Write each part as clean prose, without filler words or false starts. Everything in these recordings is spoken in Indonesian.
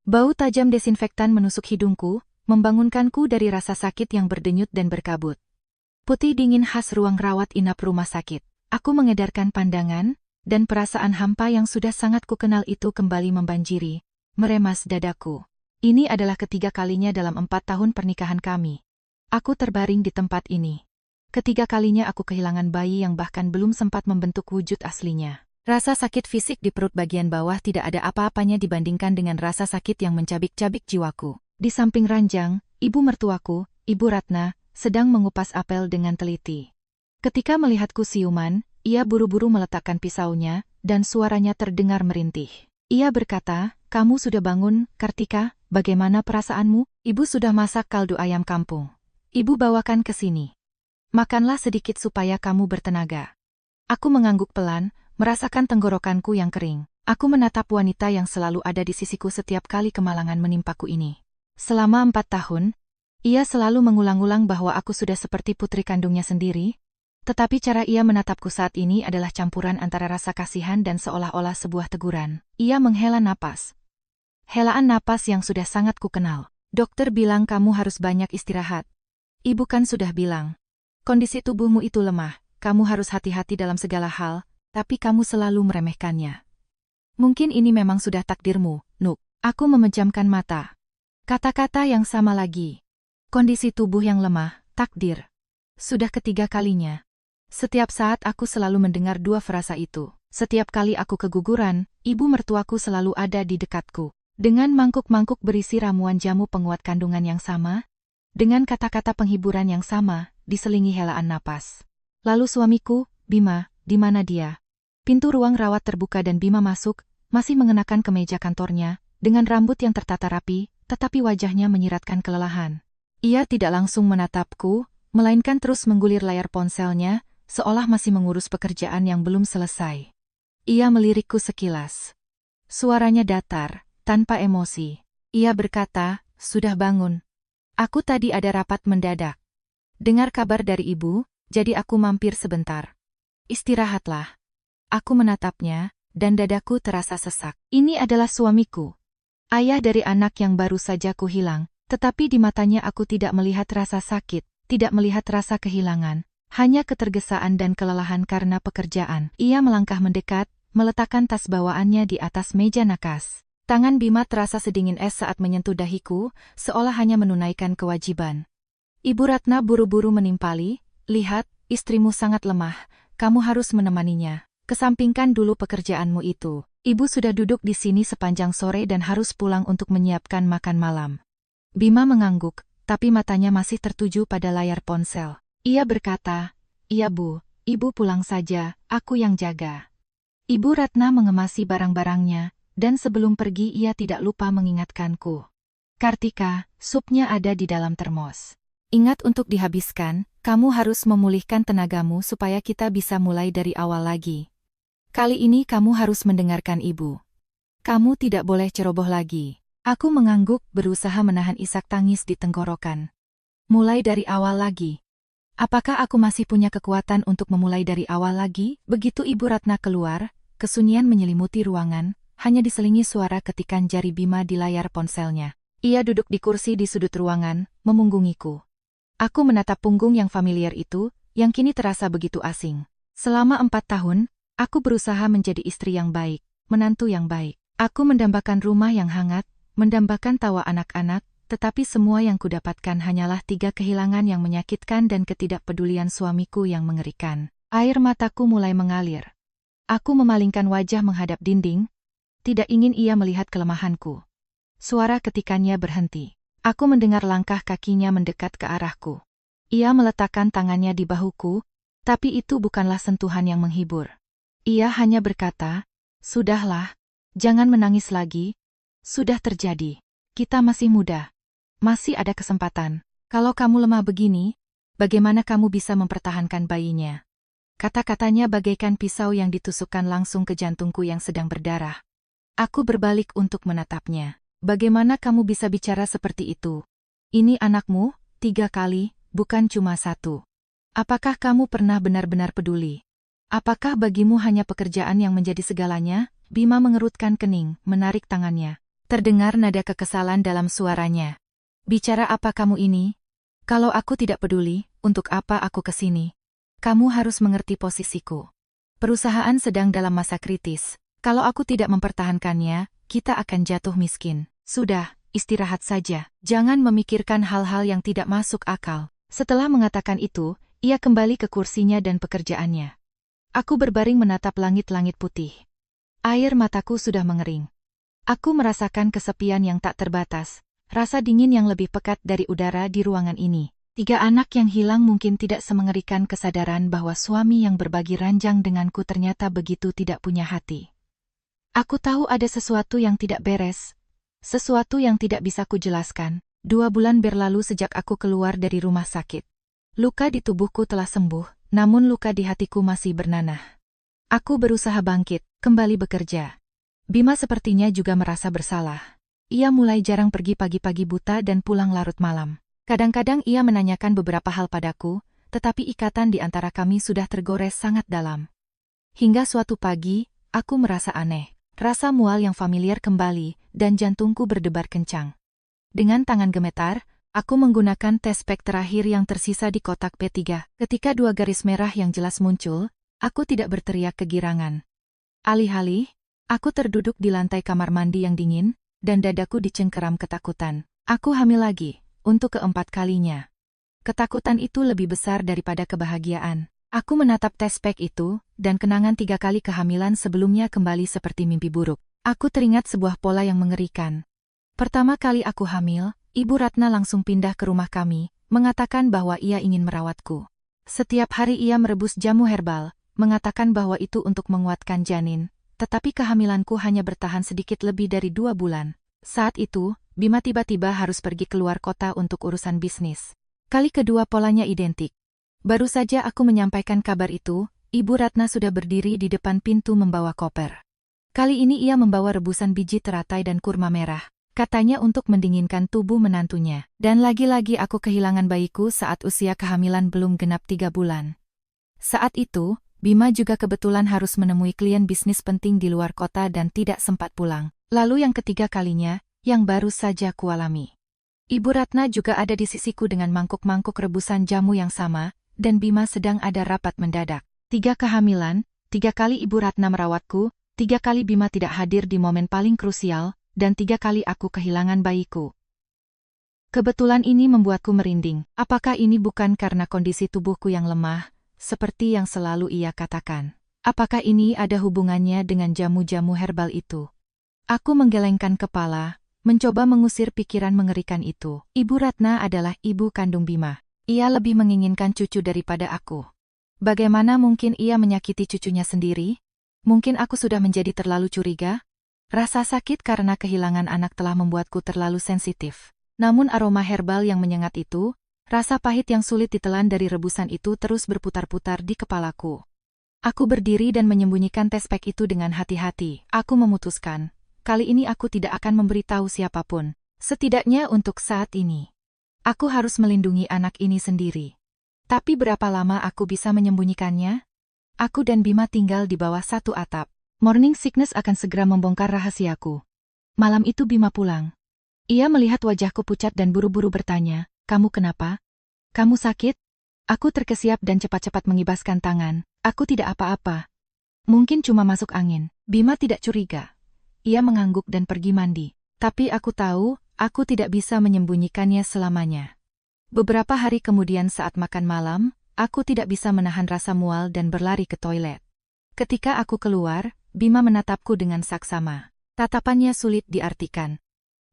Bau tajam desinfektan menusuk hidungku, membangunkanku dari rasa sakit yang berdenyut dan berkabut. Putih dingin khas ruang rawat inap rumah sakit. Aku mengedarkan pandangan, dan perasaan hampa yang sudah sangat kukenal itu kembali membanjiri, meremas dadaku. Ini adalah ketiga kalinya dalam 4 tahun pernikahan kami. Aku terbaring di tempat ini. Ketiga kalinya aku kehilangan bayi yang bahkan belum sempat membentuk wujud aslinya. Rasa sakit fisik di perut bagian bawah tidak ada apa-apanya dibandingkan dengan rasa sakit yang mencabik-cabik jiwaku. Di samping ranjang, ibu mertuaku, Ibu Ratna, sedang mengupas apel dengan teliti. Ketika melihatku siuman, ia buru-buru meletakkan pisaunya, dan suaranya terdengar merintih. Ia berkata, "Kamu sudah bangun, Kartika, bagaimana perasaanmu? Ibu sudah masak kaldu ayam kampung. Ibu bawakan ke sini. Makanlah sedikit supaya kamu bertenaga." Aku mengangguk pelan, merasakan tenggorokanku yang kering. Aku menatap wanita yang selalu ada di sisiku setiap kali kemalangan menimpaku ini. Selama 4 tahun, ia selalu mengulang-ulang bahwa aku sudah seperti putri kandungnya sendiri, tetapi cara ia menatapku saat ini adalah campuran antara rasa kasihan dan seolah-olah sebuah teguran. Ia menghela napas. Helaan napas yang sudah sangat kukenal. "Dokter bilang kamu harus banyak istirahat. Ibu kan sudah bilang. Kondisi tubuhmu itu lemah, kamu harus hati-hati dalam segala hal, tapi kamu selalu meremehkannya. Mungkin ini memang sudah takdirmu, Nuk." Aku memejamkan mata. Kata-kata yang sama lagi. Kondisi tubuh yang lemah, takdir. Sudah ketiga kalinya. Setiap saat aku selalu mendengar dua frasa itu. Setiap kali aku keguguran, ibu mertuaku selalu ada di dekatku. Dengan mangkuk-mangkuk berisi ramuan jamu penguat kandungan yang sama, dengan kata-kata penghiburan yang sama, diselingi helaan napas. Lalu suamiku, Bima, di mana dia? Pintu ruang rawat terbuka dan Bima masuk, masih mengenakan kemeja kantornya, dengan rambut yang tertata rapi, tetapi wajahnya menyiratkan kelelahan. Ia tidak langsung menatapku, melainkan terus menggulir layar ponselnya, seolah masih mengurus pekerjaan yang belum selesai. Ia melirikku sekilas. Suaranya datar, tanpa emosi. Ia berkata, "Sudah bangun. Aku tadi ada rapat mendadak. Dengar kabar dari ibu, jadi aku mampir sebentar. Istirahatlah." Aku menatapnya, dan dadaku terasa sesak. Ini adalah suamiku. Ayah dari anak yang baru saja kuhilang, tetapi di matanya aku tidak melihat rasa sakit, tidak melihat rasa kehilangan. Hanya ketergesaan dan kelelahan karena pekerjaan. Ia melangkah mendekat, meletakkan tas bawaannya di atas meja nakas. Tangan Bima terasa sedingin es saat menyentuh dahiku, seolah hanya menunaikan kewajiban. Ibu Ratna buru-buru menimpali, "Lihat, istrimu sangat lemah, kamu harus menemaninya. Kesampingkan dulu pekerjaanmu itu. Ibu sudah duduk di sini sepanjang sore dan harus pulang untuk menyiapkan makan malam." Bima mengangguk, tapi matanya masih tertuju pada layar ponsel. Ia berkata, "Iya Bu, Ibu pulang saja, aku yang jaga." Ibu Ratna mengemasi barang-barangnya, dan sebelum pergi ia tidak lupa mengingatkanku. "Kartika, supnya ada di dalam termos. Ingat untuk dihabiskan, kamu harus memulihkan tenagamu supaya kita bisa mulai dari awal lagi. Kali ini kamu harus mendengarkan Ibu. Kamu tidak boleh ceroboh lagi." Aku mengangguk, berusaha menahan isak tangis di tenggorokan. Mulai dari awal lagi. Apakah aku masih punya kekuatan untuk memulai dari awal lagi? Begitu Ibu Ratna keluar, kesunyian menyelimuti ruangan, hanya diselingi suara ketikan jari Bima di layar ponselnya. Ia duduk di kursi di sudut ruangan, memunggungiku. Aku menatap punggung yang familiar itu, yang kini terasa begitu asing. Selama 4 tahun, aku berusaha menjadi istri yang baik, menantu yang baik. Aku mendambakan rumah yang hangat, mendambakan tawa anak-anak, tetapi semua yang kudapatkan hanyalah 3 kehilangan yang menyakitkan dan ketidakpedulian suamiku yang mengerikan. Air mataku mulai mengalir. Aku memalingkan wajah menghadap dinding, tidak ingin ia melihat kelemahanku. Suara ketikannya berhenti. Aku mendengar langkah kakinya mendekat ke arahku. Ia meletakkan tangannya di bahuku, tapi itu bukanlah sentuhan yang menghibur. Ia hanya berkata, "Sudahlah, jangan menangis lagi. Sudah terjadi. Kita masih muda. Masih ada kesempatan. Kalau kamu lemah begini, bagaimana kamu bisa mempertahankan bayinya?" Kata-katanya bagaikan pisau yang ditusukkan langsung ke jantungku yang sedang berdarah. Aku berbalik untuk menatapnya. "Bagaimana kamu bisa bicara seperti itu? Ini anakmu, 3 kali, bukan cuma 1. Apakah kamu pernah benar-benar peduli? Apakah bagimu hanya pekerjaan yang menjadi segalanya?" Bima mengerutkan kening, menarik tangannya. Terdengar nada kekesalan dalam suaranya. Bicara apa kamu ini? Kalau aku tidak peduli, untuk apa aku ke sini? Kamu harus mengerti posisiku. Perusahaan sedang dalam masa kritis. Kalau aku tidak mempertahankannya, kita akan jatuh miskin. Sudah, istirahat saja. Jangan memikirkan hal-hal yang tidak masuk akal. Setelah mengatakan itu, ia kembali ke kursinya dan pekerjaannya. Aku berbaring menatap langit-langit putih. Air mataku sudah mengering. Aku merasakan kesepian yang tak terbatas, rasa dingin yang lebih pekat dari udara di ruangan ini. 3 anak yang hilang mungkin tidak semengerikan kesadaran bahwa suami yang berbagi ranjang denganku ternyata begitu tidak punya hati. Aku tahu ada sesuatu yang tidak beres, sesuatu yang tidak bisa kujelaskan. 2 bulan berlalu sejak aku keluar dari rumah sakit. Luka di tubuhku telah sembuh, namun luka di hatiku masih bernanah. Aku berusaha bangkit, kembali bekerja. Bima sepertinya juga merasa bersalah. Ia mulai jarang pergi pagi-pagi buta dan pulang larut malam. Kadang-kadang ia menanyakan beberapa hal padaku, tetapi ikatan di antara kami sudah tergores sangat dalam. Hingga suatu pagi, aku merasa aneh. Rasa mual yang familiar kembali, dan jantungku berdebar kencang. Dengan tangan gemetar, aku menggunakan tes pack terakhir yang tersisa di kotak P3. Ketika 2 garis merah yang jelas muncul, aku tidak berteriak kegirangan. Alih-alih, aku terduduk di lantai kamar mandi yang dingin, dan dadaku dicengkeram ketakutan. Aku hamil lagi, untuk keempat kalinya. Ketakutan itu lebih besar daripada kebahagiaan. Aku menatap tes pack itu, dan kenangan 3 kali kehamilan sebelumnya kembali seperti mimpi buruk. Aku teringat sebuah pola yang mengerikan. Pertama kali aku hamil, Ibu Ratna langsung pindah ke rumah kami, mengatakan bahwa ia ingin merawatku. Setiap hari ia merebus jamu herbal, mengatakan bahwa itu untuk menguatkan janin. Tetapi kehamilanku hanya bertahan sedikit lebih dari 2 bulan. Saat itu, Bima tiba-tiba harus pergi keluar kota untuk urusan bisnis. Kali kedua polanya identik. Baru saja aku menyampaikan kabar itu, Ibu Ratna sudah berdiri di depan pintu membawa koper. Kali ini ia membawa rebusan biji teratai dan kurma merah. Katanya untuk mendinginkan tubuh menantunya. Dan lagi-lagi aku kehilangan bayiku saat usia kehamilan belum genap 3 bulan. Saat itu, Bima juga kebetulan harus menemui klien bisnis penting di luar kota dan tidak sempat pulang. Lalu yang ketiga kalinya, yang baru saja kualami. Ibu Ratna juga ada di sisiku dengan mangkuk-mangkuk rebusan jamu yang sama, dan Bima sedang ada rapat mendadak. 3 kehamilan, 3 kali Ibu Ratna merawatku, 3 kali Bima tidak hadir di momen paling krusial, dan 3 kali aku kehilangan bayiku. Kebetulan ini membuatku merinding. Apakah ini bukan karena kondisi tubuhku yang lemah, seperti yang selalu ia katakan? Apakah ini ada hubungannya dengan jamu-jamu herbal itu? Aku menggelengkan kepala, mencoba mengusir pikiran mengerikan itu. Ibu Ratna adalah ibu kandung Bima. Ia lebih menginginkan cucu daripada aku. Bagaimana mungkin ia menyakiti cucunya sendiri? Mungkin aku sudah menjadi terlalu curiga? Rasa sakit karena kehilangan anak telah membuatku terlalu sensitif. Namun aroma herbal yang menyengat itu, rasa pahit yang sulit ditelan dari rebusan itu terus berputar-putar di kepalaku. Aku berdiri dan menyembunyikan tes pack itu dengan hati-hati. Aku memutuskan, kali ini aku tidak akan memberitahu siapapun. Setidaknya untuk saat ini. Aku harus melindungi anak ini sendiri. Tapi berapa lama aku bisa menyembunyikannya? Aku dan Bima tinggal di bawah satu atap. Morning sickness akan segera membongkar rahasiaku. Malam itu Bima pulang. Ia melihat wajahku pucat dan buru-buru bertanya, "Kamu kenapa? Kamu sakit?" Aku terkesiap dan cepat-cepat mengibaskan tangan. Aku tidak apa-apa. Mungkin cuma masuk angin. Bima tidak curiga. Ia mengangguk dan pergi mandi. Tapi aku tahu, aku tidak bisa menyembunyikannya selamanya. Beberapa hari kemudian saat makan malam, aku tidak bisa menahan rasa mual dan berlari ke toilet. Ketika aku keluar, Bima menatapku dengan saksama. Tatapannya sulit diartikan.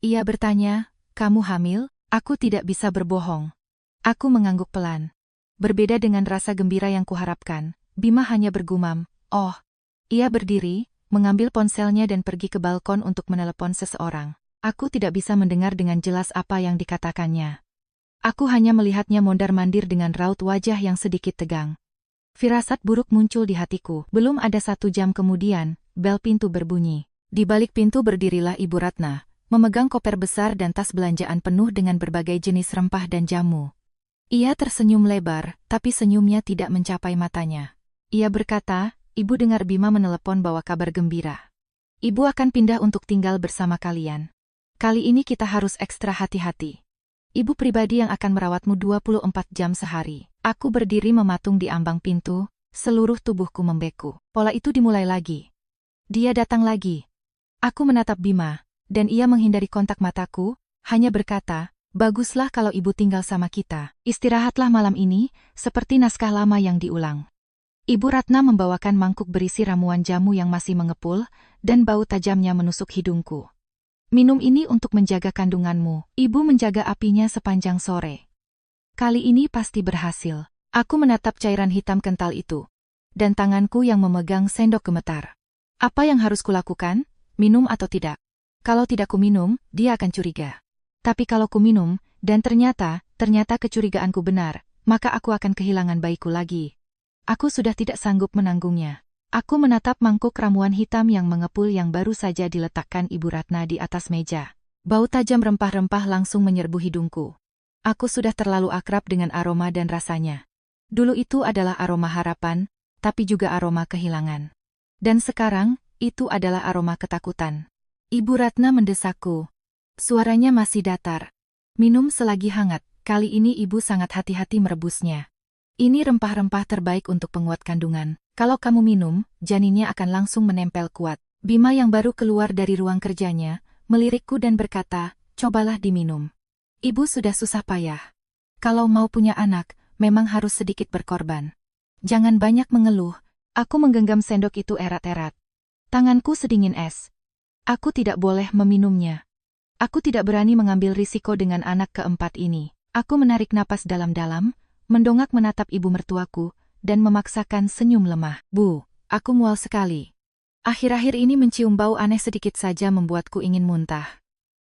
Ia bertanya, "Kamu hamil?" Aku tidak bisa berbohong. Aku mengangguk pelan. Berbeda dengan rasa gembira yang kuharapkan, Bima hanya bergumam, "Oh." Ia berdiri, mengambil ponselnya dan pergi ke balkon untuk menelepon seseorang. Aku tidak bisa mendengar dengan jelas apa yang dikatakannya. Aku hanya melihatnya mondar-mandir dengan raut wajah yang sedikit tegang. Firasat buruk muncul di hatiku. Belum ada 1 jam kemudian, bel pintu berbunyi. Di balik pintu berdirilah Ibu Ratna, memegang koper besar dan tas belanjaan penuh dengan berbagai jenis rempah dan jamu. Ia tersenyum lebar, tapi senyumnya tidak mencapai matanya. Ia berkata, "Ibu dengar Bima menelepon bawa kabar gembira. Ibu akan pindah untuk tinggal bersama kalian." Kali ini kita harus ekstra hati-hati. Ibu pribadi yang akan merawatmu 24 jam sehari. Aku berdiri mematung di ambang pintu, seluruh tubuhku membeku. Pola itu dimulai lagi. Dia datang lagi. Aku menatap Bima, dan ia menghindari kontak mataku, hanya berkata, "Baguslah kalau ibu tinggal sama kita. Istirahatlah malam ini, seperti naskah lama yang diulang." Ibu Ratna membawakan mangkuk berisi ramuan jamu yang masih mengepul, dan bau tajamnya menusuk hidungku. "Minum ini untuk menjaga kandunganmu." Ibu menjaga apinya sepanjang sore. Kali ini pasti berhasil. Aku menatap cairan hitam kental itu. Dan tanganku yang memegang sendok gemetar. Apa yang harus kulakukan? Minum atau tidak? Kalau tidak kuminum, dia akan curiga. Tapi kalau kuminum, dan ternyata kecurigaanku benar, maka aku akan kehilangan bayiku lagi. Aku sudah tidak sanggup menanggungnya. Aku menatap mangkuk ramuan hitam yang mengepul yang baru saja diletakkan Ibu Ratna di atas meja. Bau tajam rempah-rempah langsung menyerbu hidungku. Aku sudah terlalu akrab dengan aroma dan rasanya. Dulu itu adalah aroma harapan, tapi juga aroma kehilangan. Dan sekarang, itu adalah aroma ketakutan. Ibu Ratna mendesakku. Suaranya masih datar. "Minum selagi hangat." Kali ini ibu sangat hati-hati merebusnya. "Ini rempah-rempah terbaik untuk penguat kandungan. Kalau kamu minum, janinnya akan langsung menempel kuat." Bima yang baru keluar dari ruang kerjanya, melirikku dan berkata, "Cobalah diminum. Ibu sudah susah payah. Kalau mau punya anak, memang harus sedikit berkorban. Jangan banyak mengeluh." Aku menggenggam sendok itu erat-erat. Tanganku sedingin es. Aku tidak boleh meminumnya. Aku tidak berani mengambil risiko dengan anak keempat ini. Aku menarik napas dalam-dalam, mendongak menatap ibu mertuaku, dan memaksakan senyum lemah. "Bu, aku mual sekali. Akhir-akhir ini mencium bau aneh sedikit saja membuatku ingin muntah.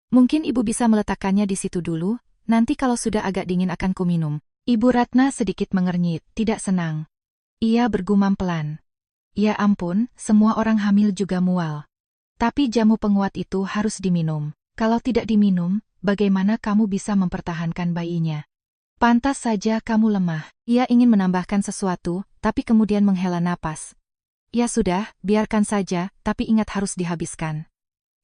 Mungkin ibu bisa meletakkannya di situ dulu, nanti kalau sudah agak dingin akan kuminum." Ibu Ratna sedikit mengernyit, tidak senang. Ia bergumam pelan. "Ya ampun, semua orang hamil juga mual. Tapi jamu penguat itu harus diminum. Kalau tidak diminum, bagaimana kamu bisa mempertahankan bayinya? Pantas saja kamu lemah." Ia ingin menambahkan sesuatu, tapi kemudian menghela napas. "Ya sudah, biarkan saja, tapi ingat harus dihabiskan."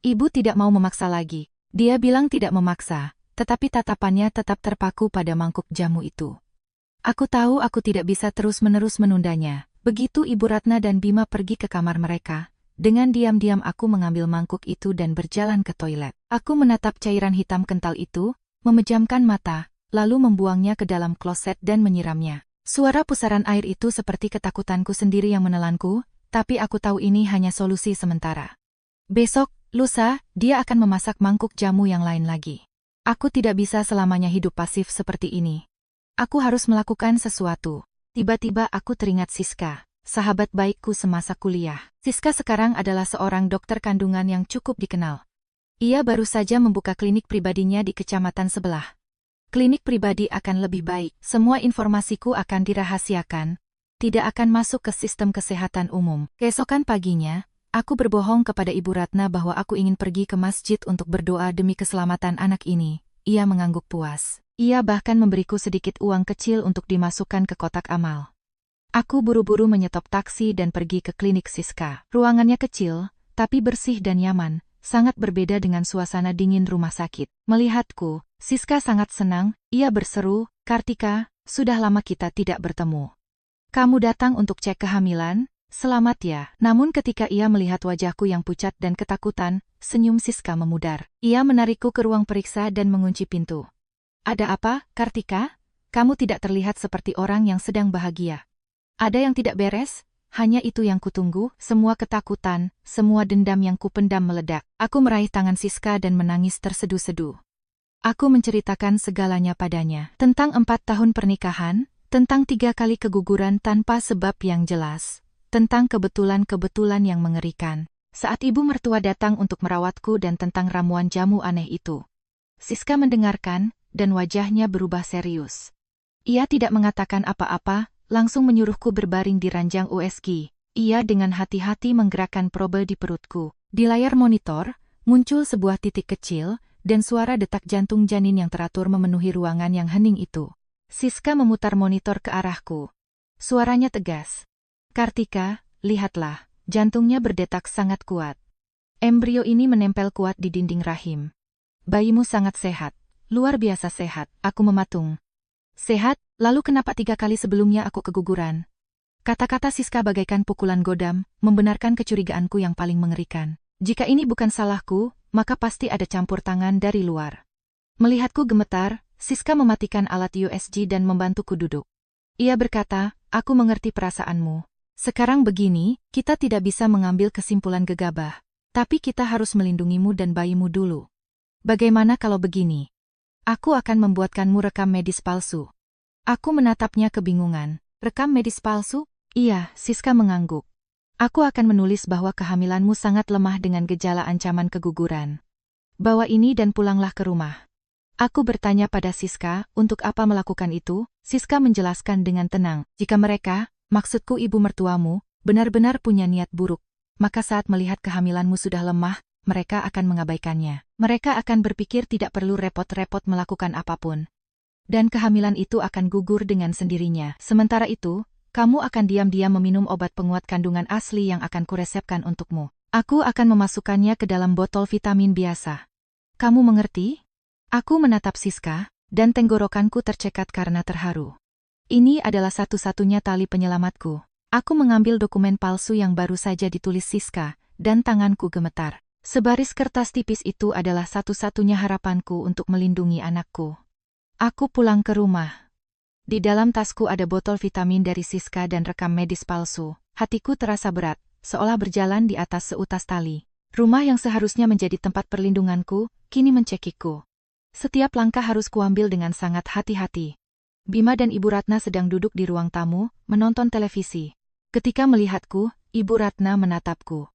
Ibu tidak mau memaksa lagi. Dia bilang tidak memaksa, tetapi tatapannya tetap terpaku pada mangkuk jamu itu. Aku tahu aku tidak bisa terus-menerus menundanya. Begitu Ibu Ratna dan Bima pergi ke kamar mereka, dengan diam-diam aku mengambil mangkuk itu dan berjalan ke toilet. Aku menatap cairan hitam kental itu, memejamkan mata, lalu membuangnya ke dalam kloset dan menyiramnya. Suara pusaran air itu seperti ketakutanku sendiri yang menelanku, tapi aku tahu ini hanya solusi sementara. Besok, lusa, dia akan memasak mangkuk jamu yang lain lagi. Aku tidak bisa selamanya hidup pasif seperti ini. Aku harus melakukan sesuatu. Tiba-tiba aku teringat Siska, sahabat baikku semasa kuliah. Siska sekarang adalah seorang dokter kandungan yang cukup dikenal. Ia baru saja membuka klinik pribadinya di kecamatan sebelah. Klinik pribadi akan lebih baik, semua informasiku akan dirahasiakan, tidak akan masuk ke sistem kesehatan umum. Keesokan paginya, aku berbohong kepada Ibu Ratna bahwa aku ingin pergi ke masjid untuk berdoa demi keselamatan anak ini. Ia mengangguk puas. Ia bahkan memberiku sedikit uang kecil untuk dimasukkan ke kotak amal. Aku buru-buru menyetop taksi dan pergi ke klinik Siska. Ruangannya kecil, tapi bersih dan nyaman, sangat berbeda dengan suasana dingin rumah sakit. Melihatku, Siska sangat senang. Ia berseru, "Kartika, sudah lama kita tidak bertemu. Kamu datang untuk cek kehamilan? Selamat ya." Namun ketika ia melihat wajahku yang pucat dan ketakutan, senyum Siska memudar. Ia menarikku ke ruang periksa dan mengunci pintu. "Ada apa, Kartika? Kamu tidak terlihat seperti orang yang sedang bahagia. Ada yang tidak beres?" Hanya itu yang kutunggu, semua ketakutan, semua dendam yang kupendam meledak. Aku meraih tangan Siska dan menangis terseduh-seduh. Aku menceritakan segalanya padanya. Tentang 4 tahun pernikahan, tentang 3 kali keguguran tanpa sebab yang jelas, tentang kebetulan-kebetulan yang mengerikan. Saat ibu mertua datang untuk merawatku dan tentang ramuan jamu aneh itu. Siska mendengarkan, dan wajahnya berubah serius. Ia tidak mengatakan apa-apa, langsung menyuruhku berbaring di ranjang USG. Ia dengan hati-hati menggerakkan probe di perutku. Di layar monitor, muncul sebuah titik kecil, dan suara detak jantung janin yang teratur memenuhi ruangan yang hening itu. Siska memutar monitor ke arahku. Suaranya tegas. "Kartika, lihatlah, jantungnya berdetak sangat kuat. Embrio ini menempel kuat di dinding rahim. bayimu sangat sehat. Luar biasa sehat, aku mematung. Sehat, lalu kenapa 3 kali sebelumnya aku keguguran? Kata-kata Siska bagaikan pukulan godam, membenarkan kecurigaanku yang paling mengerikan. Jika ini bukan salahku, maka pasti ada campur tangan dari luar. Melihatku gemetar, Siska mematikan alat USG dan membantuku duduk. Ia berkata, aku mengerti perasaanmu. Sekarang begini, kita tidak bisa mengambil kesimpulan gegabah. Tapi kita harus melindungimu dan bayimu dulu. Bagaimana kalau begini? Aku akan membuatkanmu rekam medis palsu. Aku menatapnya kebingungan. Rekam medis palsu? Iya, Siska mengangguk. Aku akan menulis bahwa kehamilanmu sangat lemah dengan gejala ancaman keguguran. Bawa ini dan pulanglah ke rumah. Aku bertanya pada Siska, untuk apa melakukan itu? Siska menjelaskan dengan tenang, jika mereka, maksudku ibu mertuamu, benar-benar punya niat buruk, maka saat melihat kehamilanmu sudah lemah, mereka akan mengabaikannya. Mereka akan berpikir tidak perlu repot-repot melakukan apapun. Dan kehamilan itu akan gugur dengan sendirinya. Sementara itu, kamu akan diam-diam meminum obat penguat kandungan asli yang akan kuresepkan untukmu. Aku akan memasukkannya ke dalam botol vitamin biasa. Kamu mengerti? Aku menatap Siska, dan tenggorokanku tercekat karena terharu. Ini adalah satu-satunya tali penyelamatku. Aku mengambil dokumen palsu yang baru saja ditulis Siska, dan tanganku gemetar. Sebaris kertas tipis itu adalah satu-satunya harapanku untuk melindungi anakku. Aku pulang ke rumah. Di dalam tasku ada botol vitamin dari Siska dan rekam medis palsu. Hatiku terasa berat, seolah berjalan di atas seutas tali. Rumah yang seharusnya menjadi tempat perlindunganku, kini mencekikku. Setiap langkah harus kuambil dengan sangat hati-hati. Bima dan Ibu Ratna sedang duduk di ruang tamu, menonton televisi. Ketika melihatku, Ibu Ratna menatapku.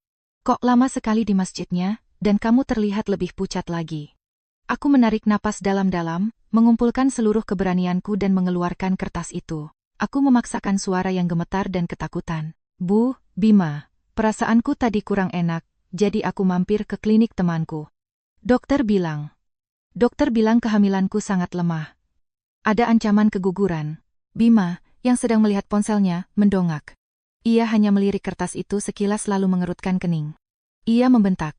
Kok lama sekali di masjidnya, dan kamu terlihat lebih pucat lagi. Aku menarik napas dalam-dalam, mengumpulkan seluruh keberanianku dan mengeluarkan kertas itu. Aku memaksakan suara yang gemetar dan ketakutan. Bu, Bima, perasaanku tadi kurang enak, jadi aku mampir ke klinik temanku. Dokter bilang kehamilanku sangat lemah. Ada ancaman keguguran. Bima, yang sedang melihat ponselnya, mendongak. Ia hanya melirik kertas itu sekilas lalu mengerutkan kening. Ia membentak.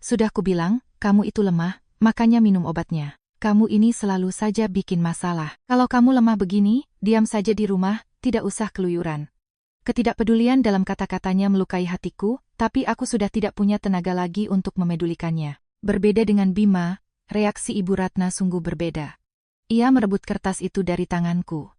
Sudah kubilang, kamu itu lemah, makanya minum obatnya. Kamu ini selalu saja bikin masalah. Kalau kamu lemah begini, diam saja di rumah, tidak usah keluyuran. Ketidakpedulian dalam kata-katanya melukai hatiku, tapi aku sudah tidak punya tenaga lagi untuk memedulikannya. Berbeda dengan Bima, reaksi Ibu Ratna sungguh berbeda. Ia merebut kertas itu dari tanganku.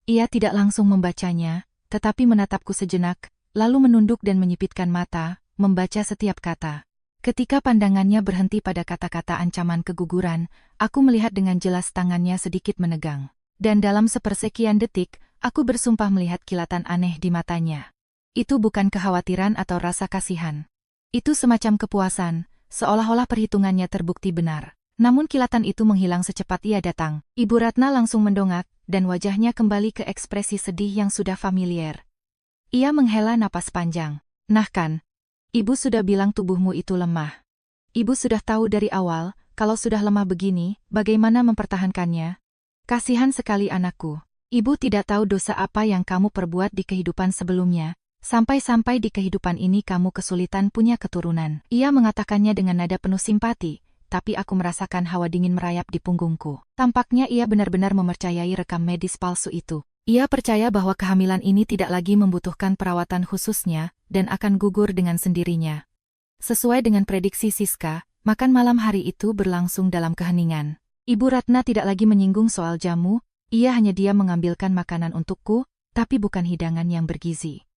Ia tidak langsung membacanya, tetapi menatapku sejenak, lalu menunduk dan menyipitkan mata, membaca setiap kata. Ketika pandangannya berhenti pada kata-kata ancaman keguguran, aku melihat dengan jelas tangannya sedikit menegang. Dan dalam sepersekian detik, aku bersumpah melihat kilatan aneh di matanya. Itu bukan kekhawatiran atau rasa kasihan. Itu semacam kepuasan, seolah-olah perhitungannya terbukti benar. Namun kilatan itu menghilang secepat ia datang. Ibu Ratna langsung mendongak, dan wajahnya kembali ke ekspresi sedih yang sudah familiar. Ia menghela napas panjang. Nah kan, Ibu sudah bilang tubuhmu itu lemah. Ibu sudah tahu dari awal, kalau sudah lemah begini, bagaimana mempertahankannya? Kasihan sekali anakku. Ibu tidak tahu dosa apa yang kamu perbuat di kehidupan sebelumnya, sampai-sampai di kehidupan ini kamu kesulitan punya keturunan. Ia mengatakannya dengan nada penuh simpati, tapi aku merasakan hawa dingin merayap di punggungku. Tampaknya ia benar-benar mempercayai rekam medis palsu itu. Ia percaya bahwa kehamilan ini tidak lagi membutuhkan perawatan khususnya, dan akan gugur dengan sendirinya. Sesuai dengan prediksi Siska, makan malam hari itu berlangsung dalam keheningan. Ibu Ratna tidak lagi menyinggung soal jamu, ia hanya diam mengambilkan makanan untukku, tapi bukan hidangan yang bergizi.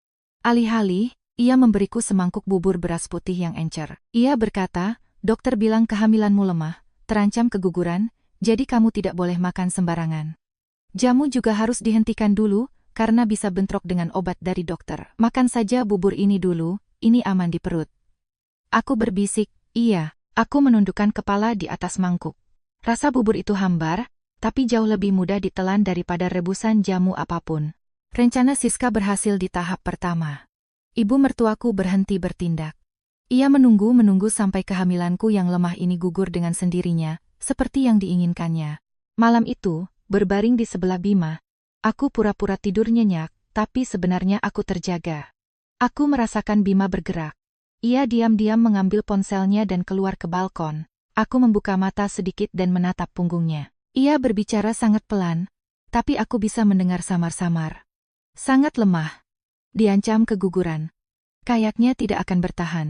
Alih-alih, ia memberiku semangkuk bubur beras putih yang encer. Ia berkata, dokter bilang kehamilanmu lemah, terancam keguguran, jadi kamu tidak boleh makan sembarangan. Jamu juga harus dihentikan dulu, karena bisa bentrok dengan obat dari dokter. Makan saja bubur ini dulu, ini aman di perut. Aku berbisik, iya. Aku menundukkan kepala di atas mangkuk. Rasa bubur itu hambar, tapi jauh lebih mudah ditelan daripada rebusan jamu apapun. Rencana Siska berhasil di tahap pertama. Ibu mertuaku berhenti bertindak. Ia menunggu sampai kehamilanku yang lemah ini gugur dengan sendirinya, seperti yang diinginkannya. Malam itu, berbaring di sebelah Bima, aku pura-pura tidur nyenyak, tapi sebenarnya aku terjaga. Aku merasakan Bima bergerak. Ia diam-diam mengambil ponselnya dan keluar ke balkon. Aku membuka mata sedikit dan menatap punggungnya. Ia berbicara sangat pelan, tapi aku bisa mendengar samar-samar. Sangat lemah. Diancam keguguran. Kayaknya tidak akan bertahan.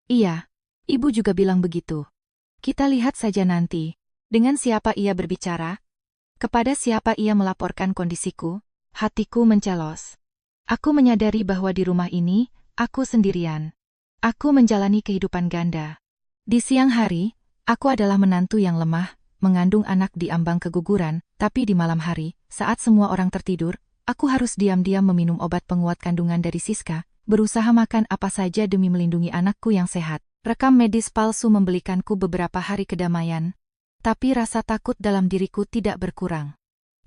Iya, ibu juga bilang begitu. Kita lihat saja nanti. Dengan siapa ia berbicara? Kepada siapa ia melaporkan kondisiku? Hatiku mencelos. Aku menyadari bahwa di rumah ini, aku sendirian. Aku menjalani kehidupan ganda. Di siang hari, aku adalah menantu yang lemah, mengandung anak di ambang keguguran, tapi di malam hari, saat semua orang tertidur, aku harus diam-diam meminum obat penguat kandungan dari Siska, berusaha makan apa saja demi melindungi anakku yang sehat. Rekam medis palsu membelikanku beberapa hari kedamaian, tapi rasa takut dalam diriku tidak berkurang.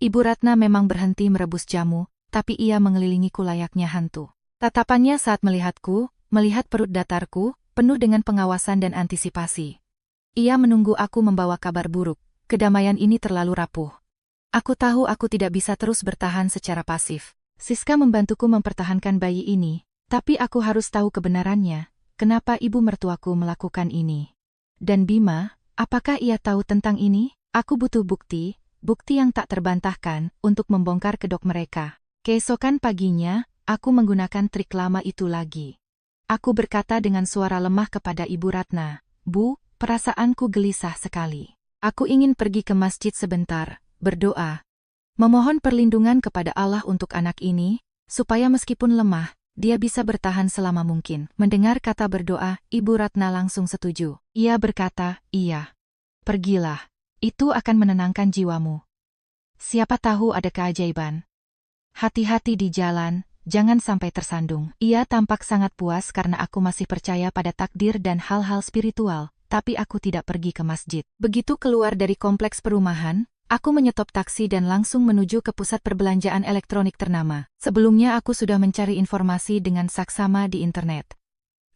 Ibu Ratna memang berhenti merebus jamu, tapi ia mengelilingiku layaknya hantu. Tatapannya saat melihatku, melihat perut datarku, penuh dengan pengawasan dan antisipasi. Ia menunggu aku membawa kabar buruk. Kedamaian ini terlalu rapuh. Aku tahu aku tidak bisa terus bertahan secara pasif. Siska membantuku mempertahankan bayi ini, tapi aku harus tahu kebenarannya. Kenapa ibu mertuaku melakukan ini? Dan Bima, apakah ia tahu tentang ini? Aku butuh bukti yang tak terbantahkan untuk membongkar kedok mereka. Keesokan paginya, aku menggunakan trik lama itu lagi. Aku berkata dengan suara lemah kepada Ibu Ratna, "Bu, perasaanku gelisah sekali. Aku ingin pergi ke masjid sebentar, berdoa. Memohon perlindungan kepada Allah untuk anak ini, supaya meskipun lemah, dia bisa bertahan selama mungkin." Mendengar kata berdoa, Ibu Ratna langsung setuju. Ia berkata, "Iya. Pergilah. Itu akan menenangkan jiwamu. Siapa tahu ada keajaiban. Hati-hati di jalan, jangan sampai tersandung." Ia tampak sangat puas karena aku masih percaya pada takdir dan hal-hal spiritual, tapi aku tidak pergi ke masjid. Begitu keluar dari kompleks perumahan, aku menyetop taksi dan langsung menuju ke pusat perbelanjaan elektronik ternama. Sebelumnya aku sudah mencari informasi dengan saksama di internet.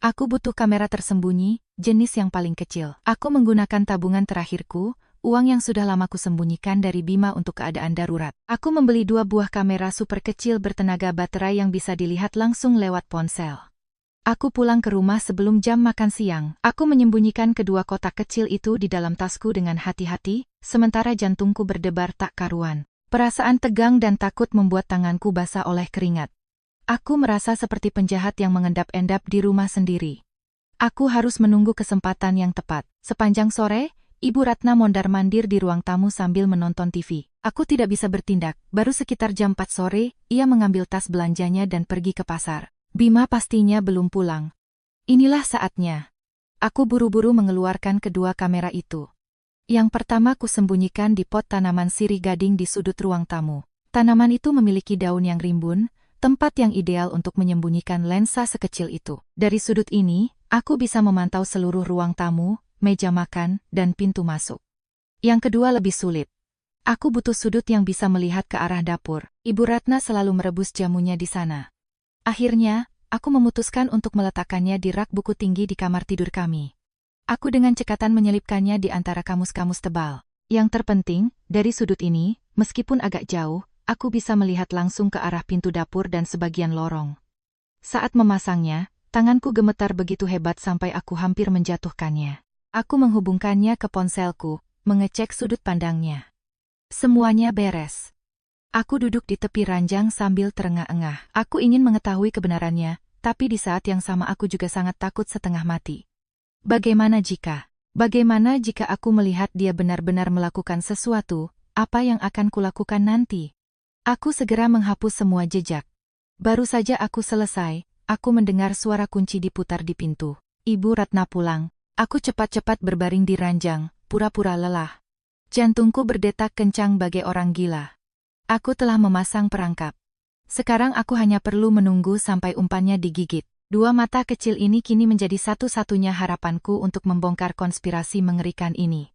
Aku butuh kamera tersembunyi, jenis yang paling kecil. Aku menggunakan tabungan terakhirku, uang yang sudah lama kusembunyikan dari Bima untuk keadaan darurat. Aku membeli 2 buah kamera super kecil bertenaga baterai yang bisa dilihat langsung lewat ponsel. Aku pulang ke rumah sebelum jam makan siang. Aku menyembunyikan kedua kotak kecil itu di dalam tasku dengan hati-hati, sementara jantungku berdebar tak karuan. Perasaan tegang dan takut membuat tanganku basah oleh keringat. Aku merasa seperti penjahat yang mengendap-endap di rumah sendiri. Aku harus menunggu kesempatan yang tepat. Sepanjang sore, Ibu Ratna mondar-mandir di ruang tamu sambil menonton TV. Aku tidak bisa bertindak. Baru sekitar jam 4 sore, ia mengambil tas belanjanya dan pergi ke pasar. Bima pastinya belum pulang. Inilah saatnya. Aku buru-buru mengeluarkan kedua kamera itu. Yang pertama kusembunyikan di pot tanaman sirih gading di sudut ruang tamu. Tanaman itu memiliki daun yang rimbun, tempat yang ideal untuk menyembunyikan lensa sekecil itu. Dari sudut ini, aku bisa memantau seluruh ruang tamu, meja makan, dan pintu masuk. Yang kedua lebih sulit. Aku butuh sudut yang bisa melihat ke arah dapur. Ibu Ratna selalu merebus jamunya di sana. Akhirnya, aku memutuskan untuk meletakkannya di rak buku tinggi di kamar tidur kami. Aku dengan cekatan menyelipkannya di antara kamus-kamus tebal. Yang terpenting, dari sudut ini, meskipun agak jauh, aku bisa melihat langsung ke arah pintu dapur dan sebagian lorong. Saat memasangnya, tanganku gemetar begitu hebat sampai aku hampir menjatuhkannya. Aku menghubungkannya ke ponselku, mengecek sudut pandangnya. Semuanya beres. Aku duduk di tepi ranjang sambil terengah-engah. Aku ingin mengetahui kebenarannya, tapi di saat yang sama aku juga sangat takut setengah mati. Bagaimana jika aku melihat dia benar-benar melakukan sesuatu, apa yang akan kulakukan nanti? Aku segera menghapus semua jejak. Baru saja aku selesai, aku mendengar suara kunci diputar di pintu. Ibu Ratna pulang. Aku cepat-cepat berbaring di ranjang, pura-pura lelah. Jantungku berdetak kencang bagai orang gila. Aku telah memasang perangkap. Sekarang aku hanya perlu menunggu sampai umpannya digigit. 2 mata kecil ini kini menjadi satu-satunya harapanku untuk membongkar konspirasi mengerikan ini.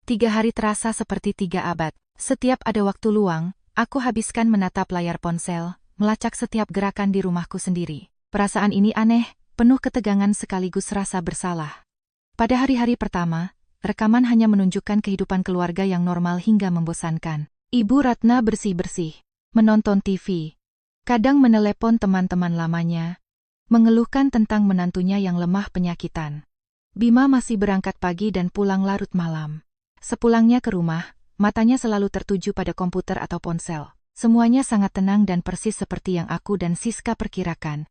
3 hari terasa seperti 3 abad. Setiap ada waktu luang, aku habiskan menatap layar ponsel, melacak setiap gerakan di rumahku sendiri. Perasaan ini aneh, penuh ketegangan sekaligus rasa bersalah. Pada hari-hari pertama, rekaman hanya menunjukkan kehidupan keluarga yang normal hingga membosankan. Ibu Ratna bersih-bersih, menonton TV, kadang menelepon teman-teman lamanya, mengeluhkan tentang menantunya yang lemah penyakitan. Bima masih berangkat pagi dan pulang larut malam. Sepulangnya ke rumah, matanya selalu tertuju pada komputer atau ponsel. Semuanya sangat tenang dan persis seperti yang aku dan Siska perkirakan.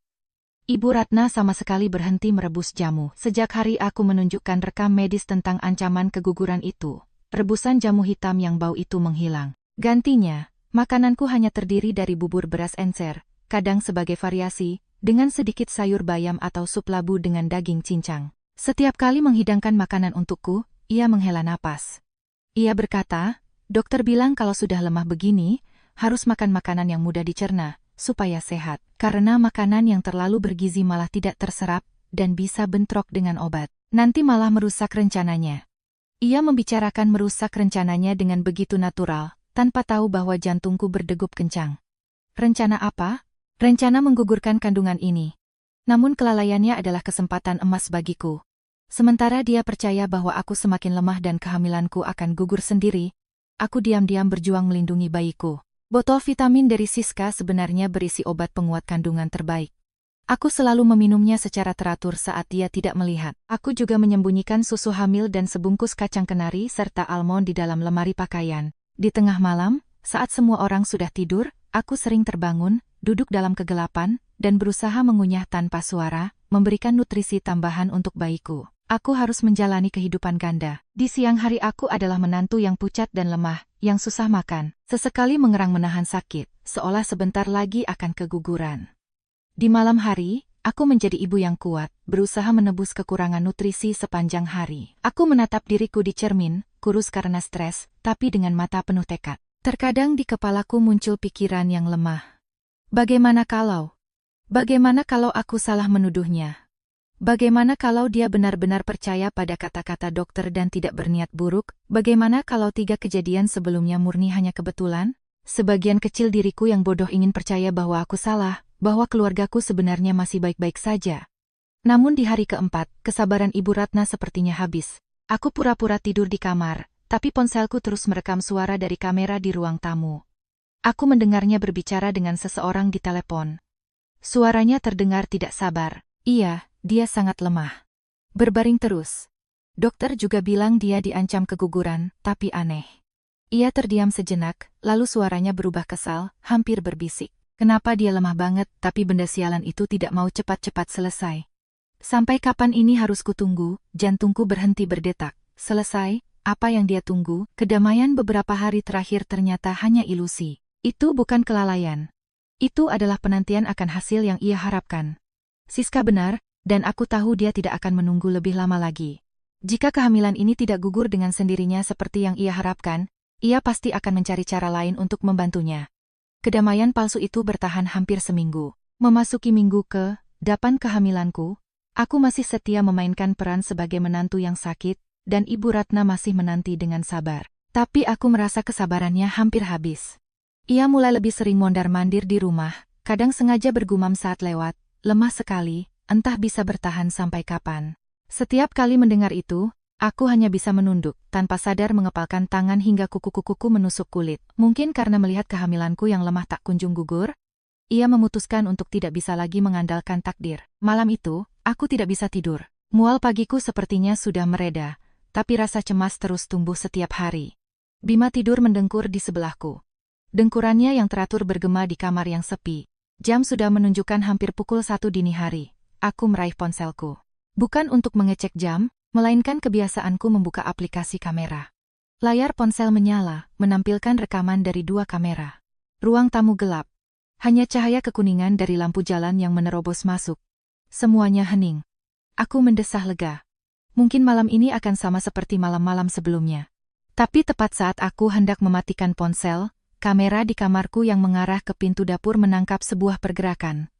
Ibu Ratna sama sekali berhenti merebus jamu. Sejak hari aku menunjukkan rekam medis tentang ancaman keguguran itu, rebusan jamu hitam yang bau itu menghilang. Gantinya, makananku hanya terdiri dari bubur beras encer, kadang sebagai variasi, dengan sedikit sayur bayam atau sup labu dengan daging cincang. Setiap kali menghidangkan makanan untukku, ia menghela napas. Ia berkata, dokter bilang kalau sudah lemah begini, harus makan makanan yang mudah dicerna, supaya sehat. Karena makanan yang terlalu bergizi malah tidak terserap, dan bisa bentrok dengan obat. Nanti malah merusak rencananya. Ia membicarakan merusak rencananya dengan begitu natural, tanpa tahu bahwa jantungku berdegup kencang. Rencana apa? Rencana menggugurkan kandungan ini. Namun kelalaiannya adalah kesempatan emas bagiku. Sementara dia percaya bahwa aku semakin lemah dan kehamilanku akan gugur sendiri, aku diam-diam berjuang melindungi bayiku. Botol vitamin dari Siska sebenarnya berisi obat penguat kandungan terbaik. Aku selalu meminumnya secara teratur saat dia tidak melihat. Aku juga menyembunyikan susu hamil dan sebungkus kacang kenari serta almond di dalam lemari pakaian. Di tengah malam, saat semua orang sudah tidur, aku sering terbangun, duduk dalam kegelapan, dan berusaha mengunyah tanpa suara, memberikan nutrisi tambahan untuk bayiku. Aku harus menjalani kehidupan ganda. Di siang hari aku adalah menantu yang pucat dan lemah, yang susah makan. Sesekali mengerang menahan sakit, seolah sebentar lagi akan keguguran. Di malam hari, aku menjadi ibu yang kuat, berusaha menebus kekurangan nutrisi sepanjang hari. Aku menatap diriku di cermin, kurus karena stres, tapi dengan mata penuh tekad. Terkadang di kepalaku muncul pikiran yang lemah. Bagaimana kalau aku salah menuduhnya? Bagaimana kalau dia benar-benar percaya pada kata-kata dokter dan tidak berniat buruk? Bagaimana kalau 3 kejadian sebelumnya murni hanya kebetulan? Sebagian kecil diriku yang bodoh ingin percaya bahwa aku salah, bahwa keluargaku sebenarnya masih baik-baik saja. Namun di hari keempat, kesabaran Ibu Ratna sepertinya habis. Aku pura-pura tidur di kamar, tapi ponselku terus merekam suara dari kamera di ruang tamu. Aku mendengarnya berbicara dengan seseorang di telepon. Suaranya terdengar tidak sabar. Iya, dia sangat lemah. Berbaring terus. Dokter juga bilang dia diancam keguguran, tapi aneh. Ia terdiam sejenak, lalu suaranya berubah kesal, hampir berbisik. Kenapa dia lemah banget, tapi benda sialan itu tidak mau cepat-cepat selesai? Sampai kapan ini harus kutunggu? Jantungku berhenti berdetak. Selesai, apa yang dia tunggu? Kedamaian beberapa hari terakhir ternyata hanya ilusi. Itu bukan kelalaian. Itu adalah penantian akan hasil yang ia harapkan. Siska benar, dan aku tahu dia tidak akan menunggu lebih lama lagi. Jika kehamilan ini tidak gugur dengan sendirinya seperti yang ia harapkan, ia pasti akan mencari cara lain untuk membantunya. Kedamaian palsu itu bertahan hampir seminggu. Memasuki minggu ke-8 kehamilanku, aku masih setia memainkan peran sebagai menantu yang sakit, dan Ibu Ratna masih menanti dengan sabar. Tapi aku merasa kesabarannya hampir habis. Ia mulai lebih sering mondar-mandir di rumah, kadang sengaja bergumam saat lewat, lemah sekali, entah bisa bertahan sampai kapan. Setiap kali mendengar itu, aku hanya bisa menunduk, tanpa sadar mengepalkan tangan hingga kuku-kukuku menusuk kulit. Mungkin karena melihat kehamilanku yang lemah tak kunjung gugur, ia memutuskan untuk tidak bisa lagi mengandalkan takdir. Malam itu, aku tidak bisa tidur. Mual pagiku sepertinya sudah mereda, tapi rasa cemas terus tumbuh setiap hari. Bima tidur mendengkur di sebelahku. Dengkurannya yang teratur bergema di kamar yang sepi. Jam sudah menunjukkan hampir pukul 1 dini hari. Aku meraih ponselku. Bukan untuk mengecek jam, melainkan kebiasaanku membuka aplikasi kamera. Layar ponsel menyala, menampilkan rekaman dari 2 kamera. Ruang tamu gelap. Hanya cahaya kekuningan dari lampu jalan yang menerobos masuk. Semuanya hening. Aku mendesah lega. Mungkin malam ini akan sama seperti malam-malam sebelumnya. Tapi tepat saat aku hendak mematikan ponsel, kamera di kamarku yang mengarah ke pintu dapur menangkap sebuah pergerakan.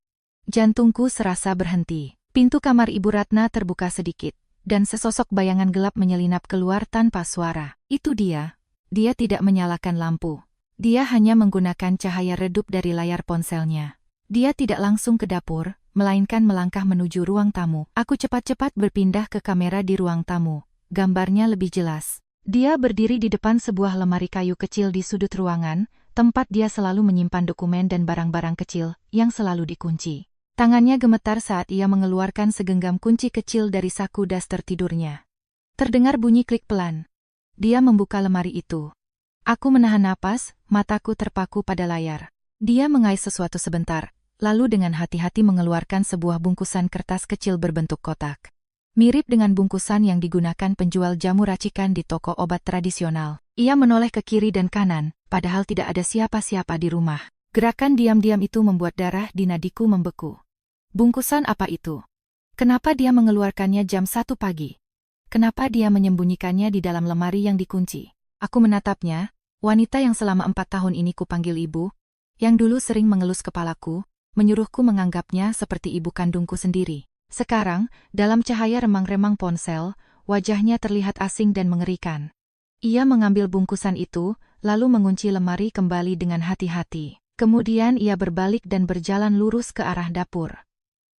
Jantungku serasa berhenti. Pintu kamar Ibu Ratna terbuka sedikit, dan sesosok bayangan gelap menyelinap keluar tanpa suara. Itu dia. Dia tidak menyalakan lampu. Dia hanya menggunakan cahaya redup dari layar ponselnya. Dia tidak langsung ke dapur, melainkan melangkah menuju ruang tamu. Aku cepat-cepat berpindah ke kamera di ruang tamu. Gambarnya lebih jelas. Dia berdiri di depan sebuah lemari kayu kecil di sudut ruangan, tempat dia selalu menyimpan dokumen dan barang-barang kecil yang selalu dikunci. Tangannya gemetar saat ia mengeluarkan segenggam kunci kecil dari saku daster tidurnya. Terdengar bunyi klik pelan. Dia membuka lemari itu. Aku menahan napas, mataku terpaku pada layar. Dia mengais sesuatu sebentar, lalu dengan hati-hati mengeluarkan sebuah bungkusan kertas kecil berbentuk kotak. Mirip dengan bungkusan yang digunakan penjual jamu racikan di toko obat tradisional. Ia menoleh ke kiri dan kanan, padahal tidak ada siapa-siapa di rumah. Gerakan diam-diam itu membuat darah di nadiku membeku. Bungkusan apa itu? Kenapa dia mengeluarkannya jam 1 pagi? Kenapa dia menyembunyikannya di dalam lemari yang dikunci? Aku menatapnya, wanita yang selama 4 tahun ini kupanggil ibu, yang dulu sering mengelus kepalaku, menyuruhku menganggapnya seperti ibu kandungku sendiri. Sekarang, dalam cahaya remang-remang ponsel, wajahnya terlihat asing dan mengerikan. Ia mengambil bungkusan itu, lalu mengunci lemari kembali dengan hati-hati. Kemudian ia berbalik dan berjalan lurus ke arah dapur.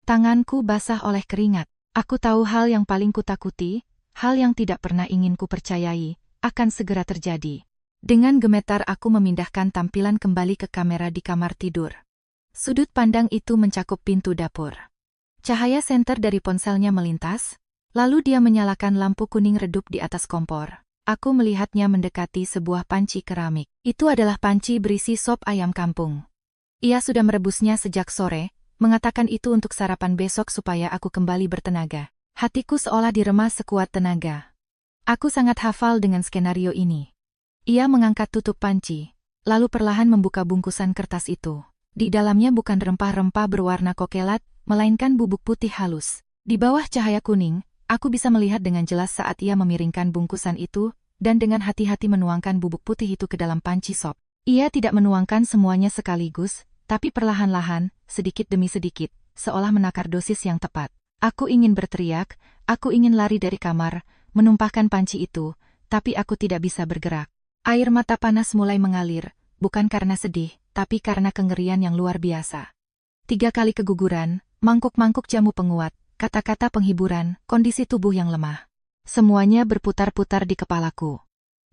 Tanganku basah oleh keringat. Aku tahu hal yang paling kutakuti, hal yang tidak pernah ingin kupercayai, akan segera terjadi. Dengan gemetar aku memindahkan tampilan kembali ke kamera di kamar tidur. Sudut pandang itu mencakup pintu dapur. Cahaya senter dari ponselnya melintas, lalu dia menyalakan lampu kuning redup di atas kompor. Aku melihatnya mendekati sebuah panci keramik. Itu adalah panci berisi sop ayam kampung. Ia sudah merebusnya sejak sore, mengatakan itu untuk sarapan besok supaya aku kembali bertenaga. Hatiku seolah diremas sekuat tenaga. Aku sangat hafal dengan skenario ini. Ia mengangkat tutup panci, lalu perlahan membuka bungkusan kertas itu. Di dalamnya bukan rempah-rempah berwarna kokelat, melainkan bubuk putih halus. Di bawah cahaya kuning, aku bisa melihat dengan jelas saat ia memiringkan bungkusan itu, dan dengan hati-hati menuangkan bubuk putih itu ke dalam panci sop. Ia tidak menuangkan semuanya sekaligus, tapi perlahan-lahan, sedikit demi sedikit, seolah menakar dosis yang tepat. Aku ingin berteriak, aku ingin lari dari kamar, menumpahkan panci itu, tapi aku tidak bisa bergerak. Air mata panas mulai mengalir, bukan karena sedih, tapi karena kengerian yang luar biasa. 3 kali keguguran, mangkuk-mangkuk jamu penguat, kata-kata penghiburan, kondisi tubuh yang lemah. Semuanya berputar-putar di kepalaku.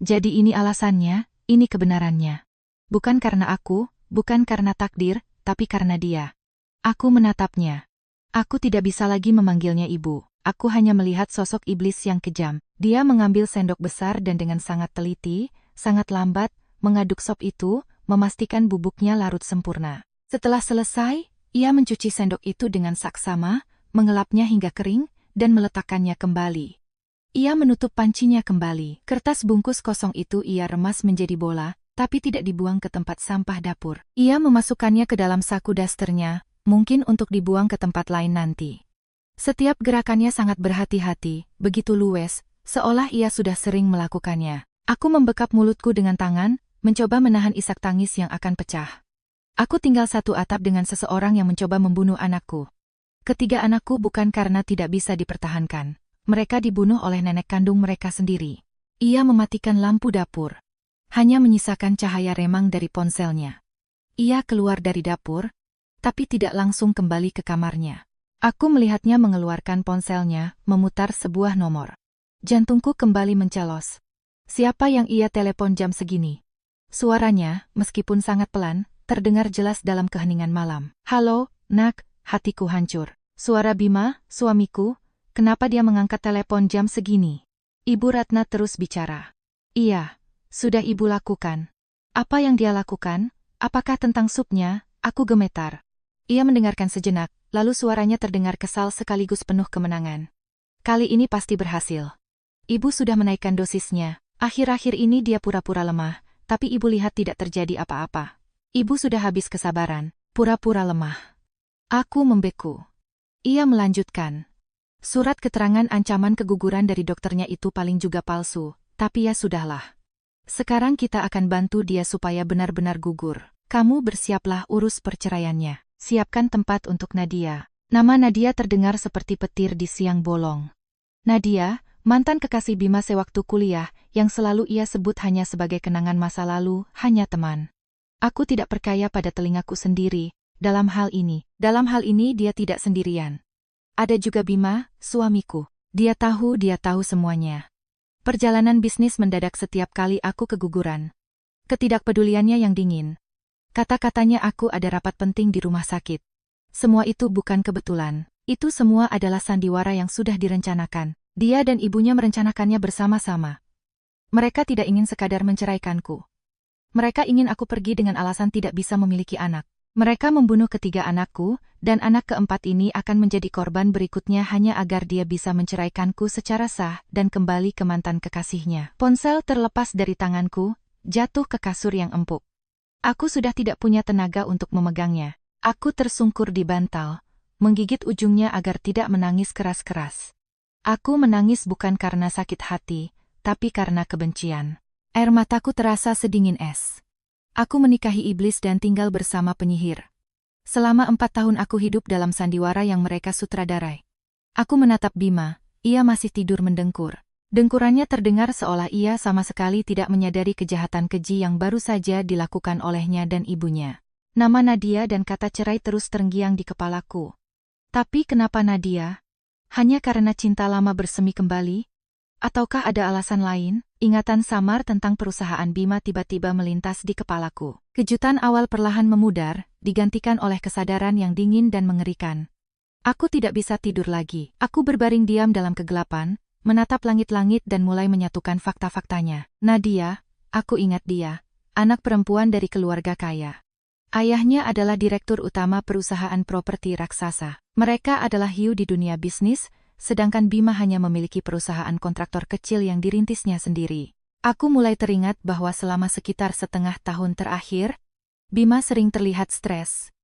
Jadi ini alasannya, ini kebenarannya. Bukan karena aku, bukan karena takdir, tapi karena dia. Aku menatapnya. Aku tidak bisa lagi memanggilnya ibu. Aku hanya melihat sosok iblis yang kejam. Dia mengambil sendok besar dan dengan sangat teliti, sangat lambat, mengaduk sop itu, memastikan bubuknya larut sempurna. Setelah selesai, ia mencuci sendok itu dengan saksama, mengelapnya hingga kering, dan meletakkannya kembali. Ia menutup pancinya kembali. Kertas bungkus kosong itu ia remas menjadi bola, tapi tidak dibuang ke tempat sampah dapur. Ia memasukkannya ke dalam saku dasternya, mungkin untuk dibuang ke tempat lain nanti. Setiap gerakannya sangat berhati-hati, begitu luwes, seolah ia sudah sering melakukannya. Aku membekap mulutku dengan tangan, mencoba menahan isak tangis yang akan pecah. Aku tinggal satu atap dengan seseorang yang mencoba membunuh anakku. Ketiga anakku bukan karena tidak bisa dipertahankan. Mereka dibunuh oleh nenek kandung mereka sendiri. Ia mematikan lampu dapur. Hanya menyisakan cahaya remang dari ponselnya. Ia keluar dari dapur, tapi tidak langsung kembali ke kamarnya. Aku melihatnya mengeluarkan ponselnya, memutar sebuah nomor. Jantungku kembali mencelos. Siapa yang ia telepon jam segini? Suaranya, meskipun sangat pelan, terdengar jelas dalam keheningan malam. Halo, nak, hatiku hancur. Suara Bima, suamiku, kenapa dia mengangkat telepon jam segini? Ibu Ratna terus bicara. Iya, sudah ibu lakukan. Apa yang dia lakukan? Apakah tentang supnya? Aku gemetar. Ia mendengarkan sejenak, lalu suaranya terdengar kesal sekaligus penuh kemenangan. Kali ini pasti berhasil. Ibu sudah menaikkan dosisnya. Akhir-akhir ini dia pura-pura lemah, tapi ibu lihat tidak terjadi apa-apa. Ibu sudah habis kesabaran, pura-pura lemah. Aku membeku. Ia melanjutkan. Surat keterangan ancaman keguguran dari dokternya itu paling juga palsu, tapi ya sudahlah. Sekarang kita akan bantu dia supaya benar-benar gugur. Kamu bersiaplah urus perceraiannya. Siapkan tempat untuk Nadia. Nama Nadia terdengar seperti petir di siang bolong. Nadia, mantan kekasih Bima sewaktu kuliah, yang selalu ia sebut hanya sebagai kenangan masa lalu, hanya teman. Aku tidak percaya pada telingaku sendiri, dalam hal ini dia tidak sendirian. Ada juga Bima, suamiku. Dia tahu semuanya. Perjalanan bisnis mendadak setiap kali aku keguguran. Ketidakpeduliannya yang dingin. Kata-katanya aku ada rapat penting di rumah sakit. Semua itu bukan kebetulan. Itu semua adalah sandiwara yang sudah direncanakan. Dia dan ibunya merencanakannya bersama-sama. Mereka tidak ingin sekadar menceraikanku. Mereka ingin aku pergi dengan alasan tidak bisa memiliki anak. Mereka membunuh ketiga anakku, dan anak keempat ini akan menjadi korban berikutnya hanya agar dia bisa menceraikanku secara sah dan kembali ke mantan kekasihnya. Ponsel terlepas dari tanganku, jatuh ke kasur yang empuk. Aku sudah tidak punya tenaga untuk memegangnya. Aku tersungkur di bantal, menggigit ujungnya agar tidak menangis keras-keras. Aku menangis bukan karena sakit hati, tapi karena kebencian. Air mataku terasa sedingin es. Aku menikahi iblis dan tinggal bersama penyihir. Selama 4 tahun aku hidup dalam sandiwara yang mereka sutradarai. Aku menatap Bima, ia masih tidur mendengkur. Dengkurannya terdengar seolah ia sama sekali tidak menyadari kejahatan keji yang baru saja dilakukan olehnya dan ibunya. Nama Nadia dan kata cerai terus terngiang di kepalaku. Tapi kenapa Nadia? Hanya karena cinta lama bersemi kembali? Ataukah ada alasan lain? Ingatan samar tentang perusahaan Bima tiba-tiba melintas di kepalaku. Kejutan awal perlahan memudar, digantikan oleh kesadaran yang dingin dan mengerikan. Aku tidak bisa tidur lagi. Aku berbaring diam dalam kegelapan, menatap langit-langit dan mulai menyatukan fakta-faktanya. Nadia, aku ingat dia, anak perempuan dari keluarga kaya. Ayahnya adalah direktur utama perusahaan properti raksasa. Mereka adalah hiu di dunia bisnis, sedangkan Bima hanya memiliki perusahaan kontraktor kecil yang dirintisnya sendiri. Aku mulai teringat bahwa selama sekitar setengah tahun terakhir, Bima sering terlihat stres.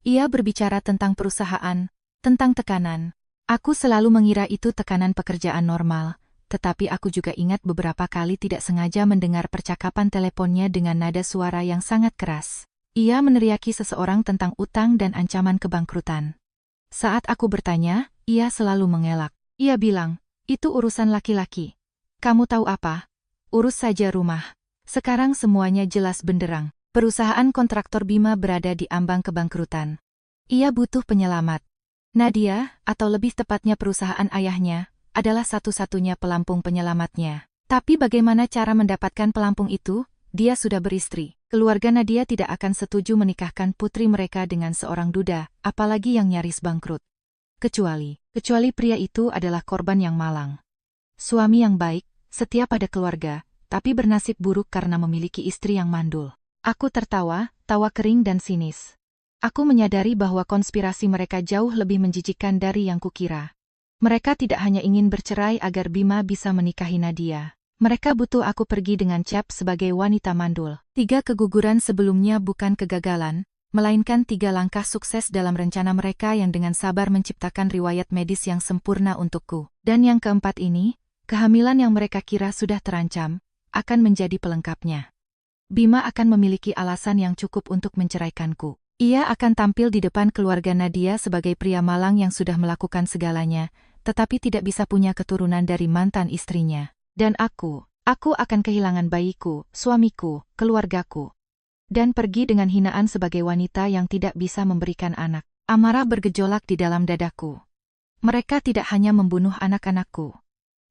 Ia berbicara tentang perusahaan, tentang tekanan. Aku selalu mengira itu tekanan pekerjaan normal, tetapi aku juga ingat beberapa kali tidak sengaja mendengar percakapan teleponnya dengan nada suara yang sangat keras. Ia meneriaki seseorang tentang utang dan ancaman kebangkrutan. Saat aku bertanya, ia selalu mengelak. Ia bilang, itu urusan laki-laki. Kamu tahu apa? Urus saja rumah. Sekarang semuanya jelas benderang. Perusahaan kontraktor Bima berada di ambang kebangkrutan. Ia butuh penyelamat. Nadia, atau lebih tepatnya perusahaan ayahnya, adalah satu-satunya pelampung penyelamatnya. Tapi bagaimana cara mendapatkan pelampung itu? Dia sudah beristri. Keluarga Nadia tidak akan setuju menikahkan putri mereka dengan seorang duda, apalagi yang nyaris bangkrut. Kecuali pria itu adalah korban yang malang. Suami yang baik, setia pada keluarga, tapi bernasib buruk karena memiliki istri yang mandul. Aku tertawa, tawa kering dan sinis. Aku menyadari bahwa konspirasi mereka jauh lebih menjijikkan dari yang kukira. Mereka tidak hanya ingin bercerai agar Bima bisa menikahi Nadia. Mereka butuh aku pergi dengan cap sebagai wanita mandul. 3 keguguran sebelumnya bukan kegagalan, melainkan 3 langkah sukses dalam rencana mereka yang dengan sabar menciptakan riwayat medis yang sempurna untukku. Dan yang keempat ini, kehamilan yang mereka kira sudah terancam, akan menjadi pelengkapnya. Bima akan memiliki alasan yang cukup untuk menceraikanku. Ia akan tampil di depan keluarga Nadia sebagai pria malang yang sudah melakukan segalanya, tetapi tidak bisa punya keturunan dari mantan istrinya. Dan aku akan kehilangan bayiku, suamiku, keluargaku. Dan pergi dengan hinaan sebagai wanita yang tidak bisa memberikan anak. Amarah bergejolak di dalam dadaku. Mereka tidak hanya membunuh anak-anakku.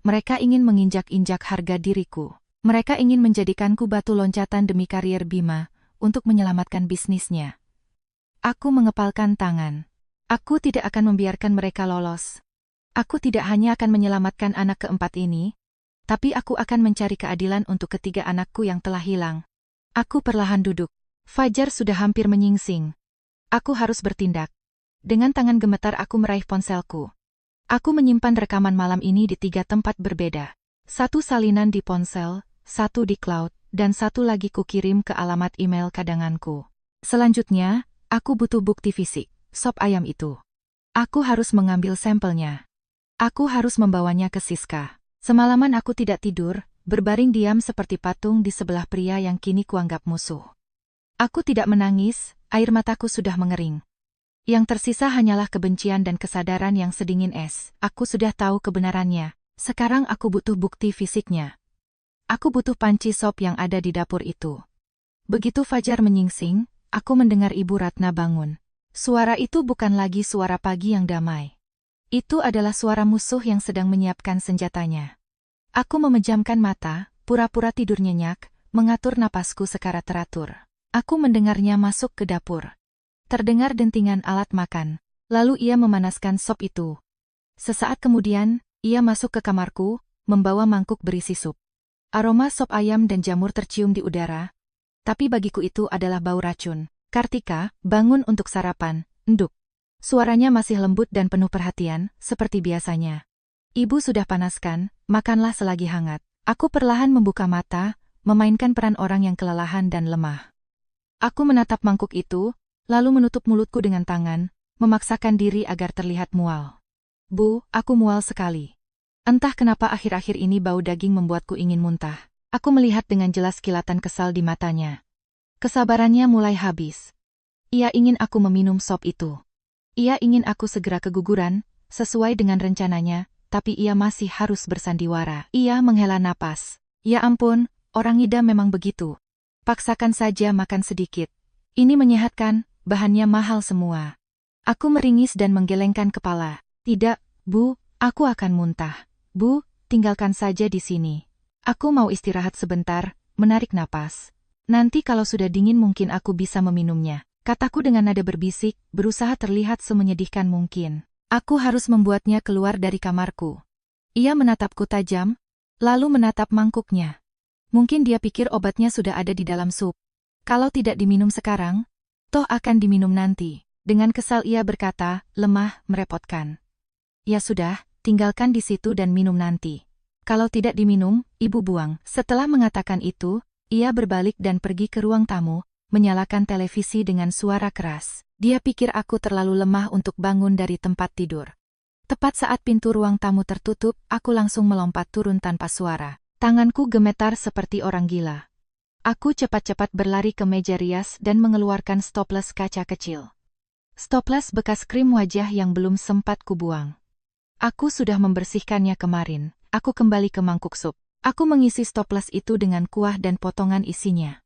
Mereka ingin menginjak-injak harga diriku. Mereka ingin menjadikanku batu loncatan demi karier Bima, untuk menyelamatkan bisnisnya. Aku mengepalkan tangan. Aku tidak akan membiarkan mereka lolos. Aku tidak hanya akan menyelamatkan anak keempat ini, tapi aku akan mencari keadilan untuk ketiga anakku yang telah hilang. Aku perlahan duduk. Fajar sudah hampir menyingsing. Aku harus bertindak. Dengan tangan gemetar aku meraih ponselku. Aku menyimpan rekaman malam ini di 3 tempat berbeda. 1 salinan di ponsel, 1 di cloud, dan 1 lagi kukirim ke alamat email kadanganku. Selanjutnya, aku butuh bukti fisik, sop ayam itu. Aku harus mengambil sampelnya. Aku harus membawanya ke Siska. Semalaman aku tidak tidur, berbaring diam seperti patung di sebelah pria yang kini kuanggap musuh. Aku tidak menangis, air mataku sudah mengering. Yang tersisa hanyalah kebencian dan kesadaran yang sedingin es. Aku sudah tahu kebenarannya. Sekarang aku butuh bukti fisiknya. Aku butuh panci sop yang ada di dapur itu. Begitu fajar menyingsing, aku mendengar Ibu Ratna bangun. Suara itu bukan lagi suara pagi yang damai. Itu adalah suara musuh yang sedang menyiapkan senjatanya. Aku memejamkan mata, pura-pura tidur nyenyak, mengatur napasku secara teratur. Aku mendengarnya masuk ke dapur. Terdengar dentingan alat makan. Lalu ia memanaskan sop itu. Sesaat kemudian, ia masuk ke kamarku, membawa mangkuk berisi sup. Aroma sop ayam dan jamur tercium di udara. Tapi bagiku itu adalah bau racun. Kartika, bangun untuk sarapan, enduk. Suaranya masih lembut dan penuh perhatian, seperti biasanya. Ibu sudah panaskan, makanlah selagi hangat. Aku perlahan membuka mata, memainkan peran orang yang kelelahan dan lemah. Aku menatap mangkuk itu, lalu menutup mulutku dengan tangan, memaksakan diri agar terlihat mual. Bu, aku mual sekali. Entah kenapa akhir-akhir ini bau daging membuatku ingin muntah. Aku melihat dengan jelas kilatan kesal di matanya. Kesabarannya mulai habis. Ia ingin aku meminum sop itu. Ia ingin aku segera keguguran, sesuai dengan rencananya, tapi ia masih harus bersandiwara. Ia menghela napas. Ya ampun, orang ngida memang begitu. Paksakan saja makan sedikit. Ini menyehatkan, bahannya mahal semua. Aku meringis dan menggelengkan kepala. Tidak, Bu, aku akan muntah. Bu, tinggalkan saja di sini. Aku mau istirahat sebentar, menarik napas. Nanti kalau sudah dingin mungkin aku bisa meminumnya. Kataku dengan nada berbisik, berusaha terlihat semenyedihkan mungkin. Aku harus membuatnya keluar dari kamarku. Ia menatapku tajam, lalu menatap mangkuknya. Mungkin dia pikir obatnya sudah ada di dalam sup. Kalau tidak diminum sekarang, toh akan diminum nanti. Dengan kesal ia berkata, lemah, merepotkan. Ya sudah, tinggalkan di situ dan minum nanti. Kalau tidak diminum, ibu buang. Setelah mengatakan itu, ia berbalik dan pergi ke ruang tamu, menyalakan televisi dengan suara keras. Dia pikir aku terlalu lemah untuk bangun dari tempat tidur. Tepat saat pintu ruang tamu tertutup, aku langsung melompat turun tanpa suara. Tanganku gemetar seperti orang gila. Aku cepat-cepat berlari ke meja rias dan mengeluarkan stoples kaca kecil. Stoples bekas krim wajah yang belum sempat kubuang. Aku sudah membersihkannya kemarin. Aku kembali ke mangkuk sup. Aku mengisi stoples itu dengan kuah dan potongan isinya.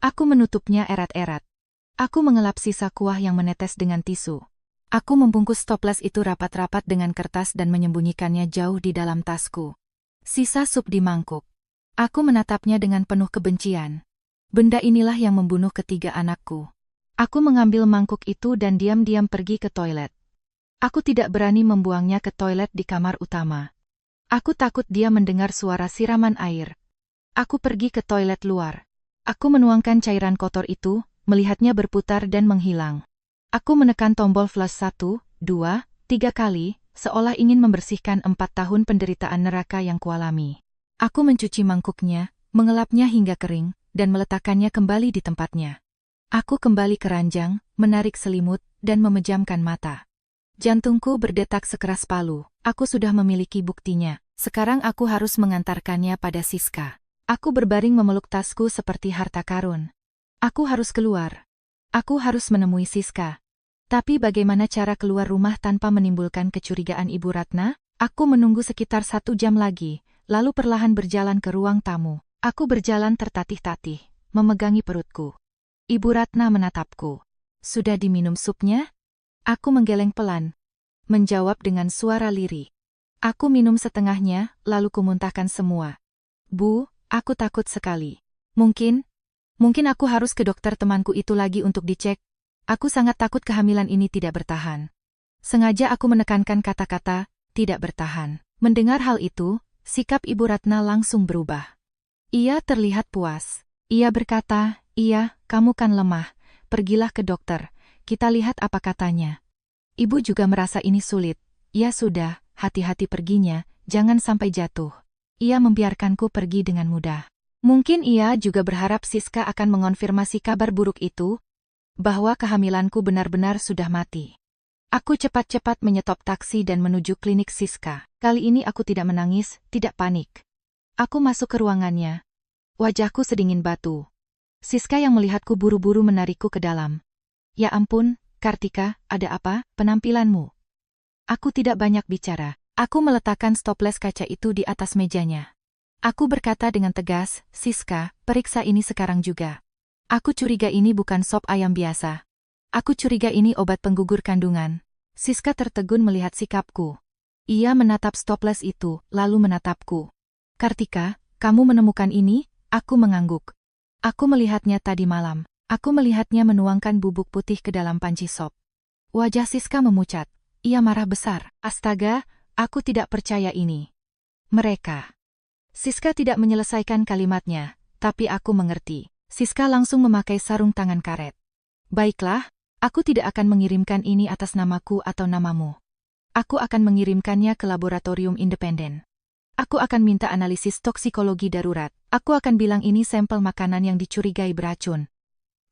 Aku menutupnya erat-erat. Aku mengelap sisa kuah yang menetes dengan tisu. Aku membungkus stoples itu rapat-rapat dengan kertas dan menyembunyikannya jauh di dalam tasku. Sisa sup di mangkuk. Aku menatapnya dengan penuh kebencian. Benda inilah yang membunuh ketiga anakku. Aku mengambil mangkuk itu dan diam-diam pergi ke toilet. Aku tidak berani membuangnya ke toilet di kamar utama. Aku takut dia mendengar suara siraman air. Aku pergi ke toilet luar. Aku menuangkan cairan kotor itu, melihatnya berputar dan menghilang. Aku menekan tombol flush 1, 2, 3 kali, seolah ingin membersihkan 4 tahun penderitaan neraka yang kualami. Aku mencuci mangkuknya, mengelapnya hingga kering, dan meletakkannya kembali di tempatnya. Aku kembali ke ranjang, menarik selimut, dan memejamkan mata. Jantungku berdetak sekeras palu. Aku sudah memiliki buktinya. Sekarang aku harus mengantarkannya pada Siska. Aku berbaring memeluk tasku seperti harta karun. Aku harus keluar. Aku harus menemui Siska. Tapi bagaimana cara keluar rumah tanpa menimbulkan kecurigaan Ibu Ratna? Aku menunggu sekitar 1 jam lagi, lalu perlahan berjalan ke ruang tamu. Aku berjalan tertatih-tatih, memegangi perutku. Ibu Ratna menatapku. Sudah diminum supnya? Aku menggeleng pelan. Menjawab dengan suara lirih. Aku minum setengahnya, lalu kumuntahkan semua. Bu, aku takut sekali. Mungkin aku harus ke dokter temanku itu lagi untuk dicek. Aku sangat takut kehamilan ini tidak bertahan. Sengaja aku menekankan kata-kata, tidak bertahan. Mendengar hal itu, sikap Ibu Ratna langsung berubah. Ia terlihat puas. Ia berkata, iya, kamu kan lemah. Pergilah ke dokter. Kita lihat apa katanya. Ibu juga merasa ini sulit. Ya sudah, hati-hati perginya, jangan sampai jatuh. Ia membiarkanku pergi dengan mudah. Mungkin ia juga berharap Siska akan mengonfirmasi kabar buruk itu, bahwa kehamilanku benar-benar sudah mati. Aku cepat-cepat menyetop taksi dan menuju klinik Siska. Kali ini aku tidak menangis, tidak panik. Aku masuk ke ruangannya. Wajahku sedingin batu. Siska yang melihatku buru-buru menarikku ke dalam. Ya ampun, Kartika, ada apa, penampilanmu? Aku tidak banyak bicara. Aku meletakkan stoples kaca itu di atas mejanya. Aku berkata dengan tegas, Siska, periksa ini sekarang juga. Aku curiga ini bukan sop ayam biasa. Aku curiga ini obat penggugur kandungan. Siska tertegun melihat sikapku. Ia menatap stoples itu, lalu menatapku. Kartika, kamu menemukan ini? Aku mengangguk. Aku melihatnya tadi malam. Aku melihatnya menuangkan bubuk putih ke dalam panci sop. Wajah Siska memucat. Ia marah besar. Astaga, aku tidak percaya ini. Mereka. Siska tidak menyelesaikan kalimatnya, tapi aku mengerti. Siska langsung memakai sarung tangan karet. Baiklah, aku tidak akan mengirimkan ini atas namaku atau namamu. Aku akan mengirimkannya ke laboratorium independen. Aku akan minta analisis toksikologi darurat. Aku akan bilang ini sampel makanan yang dicurigai beracun.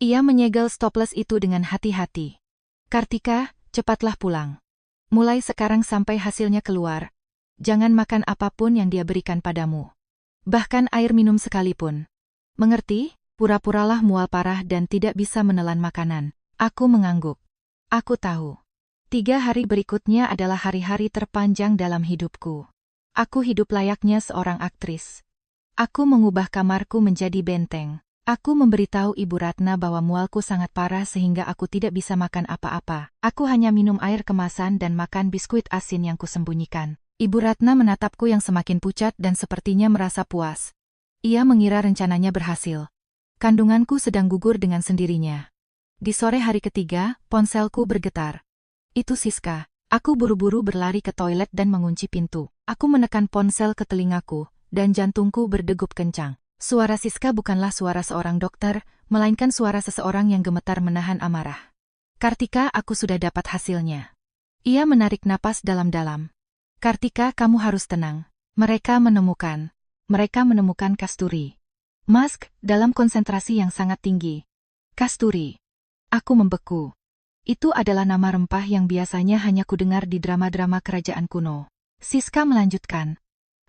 Ia menyegel stoples itu dengan hati-hati. Kartika, cepatlah pulang. Mulai sekarang sampai hasilnya keluar, jangan makan apapun yang dia berikan padamu. Bahkan air minum sekalipun. Mengerti? Pura-puralah mual parah dan tidak bisa menelan makanan. Aku mengangguk. Aku tahu. 3 hari berikutnya adalah hari-hari terpanjang dalam hidupku. Aku hidup layaknya seorang aktris. Aku mengubah kamarku menjadi benteng. Aku memberitahu Ibu Ratna bahwa mualku sangat parah sehingga aku tidak bisa makan apa-apa. Aku hanya minum air kemasan dan makan biskuit asin yang kusembunyikan. Ibu Ratna menatapku yang semakin pucat dan sepertinya merasa puas. Ia mengira rencananya berhasil. Kandunganku sedang gugur dengan sendirinya. Di sore hari ketiga, ponselku bergetar. Itu Siska. Aku buru-buru berlari ke toilet dan mengunci pintu. Aku menekan ponsel ke telingaku, dan jantungku berdegup kencang. Suara Siska bukanlah suara seorang dokter, melainkan suara seseorang yang gemetar menahan amarah. Kartika, aku sudah dapat hasilnya. Ia menarik napas dalam-dalam. Kartika, kamu harus tenang. Mereka menemukan kasturi. Mask, dalam konsentrasi yang sangat tinggi. Kasturi. Aku membeku. Itu adalah nama rempah yang biasanya hanya kudengar di drama-drama kerajaan kuno. Siska melanjutkan.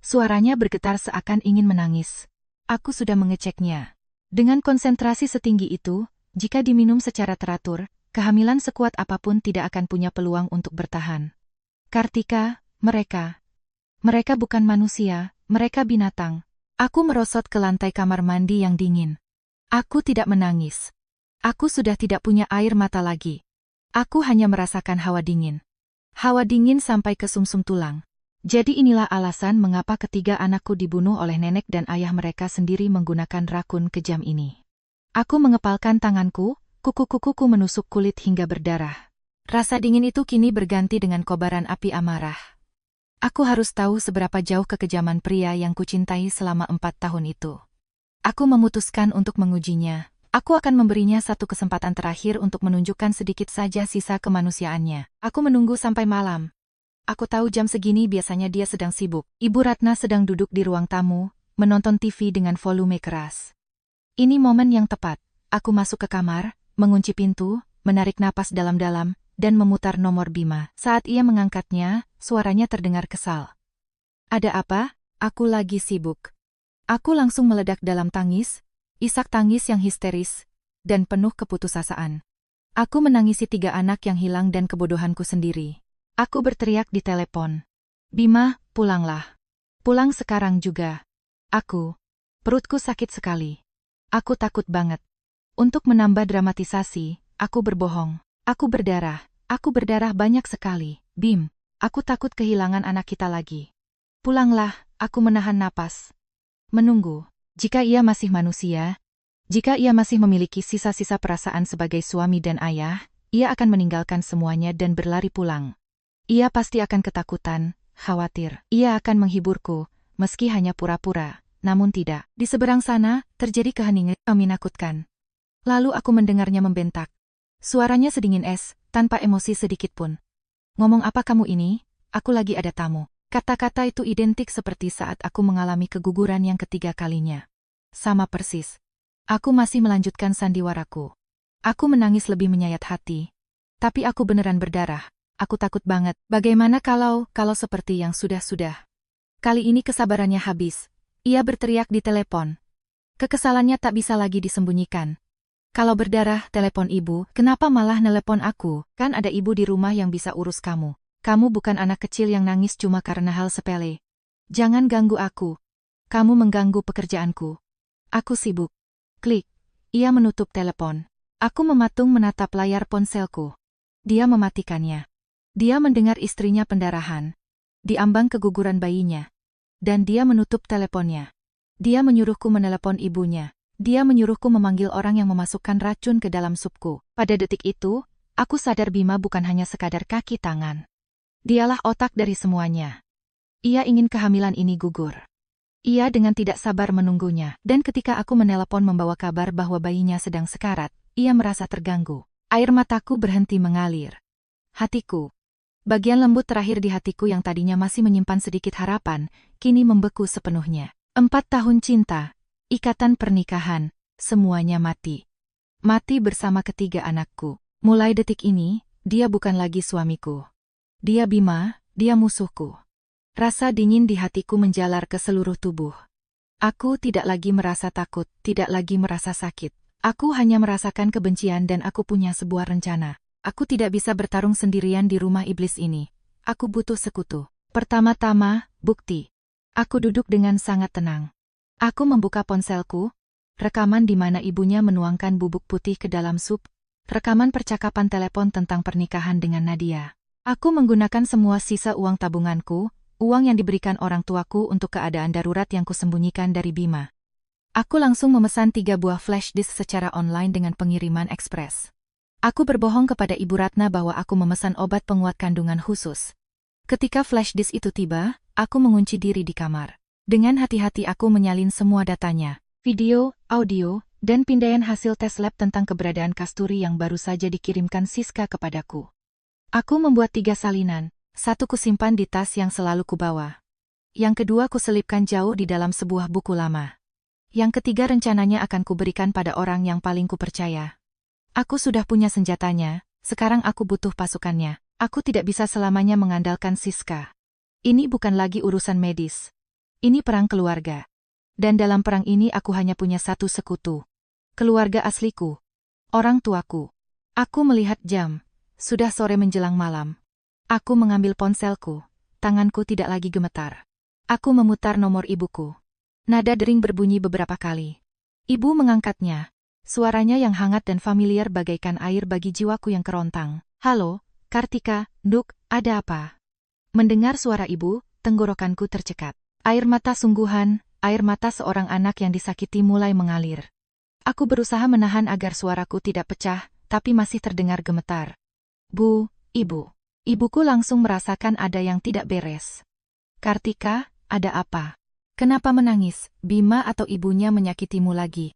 Suaranya bergetar seakan ingin menangis. Aku sudah mengeceknya. Dengan konsentrasi setinggi itu, jika diminum secara teratur, kehamilan sekuat apapun tidak akan punya peluang untuk bertahan. Kartika, mereka bukan manusia, mereka binatang. Aku merosot ke lantai kamar mandi yang dingin. Aku tidak menangis. Aku sudah tidak punya air mata lagi. Aku hanya merasakan hawa dingin. Hawa dingin sampai ke sumsum tulang. Jadi inilah alasan mengapa ketiga anakku dibunuh oleh nenek dan ayah mereka sendiri menggunakan rakun kejam ini. Aku mengepalkan tanganku, kuku-kukuku menusuk kulit hingga berdarah. Rasa dingin itu kini berganti dengan kobaran api amarah. Aku harus tahu seberapa jauh kekejaman pria yang kucintai selama 4 tahun itu. Aku memutuskan untuk mengujinya. Aku akan memberinya satu kesempatan terakhir untuk menunjukkan sedikit saja sisa kemanusiaannya. Aku menunggu sampai malam. Aku tahu jam segini biasanya dia sedang sibuk. Ibu Ratna sedang duduk di ruang tamu, menonton TV dengan volume keras. Ini momen yang tepat. Aku masuk ke kamar, mengunci pintu, menarik napas dalam-dalam, dan memutar nomor Bima. Saat ia mengangkatnya, suaranya terdengar kesal. Ada apa? Aku lagi sibuk. Aku langsung meledak dalam tangis, isak tangis yang histeris, dan penuh keputusasaan. Aku menangisi 3 anak yang hilang dan kebodohanku sendiri. Aku berteriak di telepon. Bima, pulanglah. Pulang sekarang juga. Perutku sakit sekali. Aku takut banget. Untuk menambah dramatisasi, aku berbohong. Aku berdarah banyak sekali. Bim, aku takut kehilangan anak kita lagi. Pulanglah, aku menahan napas. Menunggu. Jika ia masih manusia, jika ia masih memiliki sisa-sisa perasaan sebagai suami dan ayah, ia akan meninggalkan semuanya dan berlari pulang. Ia pasti akan ketakutan, khawatir. Ia akan menghiburku, meski hanya pura-pura, namun tidak. Di seberang sana, terjadi keheningan menakutkan. Lalu aku mendengarnya membentak. Suaranya sedingin es, tanpa emosi sedikit pun. Ngomong apa kamu ini? Aku lagi ada tamu. Kata-kata itu identik seperti saat aku mengalami keguguran yang ketiga kalinya. Sama persis. Aku masih melanjutkan sandiwaraku. Aku menangis lebih menyayat hati. Tapi aku beneran berdarah. Aku takut banget. Bagaimana kalau seperti yang sudah-sudah? Kali ini kesabarannya habis. Ia berteriak di telepon. Kekesalannya tak bisa lagi disembunyikan. Kalau berdarah, telepon ibu, kenapa malah nelepon aku? Kan ada ibu di rumah yang bisa urus kamu. Kamu bukan anak kecil yang nangis cuma karena hal sepele. Jangan ganggu aku. Kamu mengganggu pekerjaanku. Aku sibuk. Klik. Ia menutup telepon. Aku mematung menatap layar ponselku. Dia mematikannya. Dia mendengar istrinya pendarahan. Diambang keguguran bayinya. Dan dia menutup teleponnya. Dia menyuruhku menelepon ibunya. Dia menyuruhku memanggil orang yang memasukkan racun ke dalam supku. Pada detik itu, Aku sadar Bima bukan hanya sekadar kaki tangan. Dialah otak dari semuanya. Ia ingin kehamilan ini gugur. Ia dengan tidak sabar menunggunya, dan ketika aku menelepon membawa kabar bahwa bayinya sedang sekarat, ia merasa terganggu. Air mataku berhenti mengalir. Hatiku. Bagian lembut terakhir di hatiku yang tadinya masih menyimpan sedikit harapan, kini membeku sepenuhnya. 4 tahun cinta, ikatan pernikahan, semuanya mati. Mati bersama ketiga anakku. Mulai detik ini, dia bukan lagi suamiku. Dia Bima, dia musuhku. Rasa dingin di hatiku menjalar ke seluruh tubuh. Aku tidak lagi merasa takut, tidak lagi merasa sakit. Aku hanya merasakan kebencian dan aku punya sebuah rencana. Aku tidak bisa bertarung sendirian di rumah iblis ini. Aku butuh sekutu. Pertama-tama, bukti. Aku duduk dengan sangat tenang. Aku membuka ponselku, rekaman di mana ibunya menuangkan bubuk putih ke dalam sup, rekaman percakapan telepon tentang pernikahan dengan Nadia. Aku menggunakan semua sisa uang tabunganku, uang yang diberikan orang tuaku untuk keadaan darurat yang kusembunyikan dari Bima. Aku langsung memesan 3 buah flash disk secara online dengan pengiriman ekspres. Aku berbohong kepada Ibu Ratna bahwa aku memesan obat penguat kandungan khusus. Ketika flash disk itu tiba, aku mengunci diri di kamar. Dengan hati-hati aku menyalin semua datanya, video, audio, dan pindaian hasil tes lab tentang keberadaan Kasturi yang baru saja dikirimkan Siska kepadaku. Aku membuat 3 salinan, satu kusimpan di tas yang selalu kubawa. Yang kedua kuselipkan jauh di dalam sebuah buku lama. Yang ketiga rencananya akan kuberikan pada orang yang paling kupercaya. Aku sudah punya senjatanya, sekarang aku butuh pasukannya. Aku tidak bisa selamanya mengandalkan Siska. Ini bukan lagi urusan medis. Ini perang keluarga. Dan dalam perang ini aku hanya punya satu sekutu. Keluarga asliku. Orang tuaku. Aku melihat jam. Sudah sore menjelang malam. Aku mengambil ponselku. Tanganku tidak lagi gemetar. Aku memutar nomor ibuku. Nada dering berbunyi beberapa kali. Ibu mengangkatnya. Suaranya yang hangat dan familiar bagaikan air bagi jiwaku yang kerontang. Halo, Kartika, Nduk, ada apa? Mendengar suara ibu, tenggorokanku tercekat. Air mata sungguhan, air mata seorang anak yang disakiti mulai mengalir. Aku berusaha menahan agar suaraku tidak pecah, tapi masih terdengar gemetar. Bu, ibu. Ibuku langsung merasakan ada yang tidak beres. Kartika, ada apa? Kenapa menangis? Bima atau ibunya menyakitimu lagi?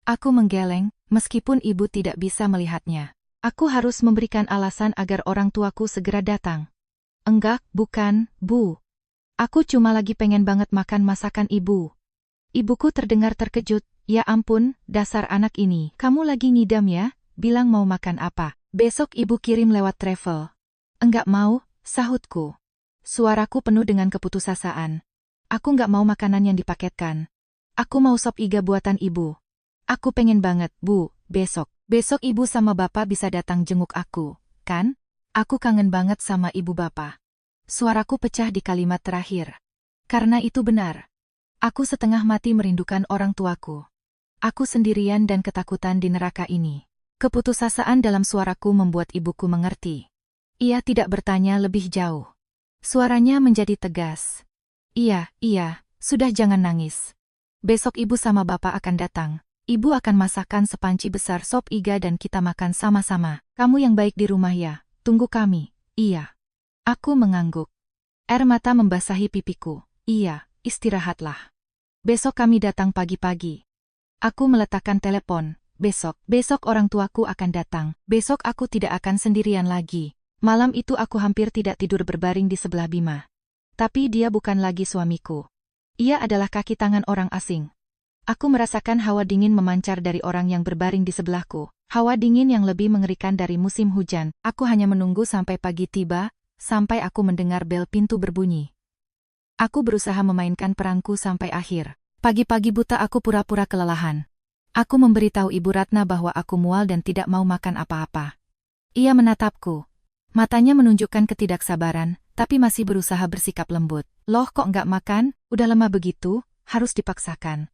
Aku menggeleng, meskipun ibu tidak bisa melihatnya. Aku harus memberikan alasan agar orang tuaku segera datang. Enggak, bukan, Bu. Aku cuma lagi pengen banget makan masakan ibu. Ibuku terdengar terkejut. Ya ampun, dasar anak ini. Kamu lagi ngidam ya? Bilang mau makan apa? Besok ibu kirim lewat travel. Enggak mau, sahutku. Suaraku penuh dengan keputusasaan. Aku nggak mau makanan yang dipaketkan. Aku mau sop iga buatan ibu. Aku pengen banget, Bu, besok. Besok ibu sama bapak bisa datang jenguk aku, kan? Aku kangen banget sama ibu bapak. Suaraku pecah di kalimat terakhir. Karena itu benar. Aku setengah mati merindukan orang tuaku. Aku sendirian dan ketakutan di neraka ini. Keputusasaan dalam suaraku membuat ibuku mengerti. Ia tidak bertanya lebih jauh. Suaranya menjadi tegas. Iya, sudah jangan nangis. Besok ibu sama bapak akan datang. Ibu akan masakkan sepanci besar sop iga dan kita makan sama-sama. Kamu yang baik di rumah ya, tunggu kami. Iya. Aku mengangguk. Air mata membasahi pipiku. Iya, istirahatlah. Besok kami datang pagi-pagi. Aku meletakkan telepon. Besok orang tuaku akan datang. Besok aku tidak akan sendirian lagi. Malam itu aku hampir tidak tidur berbaring di sebelah Bima. Tapi dia bukan lagi suamiku. Ia adalah kaki tangan orang asing. Aku merasakan hawa dingin memancar dari orang yang berbaring di sebelahku. Hawa dingin yang lebih mengerikan dari musim hujan. Aku hanya menunggu sampai pagi tiba, sampai aku mendengar bel pintu berbunyi. Aku berusaha memainkan perangku sampai akhir. Pagi-pagi buta aku pura-pura kelelahan. Aku memberitahu Ibu Ratna bahwa aku mual dan tidak mau makan apa-apa. Ia menatapku. Matanya menunjukkan ketidaksabaran, tapi masih berusaha bersikap lembut. Loh kok nggak makan? Udah lama begitu, harus dipaksakan.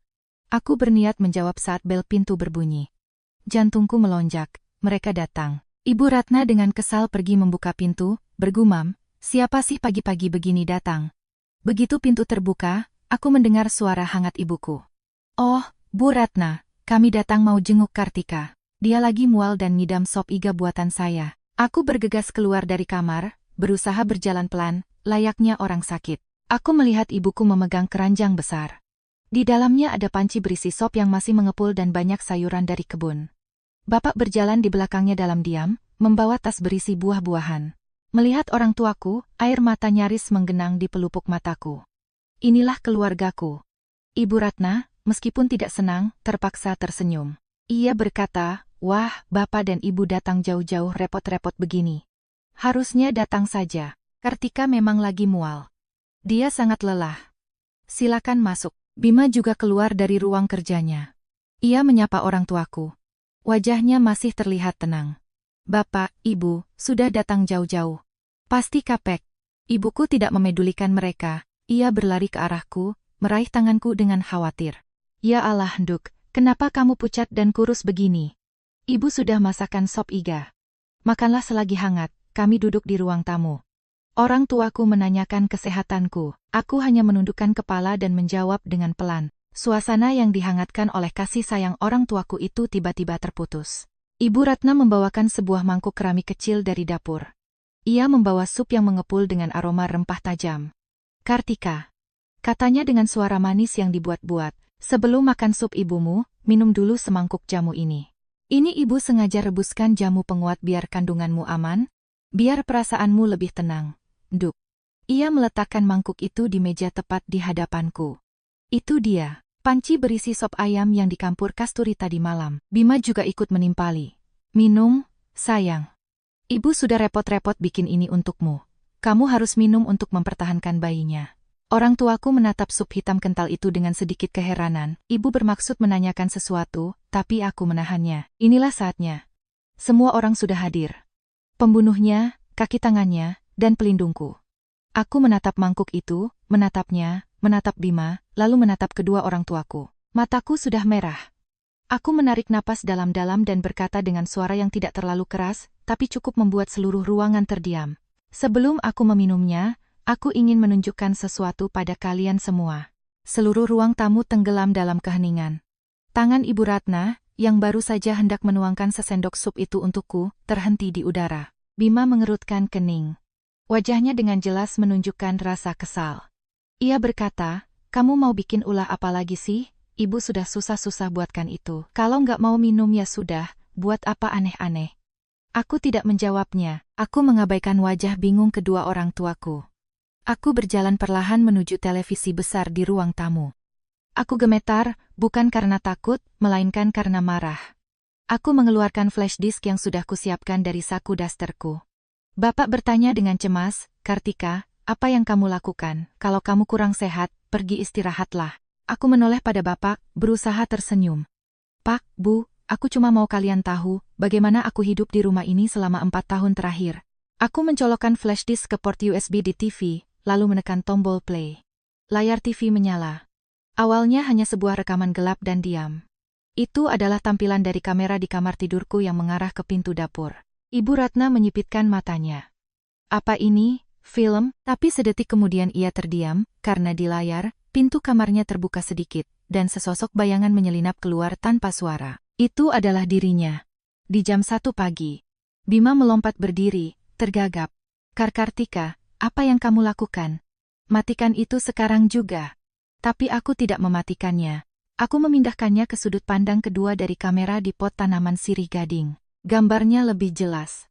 Aku berniat menjawab saat bel pintu berbunyi. Jantungku melonjak, mereka datang. Ibu Ratna dengan kesal pergi membuka pintu, bergumam, siapa sih pagi-pagi begini datang? Begitu pintu terbuka, aku mendengar suara hangat ibuku. Oh, Bu Ratna, kami datang mau jenguk Kartika. Dia lagi mual dan ngidam sop iga buatan saya. Aku bergegas keluar dari kamar, berusaha berjalan pelan, layaknya orang sakit. Aku melihat ibuku memegang keranjang besar. Di dalamnya ada panci berisi sop yang masih mengepul dan banyak sayuran dari kebun. Bapak berjalan di belakangnya dalam diam, membawa tas berisi buah-buahan. Melihat orang tuaku, air mata nyaris menggenang di pelupuk mataku. Inilah keluargaku. Ibu Ratna, meskipun tidak senang, terpaksa tersenyum. Ia berkata, "Wah, Bapak dan Ibu datang jauh-jauh repot-repot begini. Harusnya datang saja. Kartika memang lagi mual. Dia sangat lelah. Silakan masuk." Bima juga keluar dari ruang kerjanya. Ia menyapa orang tuaku. Wajahnya masih terlihat tenang. "Bapak, Ibu, sudah datang jauh-jauh. Pasti kapek." Ibuku tidak memedulikan mereka. Ia berlari ke arahku, meraih tanganku dengan khawatir. "Ya Allah, Nduk, kenapa kamu pucat dan kurus begini? Ibu sudah masakan sop iga. Makanlah selagi hangat." Kami duduk di ruang tamu. Orang tuaku menanyakan kesehatanku. Aku hanya menundukkan kepala dan menjawab dengan pelan. Suasana yang dihangatkan oleh kasih sayang orang tuaku itu tiba-tiba terputus. Ibu Ratna membawakan sebuah mangkuk keramik kecil dari dapur. Ia membawa sup yang mengepul dengan aroma rempah tajam. "Kartika," katanya dengan suara manis yang dibuat-buat, "sebelum makan sup ibumu, minum dulu semangkuk jamu ini. Ini ibu sengaja rebuskan jamu penguat biar kandunganmu aman, biar perasaanmu lebih tenang, Nduk." Ia meletakkan mangkuk itu di meja tepat di hadapanku. Itu dia, panci berisi sop ayam yang dikampur kasturi tadi malam. Bima juga ikut menimpali. "Minum, sayang. Ibu sudah repot-repot bikin ini untukmu. Kamu harus minum untuk mempertahankan bayinya." Orang tuaku menatap sup hitam kental itu dengan sedikit keheranan. Ibu bermaksud menanyakan sesuatu, tapi aku menahannya. Inilah saatnya. Semua orang sudah hadir. Pembunuhnya, kaki tangannya, dan pelindungku. Aku menatap mangkuk itu, menatapnya, menatap Bima, lalu menatap kedua orang tuaku. Mataku sudah merah. Aku menarik napas dalam-dalam dan berkata dengan suara yang tidak terlalu keras, tapi cukup membuat seluruh ruangan terdiam. "Sebelum aku meminumnya, aku ingin menunjukkan sesuatu pada kalian semua." Seluruh ruang tamu tenggelam dalam keheningan. Tangan Ibu Ratna, yang baru saja hendak menuangkan sesendok sup itu untukku, terhenti di udara. Bima mengerutkan kening. Wajahnya dengan jelas menunjukkan rasa kesal. Ia berkata, "Kamu mau bikin ulah apa lagi sih? Ibu sudah susah-susah buatkan itu. Kalau nggak mau minum ya sudah, buat apa aneh-aneh?" Aku tidak menjawabnya. Aku mengabaikan wajah bingung kedua orang tuaku. Aku berjalan perlahan menuju televisi besar di ruang tamu. Aku gemetar, bukan karena takut, melainkan karena marah. Aku mengeluarkan flash disk yang sudah kusiapkan dari saku dasterku. Bapak bertanya dengan cemas, "Kartika, apa yang kamu lakukan? Kalau kamu kurang sehat, pergi istirahatlah." Aku menoleh pada Bapak, berusaha tersenyum. "Pak, Bu, aku cuma mau kalian tahu, bagaimana aku hidup di rumah ini selama 4 tahun terakhir." Aku mencolokkan flash disk ke port USB di TV, lalu menekan tombol play. Layar TV menyala. Awalnya hanya sebuah rekaman gelap dan diam. Itu adalah tampilan dari kamera di kamar tidurku yang mengarah ke pintu dapur. Ibu Ratna menyipitkan matanya. "Apa ini? Film?" Tapi sedetik kemudian ia terdiam, karena di layar, pintu kamarnya terbuka sedikit, dan sesosok bayangan menyelinap keluar tanpa suara. Itu adalah dirinya. Di jam 1 pagi. Bima melompat berdiri, tergagap. Kartika, apa yang kamu lakukan? Matikan itu sekarang juga." Tapi aku tidak mematikannya. Aku memindahkannya ke sudut pandang kedua dari kamera di pot tanaman sirih gading. Gambarnya lebih jelas.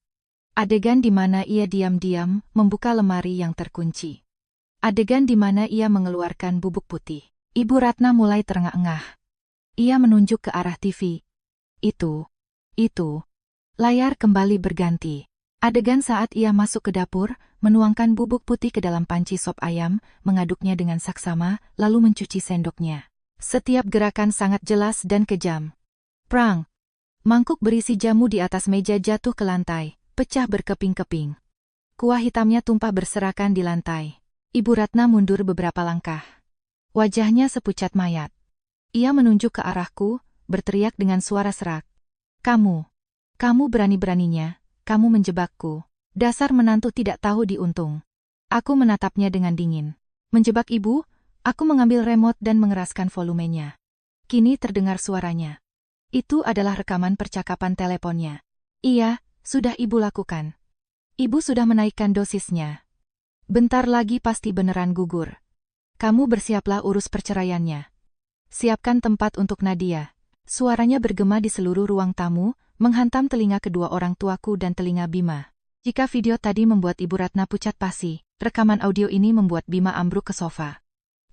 Adegan di mana ia diam-diam membuka lemari yang terkunci. Adegan di mana ia mengeluarkan bubuk putih. Ibu Ratna mulai terengah-engah. Ia menunjuk ke arah TV. Itu. Layar kembali berganti. Adegan saat ia masuk ke dapur, menuangkan bubuk putih ke dalam panci sop ayam, mengaduknya dengan saksama, lalu mencuci sendoknya. Setiap gerakan sangat jelas dan kejam. Prang! Mangkuk berisi jamu di atas meja jatuh ke lantai, pecah berkeping-keping. Kuah hitamnya tumpah berserakan di lantai. Ibu Ratna mundur beberapa langkah. Wajahnya sepucat mayat. Ia menunjuk ke arahku, berteriak dengan suara serak. Kamu berani-beraninya. Kamu menjebakku. Dasar menantu tidak tahu diuntung." Aku menatapnya dengan dingin. "Menjebak ibu?" Aku mengambil remote dan mengeraskan volumenya. Kini terdengar suaranya. Itu adalah rekaman percakapan teleponnya. "Iya, Sudah ibu lakukan. Ibu sudah menaikkan dosisnya. Bentar lagi pasti beneran gugur. Kamu bersiaplah urus perceraiannya. Siapkan tempat untuk Nadia. Suaranya bergema di seluruh ruang tamu, menghantam telinga kedua orang tuaku dan telinga Bima. Jika video tadi membuat Ibu Ratna pucat pasi, rekaman audio ini membuat Bima ambruk ke sofa.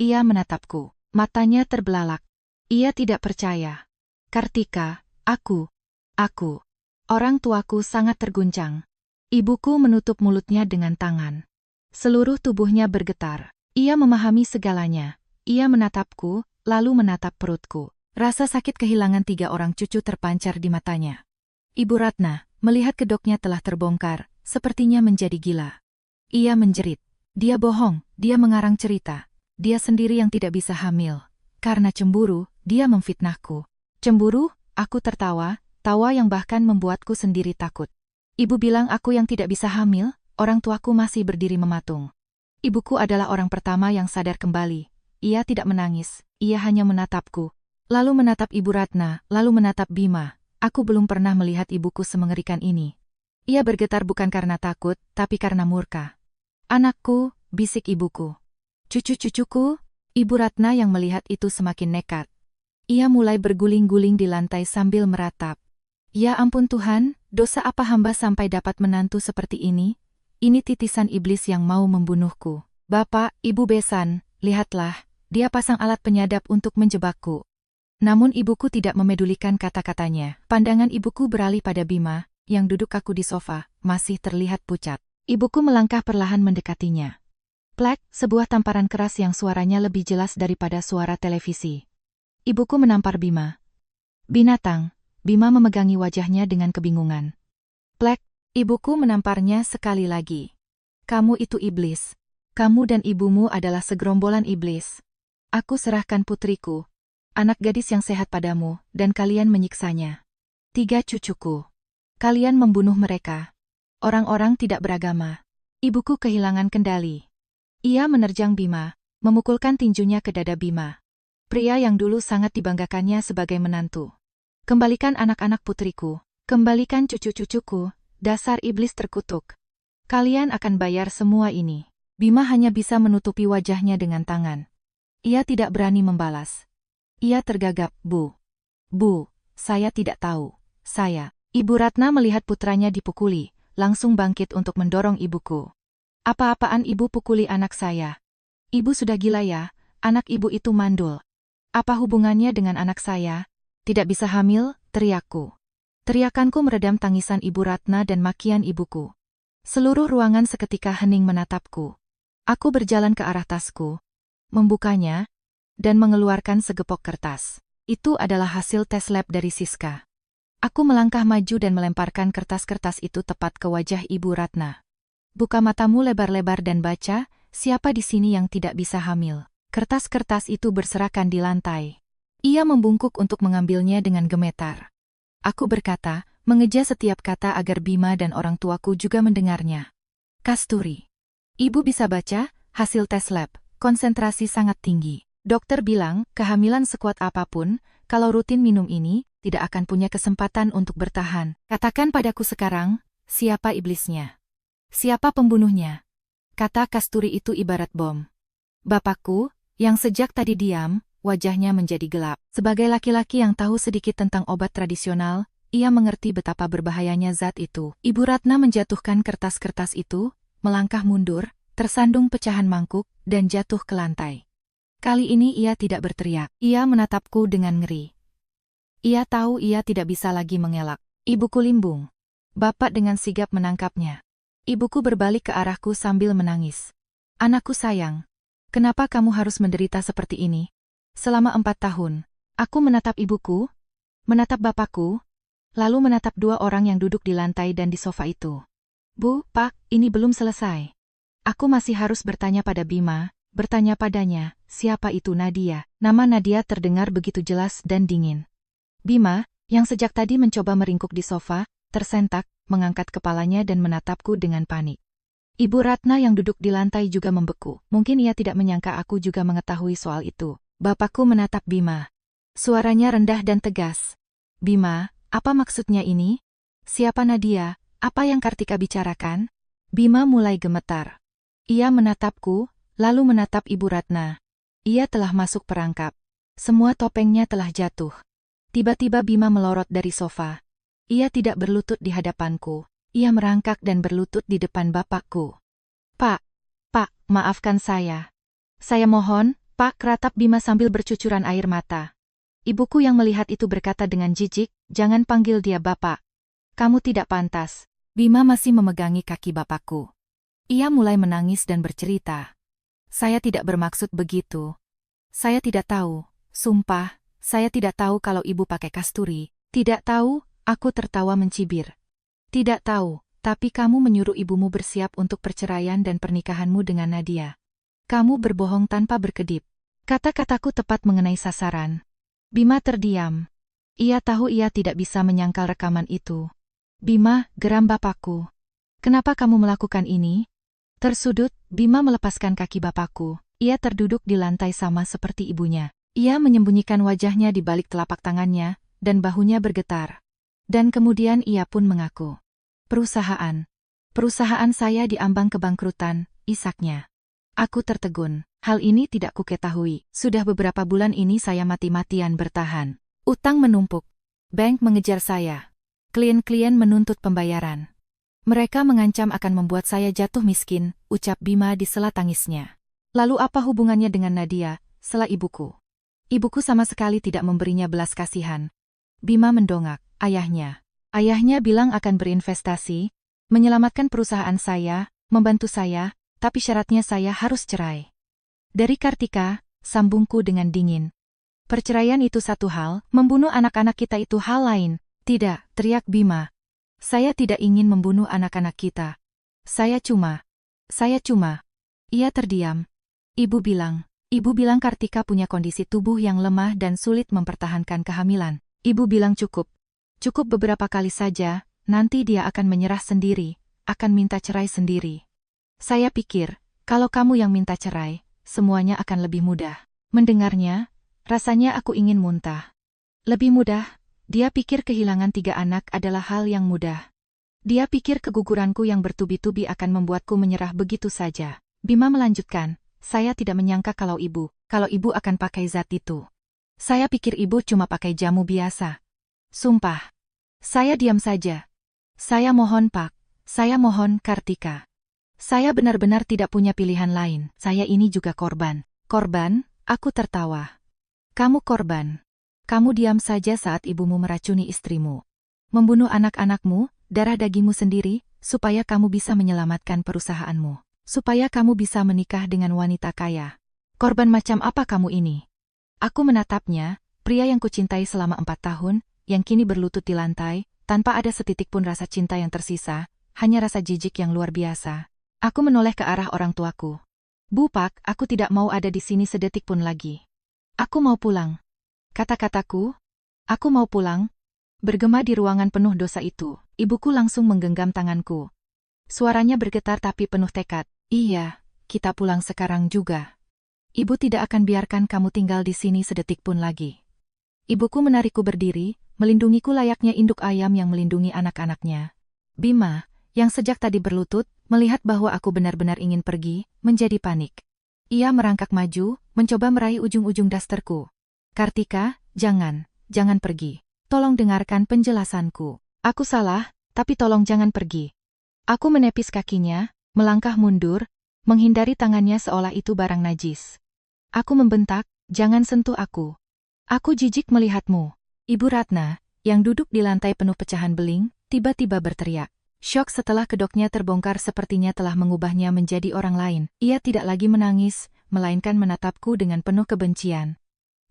Ia menatapku. Matanya terbelalak. Ia tidak percaya. Kartika, aku. Orang tuaku sangat terguncang. Ibuku menutup mulutnya dengan tangan. Seluruh tubuhnya bergetar. Ia memahami segalanya. Ia menatapku, lalu menatap perutku. Rasa sakit kehilangan 3 orang cucu terpancar di matanya. Ibu Ratna, melihat kedoknya telah terbongkar, sepertinya menjadi gila. Ia menjerit. Dia bohong, dia mengarang cerita. Dia sendiri yang tidak bisa hamil. Karena cemburu, dia memfitnahku. Cemburu? Aku tertawa, tawa yang bahkan membuatku sendiri takut. Ibu bilang aku yang tidak bisa hamil, orang tuaku masih berdiri mematung. Ibuku adalah orang pertama yang sadar kembali. Ia tidak menangis, ia hanya menatapku. Lalu menatap Ibu Ratna, lalu menatap Bima. Aku belum pernah melihat ibuku semengerikan ini. Ia bergetar bukan karena takut, tapi karena murka. Anakku, bisik ibuku. Cucu-cucuku, Ibu Ratna yang melihat itu semakin nekat. Ia mulai berguling-guling di lantai sambil meratap. Ya ampun Tuhan, dosa apa hamba sampai dapat menantu seperti ini? Ini titisan iblis yang mau membunuhku. Bapak, Ibu besan, lihatlah, dia pasang alat penyadap untuk menjebakku. Namun ibuku tidak memedulikan kata-katanya. Pandangan ibuku beralih pada Bima, yang duduk kaku di sofa, masih terlihat pucat. Ibuku melangkah perlahan mendekatinya. Plek, sebuah tamparan keras yang suaranya lebih jelas daripada suara televisi. Ibuku menampar Bima. Binatang. Bima memegangi wajahnya dengan kebingungan. Plek, ibuku menamparnya sekali lagi. Kamu itu iblis. Kamu dan ibumu adalah segerombolan iblis. Aku serahkan putriku, anak gadis yang sehat padamu, dan kalian menyiksanya. 3 cucuku. Kalian membunuh mereka. Orang-orang tidak beragama. Ibuku kehilangan kendali. Ia menerjang Bima, memukulkan tinjunya ke dada Bima. Pria yang dulu sangat dibanggakannya sebagai menantu. Kembalikan anak-anak putriku. Kembalikan cucu-cucuku, dasar iblis terkutuk. Kalian akan bayar semua ini. Bima hanya bisa menutupi wajahnya dengan tangan. Ia tidak berani membalas. Ia tergagap, Bu, saya tidak tahu. Ibu Ratna melihat putranya dipukuli, langsung bangkit untuk mendorong ibuku. Apa-apaan ibu pukuli anak saya? Ibu sudah gila ya, anak ibu itu mandul. Apa hubungannya dengan anak saya? Tidak bisa hamil, teriakku. Teriakanku meredam tangisan Ibu Ratna dan makian ibuku. Seluruh ruangan seketika hening menatapku. Aku berjalan ke arah tasku, membukanya, dan mengeluarkan segepok kertas. Itu adalah hasil tes lab dari Siska. Aku melangkah maju dan melemparkan kertas-kertas itu tepat ke wajah Ibu Ratna. Buka matamu lebar-lebar dan baca, siapa di sini yang tidak bisa hamil? Kertas-kertas itu berserakan di lantai. Ia membungkuk untuk mengambilnya dengan gemetar. Aku berkata, mengeja setiap kata agar Bima dan orang tuaku juga mendengarnya. Kasturi. Ibu bisa baca, hasil tes lab, konsentrasi sangat tinggi. Dokter bilang, kehamilan sekuat apapun, kalau rutin minum ini, tidak akan punya kesempatan untuk bertahan. Katakan padaku sekarang, siapa iblisnya? Siapa pembunuhnya? Kata Kasturi itu ibarat bom. Bapakku, yang sejak tadi diam, wajahnya menjadi gelap. Sebagai laki-laki yang tahu sedikit tentang obat tradisional, ia mengerti betapa berbahayanya zat itu. Ibu Ratna menjatuhkan kertas-kertas itu, melangkah mundur, tersandung pecahan mangkuk, dan jatuh ke lantai. Kali ini ia tidak berteriak. Ia menatapku dengan ngeri. Ia tahu ia tidak bisa lagi mengelak. Ibuku limbung. Bapak dengan sigap menangkapnya. Ibuku berbalik ke arahku sambil menangis. Anakku sayang, kenapa kamu harus menderita seperti ini? Selama 4 tahun, aku menatap ibuku, menatap bapakku, lalu menatap 2 orang yang duduk di lantai dan di sofa itu. Bu, Pak, ini belum selesai. Aku masih harus bertanya pada Bima, bertanya padanya, siapa itu Nadia? Nama Nadia terdengar begitu jelas dan dingin. Bima, yang sejak tadi mencoba meringkuk di sofa, tersentak, mengangkat kepalanya dan menatapku dengan panik. Ibu Ratna yang duduk di lantai juga membeku. Mungkin ia tidak menyangka aku juga mengetahui soal itu. Bapakku menatap Bima. Suaranya rendah dan tegas. Bima, apa maksudnya ini? Siapa Nadia? Apa yang Kartika bicarakan? Bima mulai gemetar. Ia menatapku, lalu menatap Ibu Ratna. Ia telah masuk perangkap. Semua topengnya telah jatuh. Tiba-tiba Bima melorot dari sofa. Ia tidak berlutut di hadapanku. Ia merangkak dan berlutut di depan bapakku. Pak, maafkan saya. Saya mohon, Pak, ratap Bima sambil bercucuran air mata. Ibuku yang melihat itu berkata dengan jijik, jangan panggil dia Bapak. Kamu tidak pantas. Bima masih memegangi kaki bapakku. Ia mulai menangis dan bercerita. Saya tidak bermaksud begitu. Saya tidak tahu, sumpah, saya tidak tahu kalau ibu pakai kasturi. Tidak tahu, aku tertawa mencibir. Tidak tahu, tapi kamu menyuruh ibumu bersiap untuk perceraian dan pernikahanmu dengan Nadia. Kamu berbohong tanpa berkedip. Kata-kataku tepat mengenai sasaran. Bima terdiam. Ia tahu ia tidak bisa menyangkal rekaman itu. Bima, geram bapakku. Kenapa kamu melakukan ini? Tersudut, Bima melepaskan kaki bapakku. Ia terduduk di lantai sama seperti ibunya. Ia menyembunyikan wajahnya di balik telapak tangannya, dan bahunya bergetar. Dan kemudian ia pun mengaku. Perusahaan saya diambang kebangkrutan, isaknya. Aku tertegun. Hal ini tidak kuketahui. Sudah beberapa bulan ini saya mati-matian bertahan. Utang menumpuk. Bank mengejar saya. Klien-klien menuntut pembayaran. Mereka mengancam akan membuat saya jatuh miskin, ucap Bima di sela tangisnya. Lalu apa hubungannya dengan Nadia, sela ibuku? Ibuku sama sekali tidak memberinya belas kasihan. Bima mendongak, ayahnya. Ayahnya bilang akan berinvestasi, menyelamatkan perusahaan saya, membantu saya, tapi syaratnya saya harus cerai. Dari Kartika, sambungku dengan dingin. Perceraian itu satu hal, membunuh anak-anak kita itu hal lain. Tidak, teriak Bima. Saya tidak ingin membunuh anak-anak kita. Saya cuma. Ia terdiam. Ibu bilang Kartika punya kondisi tubuh yang lemah dan sulit mempertahankan kehamilan. Ibu bilang cukup beberapa kali saja, nanti dia akan menyerah sendiri, akan minta cerai sendiri. Saya pikir, kalau kamu yang minta cerai, semuanya akan lebih mudah. Mendengarnya, rasanya aku ingin muntah. Lebih mudah? Dia pikir kehilangan 3 anak adalah hal yang mudah. Dia pikir keguguranku yang bertubi-tubi akan membuatku menyerah begitu saja. Bima melanjutkan, saya tidak menyangka kalau ibu akan pakai zat itu. Saya pikir ibu cuma pakai jamu biasa. Sumpah. Saya diam saja. Saya mohon Pak, saya mohon Kartika. Saya benar-benar tidak punya pilihan lain. Saya ini juga korban. Korban? Aku tertawa. Kamu korban. Kamu diam saja saat ibumu meracuni istrimu. Membunuh anak-anakmu, darah dagingmu sendiri, supaya kamu bisa menyelamatkan perusahaanmu. Supaya kamu bisa menikah dengan wanita kaya. Korban macam apa kamu ini? Aku menatapnya, pria yang kucintai selama 4 tahun, yang kini berlutut di lantai, tanpa ada setitik pun rasa cinta yang tersisa, hanya rasa jijik yang luar biasa. Aku menoleh ke arah orang tuaku. Bu Pak, aku tidak mau ada di sini sedetik pun lagi. Aku mau pulang. Kata-kataku, aku mau pulang, bergema di ruangan penuh dosa itu. Ibuku langsung menggenggam tanganku. Suaranya bergetar tapi penuh tekad. Iya, kita pulang sekarang juga. Ibu tidak akan biarkan kamu tinggal di sini sedetik pun lagi. Ibuku menarikku berdiri, melindungiku layaknya induk ayam yang melindungi anak-anaknya. Bima, yang sejak tadi berlutut, melihat bahwa aku benar-benar ingin pergi, menjadi panik. Ia merangkak maju, mencoba meraih ujung-ujung dasterku. Kartika, jangan pergi. Tolong dengarkan penjelasanku. Aku salah, tapi tolong jangan pergi. Aku menepis kakinya, melangkah mundur, menghindari tangannya seolah itu barang najis. Aku membentak, jangan sentuh aku. Aku jijik melihatmu. Ibu Ratna, yang duduk di lantai penuh pecahan beling, tiba-tiba berteriak. Syok setelah kedoknya terbongkar sepertinya telah mengubahnya menjadi orang lain. Ia tidak lagi menangis, melainkan menatapku dengan penuh kebencian.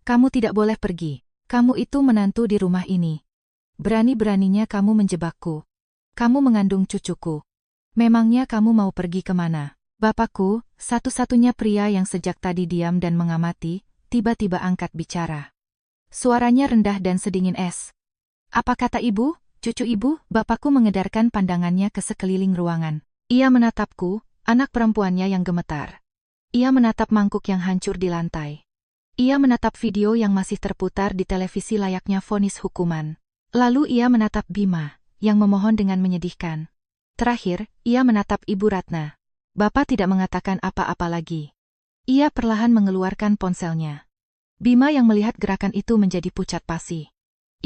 Kamu tidak boleh pergi. Kamu itu menantu di rumah ini. Berani-beraninya kamu menjebakku. Kamu mengandung cucuku. Memangnya kamu mau pergi kemana? Bapakku, satu-satunya pria yang sejak tadi diam dan mengamati, tiba-tiba angkat bicara. Suaranya rendah dan sedingin es. Apa kata ibu? Cucu ibu? Bapakku mengedarkan pandangannya ke sekeliling ruangan. Ia menatapku, anak perempuannya yang gemetar. Ia menatap mangkuk yang hancur di lantai. Ia menatap video yang masih terputar di televisi layaknya vonis hukuman. Lalu ia menatap Bima, yang memohon dengan menyedihkan. Terakhir, ia menatap Ibu Ratna. Bapak tidak mengatakan apa-apa lagi. Ia perlahan mengeluarkan ponselnya. Bima yang melihat gerakan itu menjadi pucat pasi.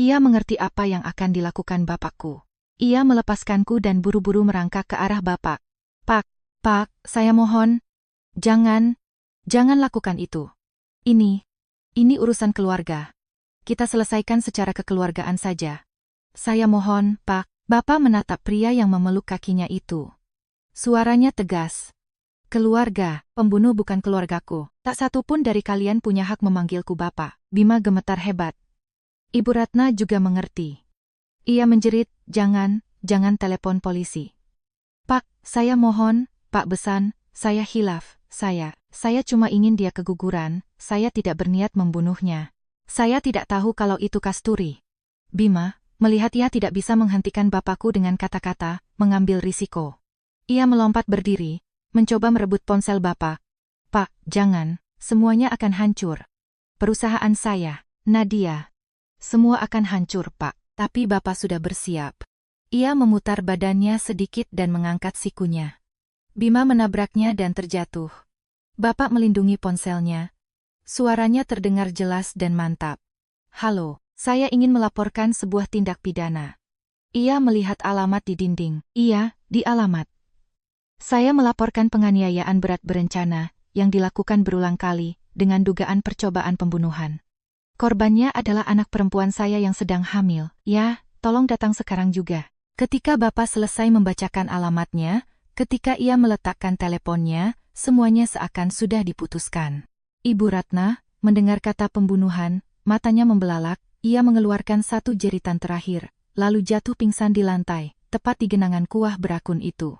Ia mengerti apa yang akan dilakukan bapakku. Ia melepaskanku dan buru-buru merangkak ke arah bapak. Pak, saya mohon. Jangan lakukan itu. Ini urusan keluarga. Kita selesaikan secara kekeluargaan saja. Saya mohon, Pak. Bapak menatap pria yang memeluk kakinya itu. Suaranya tegas. Keluarga, pembunuh bukan keluargaku. Tak satu pun dari kalian punya hak memanggilku Bapak. Bima gemetar hebat. Ibu Ratna juga mengerti. Ia menjerit, jangan telepon polisi. Pak, saya mohon, Pak Besan, saya hilaf, saya cuma ingin dia keguguran, saya tidak berniat membunuhnya. Saya tidak tahu kalau itu Kasturi. Bima, melihat ia tidak bisa menghentikan bapakku dengan kata-kata, mengambil risiko. Ia melompat berdiri, mencoba merebut ponsel bapak. Pak, jangan, semuanya akan hancur. Perusahaan saya, Nadia. Semua akan hancur, Pak. Tapi bapak sudah bersiap. Ia memutar badannya sedikit dan mengangkat sikunya. Bima menabraknya dan terjatuh. Bapak melindungi ponselnya. Suaranya terdengar jelas dan mantap. Halo, saya ingin melaporkan sebuah tindak pidana. Ia melihat alamat di dinding. Iya, di alamat. Saya melaporkan penganiayaan berat berencana yang dilakukan berulang kali dengan dugaan percobaan pembunuhan. Korbannya adalah anak perempuan saya yang sedang hamil. Ya, tolong datang sekarang juga. Ketika Bapak selesai membacakan alamatnya, ketika ia meletakkan teleponnya, semuanya seakan sudah diputuskan. Ibu Ratna, mendengar kata pembunuhan, matanya membelalak, ia mengeluarkan satu jeritan terakhir, lalu jatuh pingsan di lantai, tepat di genangan kuah berakun itu.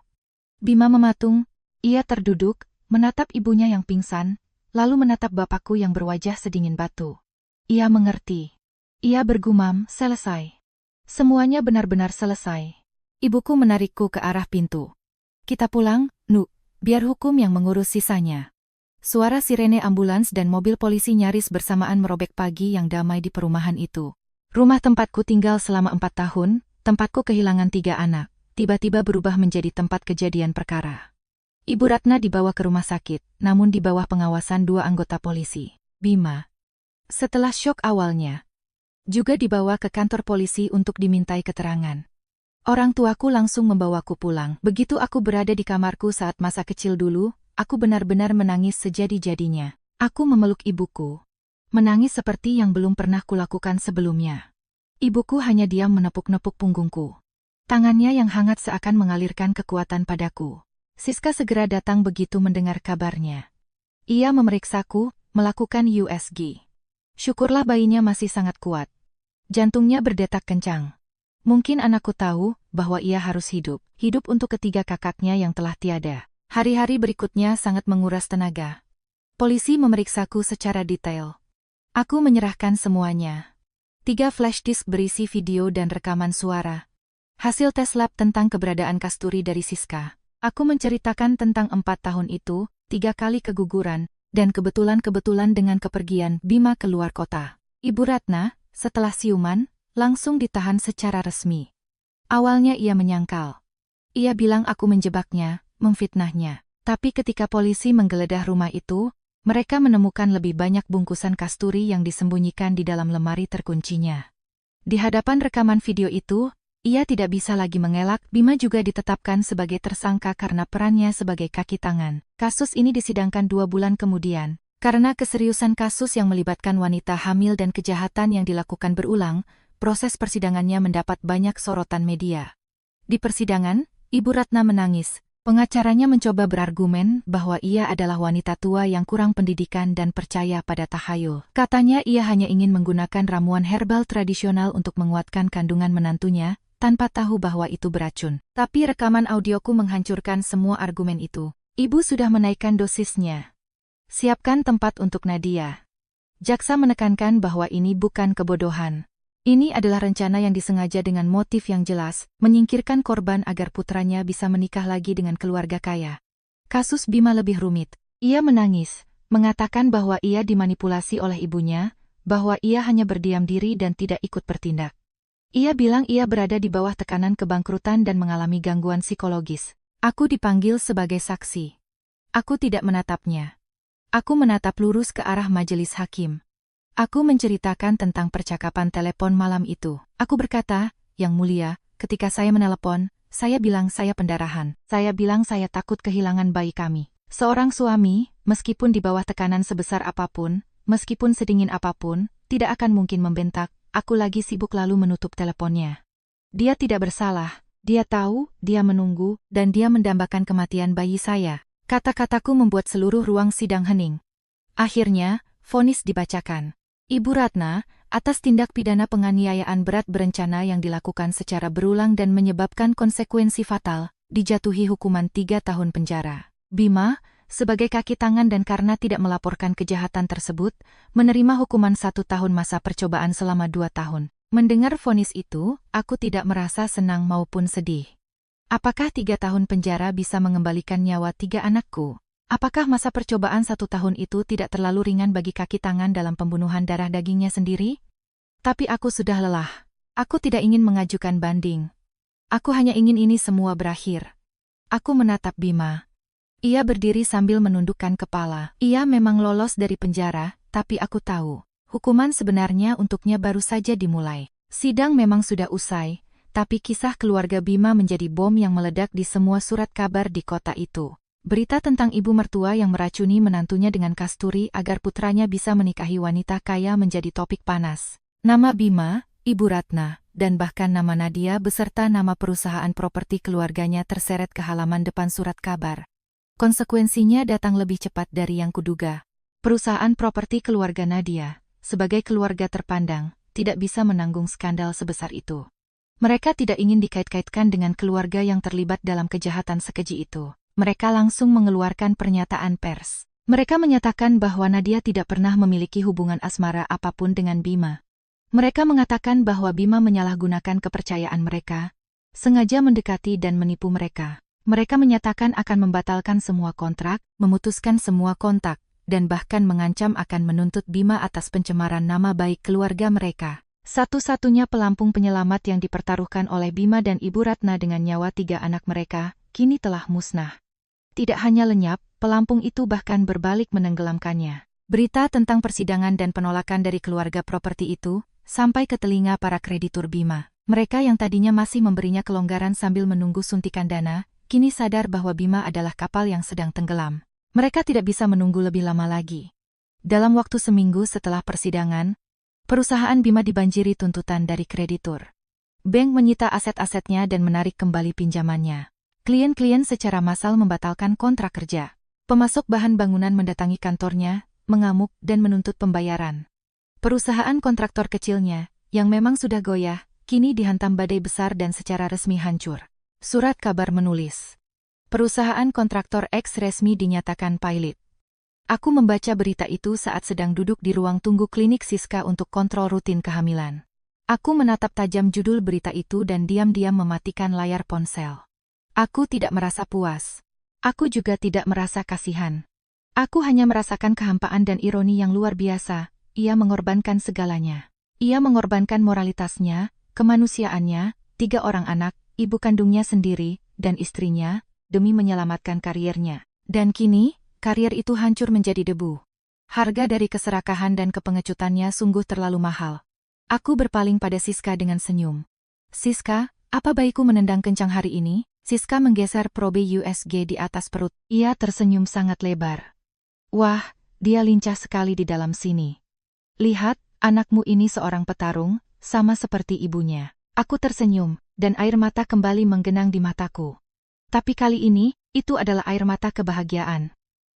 Bima mematung, ia terduduk, menatap ibunya yang pingsan, lalu menatap bapakku yang berwajah sedingin batu. Ia mengerti. Ia bergumam, selesai. Semuanya benar-benar selesai. Ibuku menarikku ke arah pintu. Kita pulang, Nu, biar hukum yang mengurus sisanya. Suara sirene ambulans dan mobil polisi nyaris bersamaan merobek pagi yang damai di perumahan itu. Rumah tempatku tinggal selama 4 tahun, tempatku kehilangan 3 anak, tiba-tiba berubah menjadi tempat kejadian perkara. Ibu Ratna dibawa ke rumah sakit, namun di bawah pengawasan 2 anggota polisi. Bima, setelah syok awalnya, juga dibawa ke kantor polisi untuk dimintai keterangan. Orang tuaku langsung membawaku pulang. Begitu aku berada di kamarku saat masa kecil dulu, aku benar-benar menangis sejadi-jadinya. Aku memeluk ibuku. Menangis seperti yang belum pernah kulakukan sebelumnya. Ibuku hanya diam menepuk-nepuk punggungku. Tangannya yang hangat seakan mengalirkan kekuatan padaku. Siska segera datang begitu mendengar kabarnya. Ia memeriksaku, melakukan USG. Syukurlah bayinya masih sangat kuat. Jantungnya berdetak kencang. Mungkin anakku tahu bahwa ia harus hidup untuk ketiga kakaknya yang telah tiada. Hari-hari berikutnya sangat menguras tenaga. Polisi memeriksaku secara detail. Aku menyerahkan semuanya. 3 flash disk berisi video dan rekaman suara. Hasil tes lab tentang keberadaan Kasturi dari Siska. Aku menceritakan tentang 4 tahun itu, 3 kali keguguran, dan kebetulan dengan kepergian Bima keluar kota. Ibu Ratna, setelah siuman, langsung ditahan secara resmi. Awalnya ia menyangkal. Ia bilang aku menjebaknya, memfitnahnya. Tapi ketika polisi menggeledah rumah itu, mereka menemukan lebih banyak bungkusan Kasturi yang disembunyikan di dalam lemari terkuncinya. Di hadapan rekaman video itu, ia tidak bisa lagi mengelak. Bima juga ditetapkan sebagai tersangka karena perannya sebagai kaki tangan. Kasus ini disidangkan 2 bulan kemudian. Karena keseriusan kasus yang melibatkan wanita hamil dan kejahatan yang dilakukan berulang, proses persidangannya mendapat banyak sorotan media. Di persidangan, Ibu Ratna menangis. Pengacaranya mencoba berargumen bahwa ia adalah wanita tua yang kurang pendidikan dan percaya pada tahayul. Katanya ia hanya ingin menggunakan ramuan herbal tradisional untuk menguatkan kandungan menantunya, tanpa tahu bahwa itu beracun. Tapi rekaman audioku menghancurkan semua argumen itu. Ibu sudah menaikkan dosisnya. Siapkan tempat untuk Nadia. Jaksa menekankan bahwa ini bukan kebodohan. Ini adalah rencana yang disengaja dengan motif yang jelas, menyingkirkan korban agar putranya bisa menikah lagi dengan keluarga kaya. Kasus Bima lebih rumit. Ia menangis, mengatakan bahwa ia dimanipulasi oleh ibunya, bahwa ia hanya berdiam diri dan tidak ikut bertindak. Ia bilang ia berada di bawah tekanan kebangkrutan dan mengalami gangguan psikologis. Aku dipanggil sebagai saksi. Aku tidak menatapnya. Aku menatap lurus ke arah majelis hakim. Aku menceritakan tentang percakapan telepon malam itu. Aku berkata, Yang Mulia, ketika saya menelepon, saya bilang saya pendarahan. Saya bilang saya takut kehilangan bayi kami. Seorang suami, meskipun di bawah tekanan sebesar apapun, meskipun sedingin apapun, tidak akan mungkin membentak. Aku lagi sibuk lalu menutup teleponnya. Dia tidak bersalah. Dia tahu, dia menunggu, dan dia mendambakan kematian bayi saya. Kata-kataku membuat seluruh ruang sidang hening. Akhirnya, vonis dibacakan. Ibu Ratna, atas tindak pidana penganiayaan berat berencana yang dilakukan secara berulang dan menyebabkan konsekuensi fatal, dijatuhi hukuman 3 tahun penjara. Bima, sebagai kaki tangan dan karena tidak melaporkan kejahatan tersebut, menerima hukuman 1 tahun masa percobaan selama 2 tahun. Mendengar vonis itu, aku tidak merasa senang maupun sedih. Apakah 3 tahun penjara bisa mengembalikan nyawa 3 anakku? Apakah masa percobaan 1 tahun itu tidak terlalu ringan bagi kaki tangan dalam pembunuhan darah dagingnya sendiri? Tapi aku sudah lelah. Aku tidak ingin mengajukan banding. Aku hanya ingin ini semua berakhir. Aku menatap Bima. Ia berdiri sambil menundukkan kepala. Ia memang lolos dari penjara, tapi aku tahu. Hukuman sebenarnya untuknya baru saja dimulai. Sidang memang sudah usai, tapi kisah keluarga Bima menjadi bom yang meledak di semua surat kabar di kota itu. Berita tentang ibu mertua yang meracuni menantunya dengan kasturi agar putranya bisa menikahi wanita kaya menjadi topik panas. Nama Bima, Ibu Ratna, dan bahkan nama Nadia beserta nama perusahaan properti keluarganya terseret ke halaman depan surat kabar. Konsekuensinya datang lebih cepat dari yang kuduga. Perusahaan properti keluarga Nadia, sebagai keluarga terpandang, tidak bisa menanggung skandal sebesar itu. Mereka tidak ingin dikait-kaitkan dengan keluarga yang terlibat dalam kejahatan sekeji itu. Mereka langsung mengeluarkan pernyataan pers. Mereka menyatakan bahwa Nadia tidak pernah memiliki hubungan asmara apapun dengan Bima. Mereka mengatakan bahwa Bima menyalahgunakan kepercayaan mereka, sengaja mendekati dan menipu mereka. Mereka menyatakan akan membatalkan semua kontrak, memutuskan semua kontak, dan bahkan mengancam akan menuntut Bima atas pencemaran nama baik keluarga mereka. Satu-satunya pelampung penyelamat yang dipertaruhkan oleh Bima dan Ibu Ratna dengan nyawa 3 anak mereka, kini telah musnah. Tidak hanya lenyap, pelampung itu bahkan berbalik menenggelamkannya. Berita tentang persidangan dan penolakan dari keluarga properti itu, sampai ke telinga para kreditur Bima. Mereka yang tadinya masih memberinya kelonggaran sambil menunggu suntikan dana, kini sadar bahwa Bima adalah kapal yang sedang tenggelam. Mereka tidak bisa menunggu lebih lama lagi. Dalam waktu seminggu setelah persidangan, perusahaan Bima dibanjiri tuntutan dari kreditur. Bank menyita aset-asetnya dan menarik kembali pinjamannya. Klien-klien secara massal membatalkan kontrak kerja. Pemasok bahan bangunan mendatangi kantornya, mengamuk dan menuntut pembayaran. Perusahaan kontraktor kecilnya, yang memang sudah goyah, kini dihantam badai besar dan secara resmi hancur. Surat kabar menulis. Perusahaan kontraktor X resmi dinyatakan pailit. Aku membaca berita itu saat sedang duduk di ruang tunggu klinik Siska untuk kontrol rutin kehamilan. Aku menatap tajam judul berita itu dan diam-diam mematikan layar ponsel. Aku tidak merasa puas. Aku juga tidak merasa kasihan. Aku hanya merasakan kehampaan dan ironi yang luar biasa. Ia mengorbankan segalanya. Ia mengorbankan moralitasnya, kemanusiaannya, 3 orang anak, ibu kandungnya sendiri, dan istrinya, demi menyelamatkan karirnya. Dan kini, karir itu hancur menjadi debu. Harga dari keserakahan dan kepengecutannya sungguh terlalu mahal. Aku berpaling pada Siska dengan senyum. Siska, apa baikku menendang kencang hari ini? Siska menggeser probe USG di atas perut. Ia tersenyum sangat lebar. Wah, dia lincah sekali di dalam sini. Lihat, anakmu ini seorang petarung, sama seperti ibunya. Aku tersenyum, dan air mata kembali menggenang di mataku. Tapi kali ini, itu adalah air mata kebahagiaan.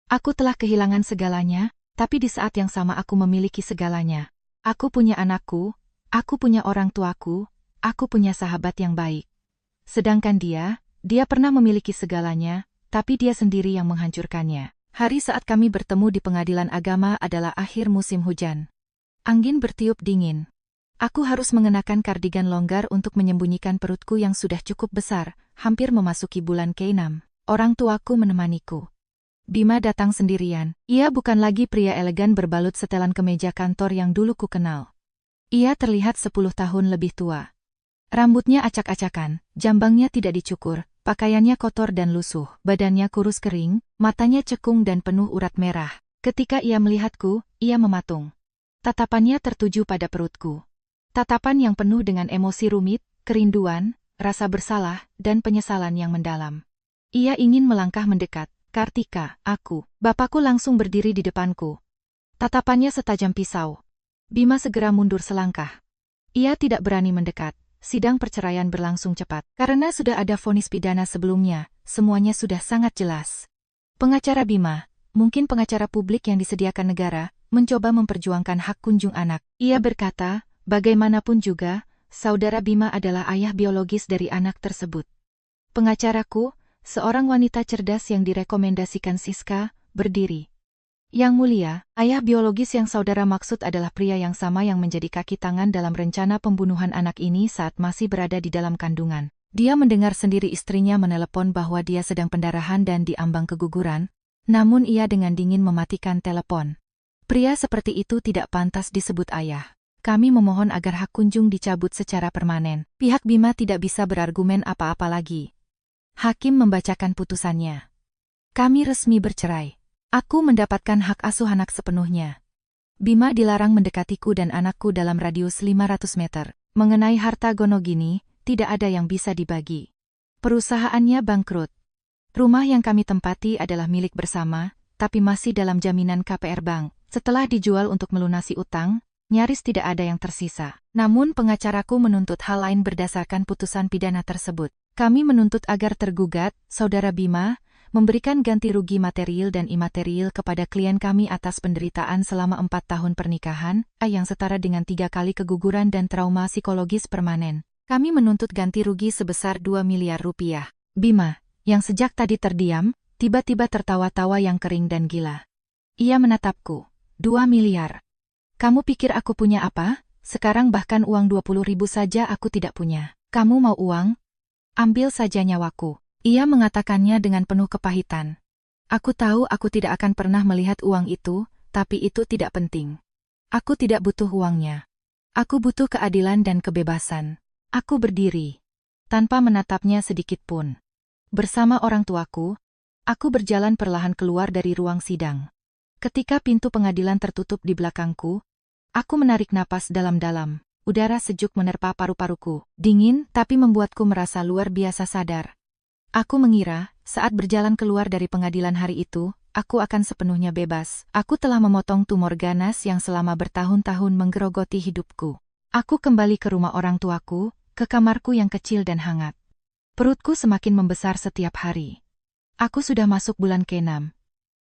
Aku telah kehilangan segalanya, tapi di saat yang sama aku memiliki segalanya. Aku punya anakku, aku punya orang tuaku, aku punya sahabat yang baik. Sedangkan dia pernah memiliki segalanya, tapi dia sendiri yang menghancurkannya. Hari saat kami bertemu di pengadilan agama adalah akhir musim hujan. Angin bertiup dingin. Aku harus mengenakan kardigan longgar untuk menyembunyikan perutku yang sudah cukup besar, hampir memasuki bulan ke-6. Orang tuaku menemaniku. Bima datang sendirian. Ia bukan lagi pria elegan berbalut setelan kemeja kantor yang dulu ku kenal. Ia terlihat 10 tahun lebih tua. Rambutnya acak-acakan, jambangnya tidak dicukur, pakaiannya kotor dan lusuh, badannya kurus kering, matanya cekung dan penuh urat merah. Ketika ia melihatku, ia mematung. Tatapannya tertuju pada perutku. Tatapan yang penuh dengan emosi rumit, kerinduan, rasa bersalah, dan penyesalan yang mendalam. Ia ingin melangkah mendekat. Kartika, aku. Bapakku langsung berdiri di depanku. Tatapannya setajam pisau. Bima segera mundur selangkah. Ia tidak berani mendekat. Sidang perceraian berlangsung cepat. Karena sudah ada vonis pidana sebelumnya, semuanya sudah sangat jelas. Pengacara Bima, mungkin pengacara publik yang disediakan negara, mencoba memperjuangkan hak kunjung anak. Ia berkata, bagaimanapun juga, saudara Bima adalah ayah biologis dari anak tersebut. Pengacaraku, seorang wanita cerdas yang direkomendasikan Siska, berdiri. Yang mulia, ayah biologis yang saudara maksud adalah pria yang sama yang menjadi kaki tangan dalam rencana pembunuhan anak ini saat masih berada di dalam kandungan. Dia mendengar sendiri istrinya menelepon bahwa dia sedang pendarahan dan diambang keguguran, namun ia dengan dingin mematikan telepon. Pria seperti itu tidak pantas disebut ayah. Kami memohon agar hak kunjung dicabut secara permanen. Pihak Bima tidak bisa berargumen apa-apa lagi. Hakim membacakan putusannya. Kami resmi bercerai. Aku mendapatkan hak asuh anak sepenuhnya. Bima dilarang mendekatiku dan anakku dalam radius 500 meter. Mengenai harta Gonogini, tidak ada yang bisa dibagi. Perusahaannya bangkrut. Rumah yang kami tempati adalah milik bersama, tapi masih dalam jaminan KPR Bank. Setelah dijual untuk melunasi utang, nyaris tidak ada yang tersisa. Namun pengacaraku menuntut hal lain berdasarkan putusan pidana tersebut. Kami menuntut agar tergugat, saudara Bima, memberikan ganti rugi material dan imaterial kepada klien kami atas penderitaan selama 4 tahun pernikahan, yang setara dengan 3 kali keguguran dan trauma psikologis permanen. Kami menuntut ganti rugi sebesar 2 miliar rupiah. Bima, yang sejak tadi terdiam, tiba-tiba tertawa-tawa yang kering dan gila. Ia menatapku. 2 miliar. Kamu pikir aku punya apa? Sekarang bahkan uang 20.000 saja aku tidak punya. Kamu mau uang? Ambil saja nyawaku. Ia mengatakannya dengan penuh kepahitan. Aku tahu aku tidak akan pernah melihat uang itu, tapi itu tidak penting. Aku tidak butuh uangnya. Aku butuh keadilan dan kebebasan. Aku berdiri, tanpa menatapnya sedikit pun. Bersama orang tuaku, aku berjalan perlahan keluar dari ruang sidang. Ketika pintu pengadilan tertutup di belakangku, aku menarik napas dalam-dalam. Udara sejuk menerpa paru-paruku, dingin tapi membuatku merasa luar biasa sadar. Aku mengira, saat berjalan keluar dari pengadilan hari itu, aku akan sepenuhnya bebas. Aku telah memotong tumor ganas yang selama bertahun-tahun menggerogoti hidupku. Aku kembali ke rumah orang tuaku, ke kamarku yang kecil dan hangat. Perutku semakin membesar setiap hari. Aku sudah masuk bulan ke-6.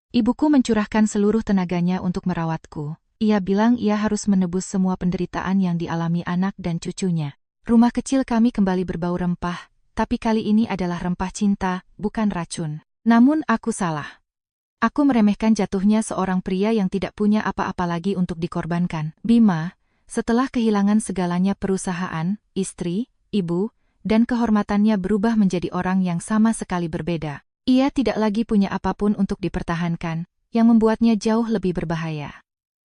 Ibuku mencurahkan seluruh tenaganya untuk merawatku. Ia bilang ia harus menebus semua penderitaan yang dialami anak dan cucunya. Rumah kecil kami kembali berbau rempah. Tapi kali ini adalah rempah cinta, bukan racun. Namun aku salah. Aku meremehkan jatuhnya seorang pria yang tidak punya apa-apa lagi untuk dikorbankan. Bima, setelah kehilangan segalanya perusahaan, istri, ibu, dan kehormatannya berubah menjadi orang yang sama sekali berbeda. Ia tidak lagi punya apapun untuk dipertahankan, yang membuatnya jauh lebih berbahaya.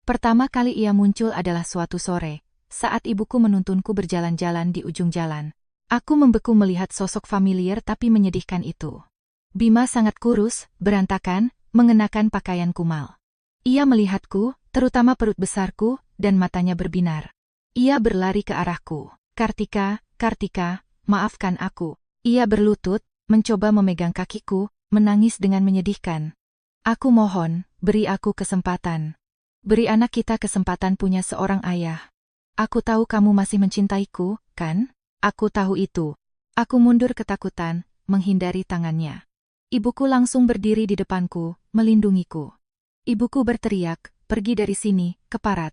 Pertama kali ia muncul adalah suatu sore, saat ibuku menuntunku berjalan-jalan di ujung jalan. Aku membeku melihat sosok familiar tapi menyedihkan itu. Bima sangat kurus, berantakan, mengenakan pakaian kumal. Ia melihatku, terutama perut besarku, dan matanya berbinar. Ia berlari ke arahku. Kartika, Kartika, maafkan aku. Ia berlutut, mencoba memegang kakiku, menangis dengan menyedihkan. Aku mohon, beri aku kesempatan. Beri anak kita kesempatan punya seorang ayah. Aku tahu kamu masih mencintaiku, kan? Aku tahu itu. Aku mundur ketakutan, menghindari tangannya. Ibuku langsung berdiri di depanku, melindungiku. Ibuku berteriak, pergi dari sini, keparat.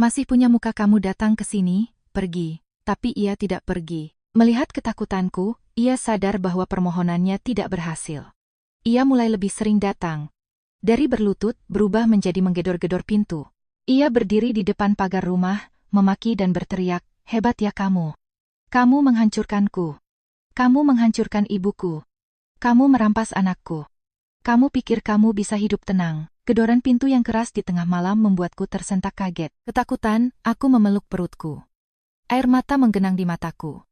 Masih punya muka kamu datang ke sini, pergi. Tapi ia tidak pergi. Melihat ketakutanku, ia sadar bahwa permohonannya tidak berhasil. Ia mulai lebih sering datang. Dari berlutut, berubah menjadi menggedor-gedor pintu. Ia berdiri di depan pagar rumah, memaki dan berteriak, hebat ya kamu. Kamu menghancurkanku. Kamu menghancurkan ibuku. Kamu merampas anakku. Kamu pikir kamu bisa hidup tenang. Gedoran pintu yang keras di tengah malam membuatku tersentak kaget. Ketakutan, aku memeluk perutku. Air mata menggenang di mataku.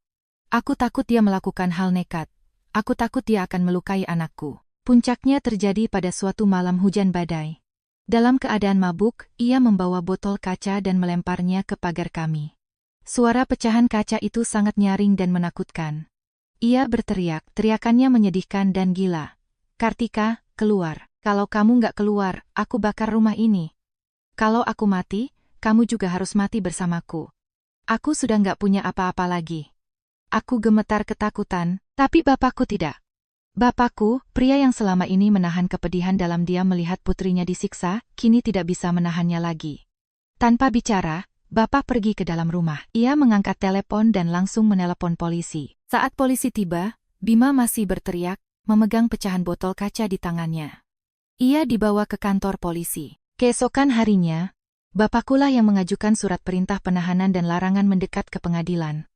Aku takut dia melakukan hal nekat. Aku takut dia akan melukai anakku. Puncaknya terjadi pada suatu malam hujan badai. Dalam keadaan mabuk, ia membawa botol kaca dan melemparnya ke pagar kami. Suara pecahan kaca itu sangat nyaring dan menakutkan. Ia berteriak, teriakannya menyedihkan dan gila. Kartika, keluar. Kalau kamu nggak keluar, aku bakar rumah ini. Kalau aku mati, kamu juga harus mati bersamaku. Aku sudah nggak punya apa-apa lagi. Aku gemetar ketakutan, tapi bapakku tidak. Bapakku, pria yang selama ini menahan kepedihan dalam diam melihat putrinya disiksa, kini tidak bisa menahannya lagi. Tanpa bicara, bapak pergi ke dalam rumah. Ia mengangkat telepon dan langsung menelepon polisi. Saat polisi tiba, Bima masih berteriak, memegang pecahan botol kaca di tangannya. Ia dibawa ke kantor polisi. Keesokan harinya, bapakkulah yang mengajukan surat perintah penahanan dan larangan mendekat ke pengadilan.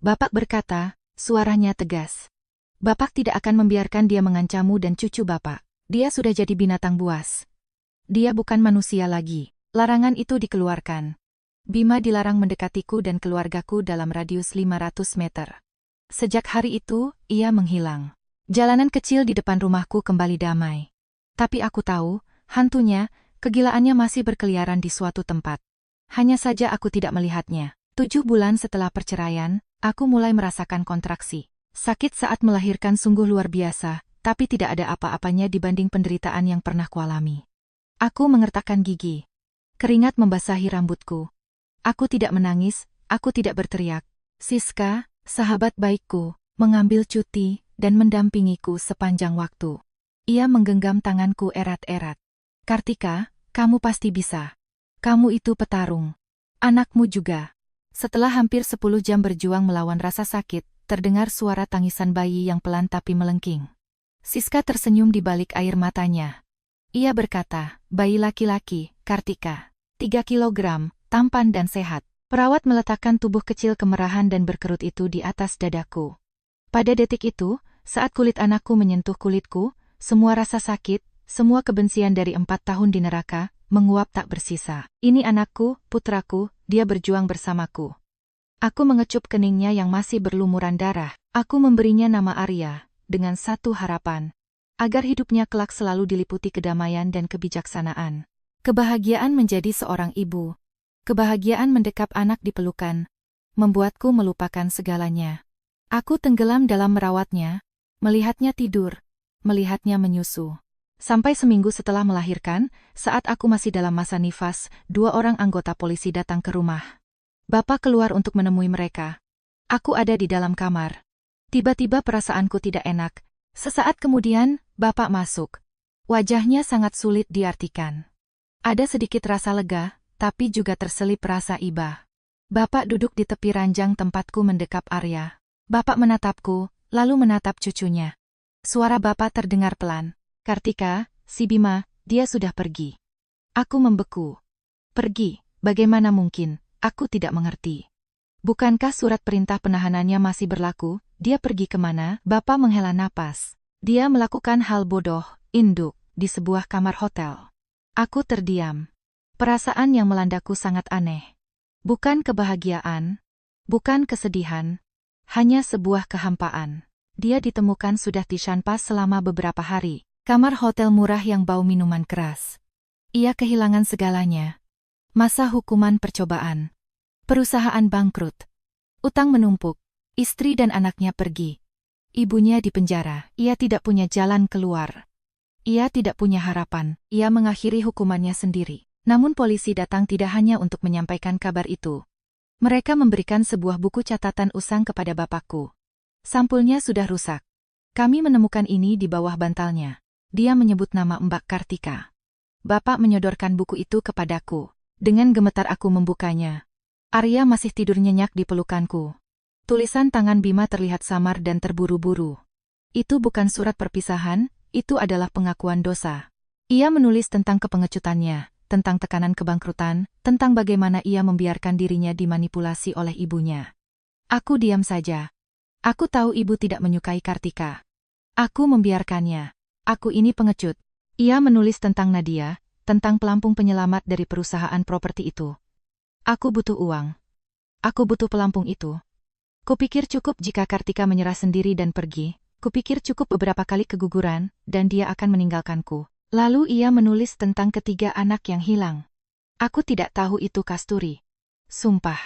Bapak berkata, suaranya tegas. Bapak tidak akan membiarkan dia mengancammu dan cucu bapak. Dia sudah jadi binatang buas. Dia bukan manusia lagi. Larangan itu dikeluarkan. Bima dilarang mendekatiku dan keluargaku dalam radius 500 meter. Sejak hari itu, ia menghilang. Jalanan kecil di depan rumahku kembali damai. Tapi aku tahu, hantunya, kegilaannya masih berkeliaran di suatu tempat. Hanya saja aku tidak melihatnya. 7 bulan setelah perceraian, aku mulai merasakan kontraksi. Sakit saat melahirkan sungguh luar biasa, tapi tidak ada apa-apanya dibanding penderitaan yang pernah kualami. Aku mengertakkan gigi. Keringat membasahi rambutku. Aku tidak menangis, aku tidak berteriak. Siska, sahabat baikku, mengambil cuti dan mendampingiku sepanjang waktu. Ia menggenggam tanganku erat-erat. Kartika, kamu pasti bisa. Kamu itu petarung. Anakmu juga. Setelah hampir 10 jam berjuang melawan rasa sakit, terdengar suara tangisan bayi yang pelan tapi melengking. Siska tersenyum di balik air matanya. Ia berkata, bayi laki-laki, Kartika. 3 kilogram, tampan dan sehat. Perawat meletakkan tubuh kecil kemerahan dan berkerut itu di atas dadaku. Pada detik itu, saat kulit anakku menyentuh kulitku, semua rasa sakit, semua kebencian dari 4 tahun di neraka, menguap tak bersisa. Ini anakku, putraku, dia berjuang bersamaku. Aku mengecup keningnya yang masih berlumuran darah. Aku memberinya nama Arya, dengan satu harapan. Agar hidupnya kelak selalu diliputi kedamaian dan kebijaksanaan. Kebahagiaan menjadi seorang ibu. Kebahagiaan mendekap anak di pelukan. Membuatku melupakan segalanya. Aku tenggelam dalam merawatnya, melihatnya tidur, melihatnya menyusu. Sampai seminggu setelah melahirkan, saat aku masih dalam masa nifas, 2 orang anggota polisi datang ke rumah. Bapak keluar untuk menemui mereka. Aku ada di dalam kamar. Tiba-tiba perasaanku tidak enak. Sesaat kemudian, Bapak masuk. Wajahnya sangat sulit diartikan. Ada sedikit rasa lega, tapi juga terselip rasa iba. Bapak duduk di tepi ranjang tempatku mendekap Arya. Bapak menatapku, lalu menatap cucunya. Suara Bapak terdengar pelan. Kartika, si Bima, dia sudah pergi. Aku membeku. Pergi, bagaimana mungkin? Aku tidak mengerti. Bukankah surat perintah penahanannya masih berlaku? Dia pergi kemana? Bapak menghela napas. Dia melakukan hal bodoh, induk, di sebuah kamar hotel. Aku terdiam. Perasaan yang melandaku sangat aneh. Bukan kebahagiaan, bukan kesedihan, hanya sebuah kehampaan. Dia ditemukan sudah disyampas selama beberapa hari. Kamar hotel murah yang bau minuman keras. Ia kehilangan segalanya. Masa hukuman percobaan. Perusahaan bangkrut. Utang menumpuk. Istri dan anaknya pergi. Ibunya dipenjara. Ia tidak punya jalan keluar. Ia tidak punya harapan. Ia mengakhiri hukumannya sendiri. Namun polisi datang tidak hanya untuk menyampaikan kabar itu. Mereka memberikan sebuah buku catatan usang kepada bapakku. Sampulnya sudah rusak. Kami menemukan ini di bawah bantalnya. Dia menyebut nama Mbak Kartika. Bapak menyodorkan buku itu kepadaku. Dengan gemetar aku membukanya. Arya masih tidur nyenyak di pelukanku. Tulisan tangan Bima terlihat samar dan terburu-buru. Itu bukan surat perpisahan, itu adalah pengakuan dosa. Ia menulis tentang kepengecutannya, tentang tekanan kebangkrutan, tentang bagaimana ia membiarkan dirinya dimanipulasi oleh ibunya. Aku diam saja. Aku tahu ibu tidak menyukai Kartika. Aku membiarkannya. Aku ini pengecut. Ia menulis tentang Nadia, tentang pelampung penyelamat dari perusahaan properti itu. Aku butuh uang. Aku butuh pelampung itu. Kupikir cukup jika Kartika menyerah sendiri dan pergi. Kupikir cukup beberapa kali keguguran, dan dia akan meninggalkanku. Lalu ia menulis tentang ketiga anak yang hilang. Aku tidak tahu itu kasturi. Sumpah.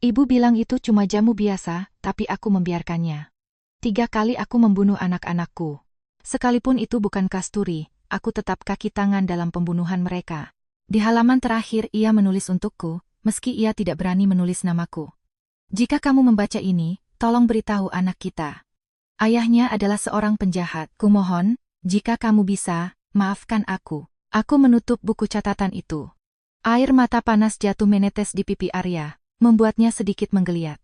Ibu bilang itu cuma jamu biasa, tapi aku membiarkannya. 3 kali aku membunuh anak-anakku. Sekalipun itu bukan kasturi, aku tetap kaki tangan dalam pembunuhan mereka. Di halaman terakhir ia menulis untukku, meski ia tidak berani menulis namaku. Jika kamu membaca ini, tolong beritahu anak kita. Ayahnya adalah seorang penjahat. Kumohon, jika kamu bisa, maafkan aku. Aku menutup buku catatan itu. Air mata panas jatuh menetes di pipi Arya, membuatnya sedikit menggeliat.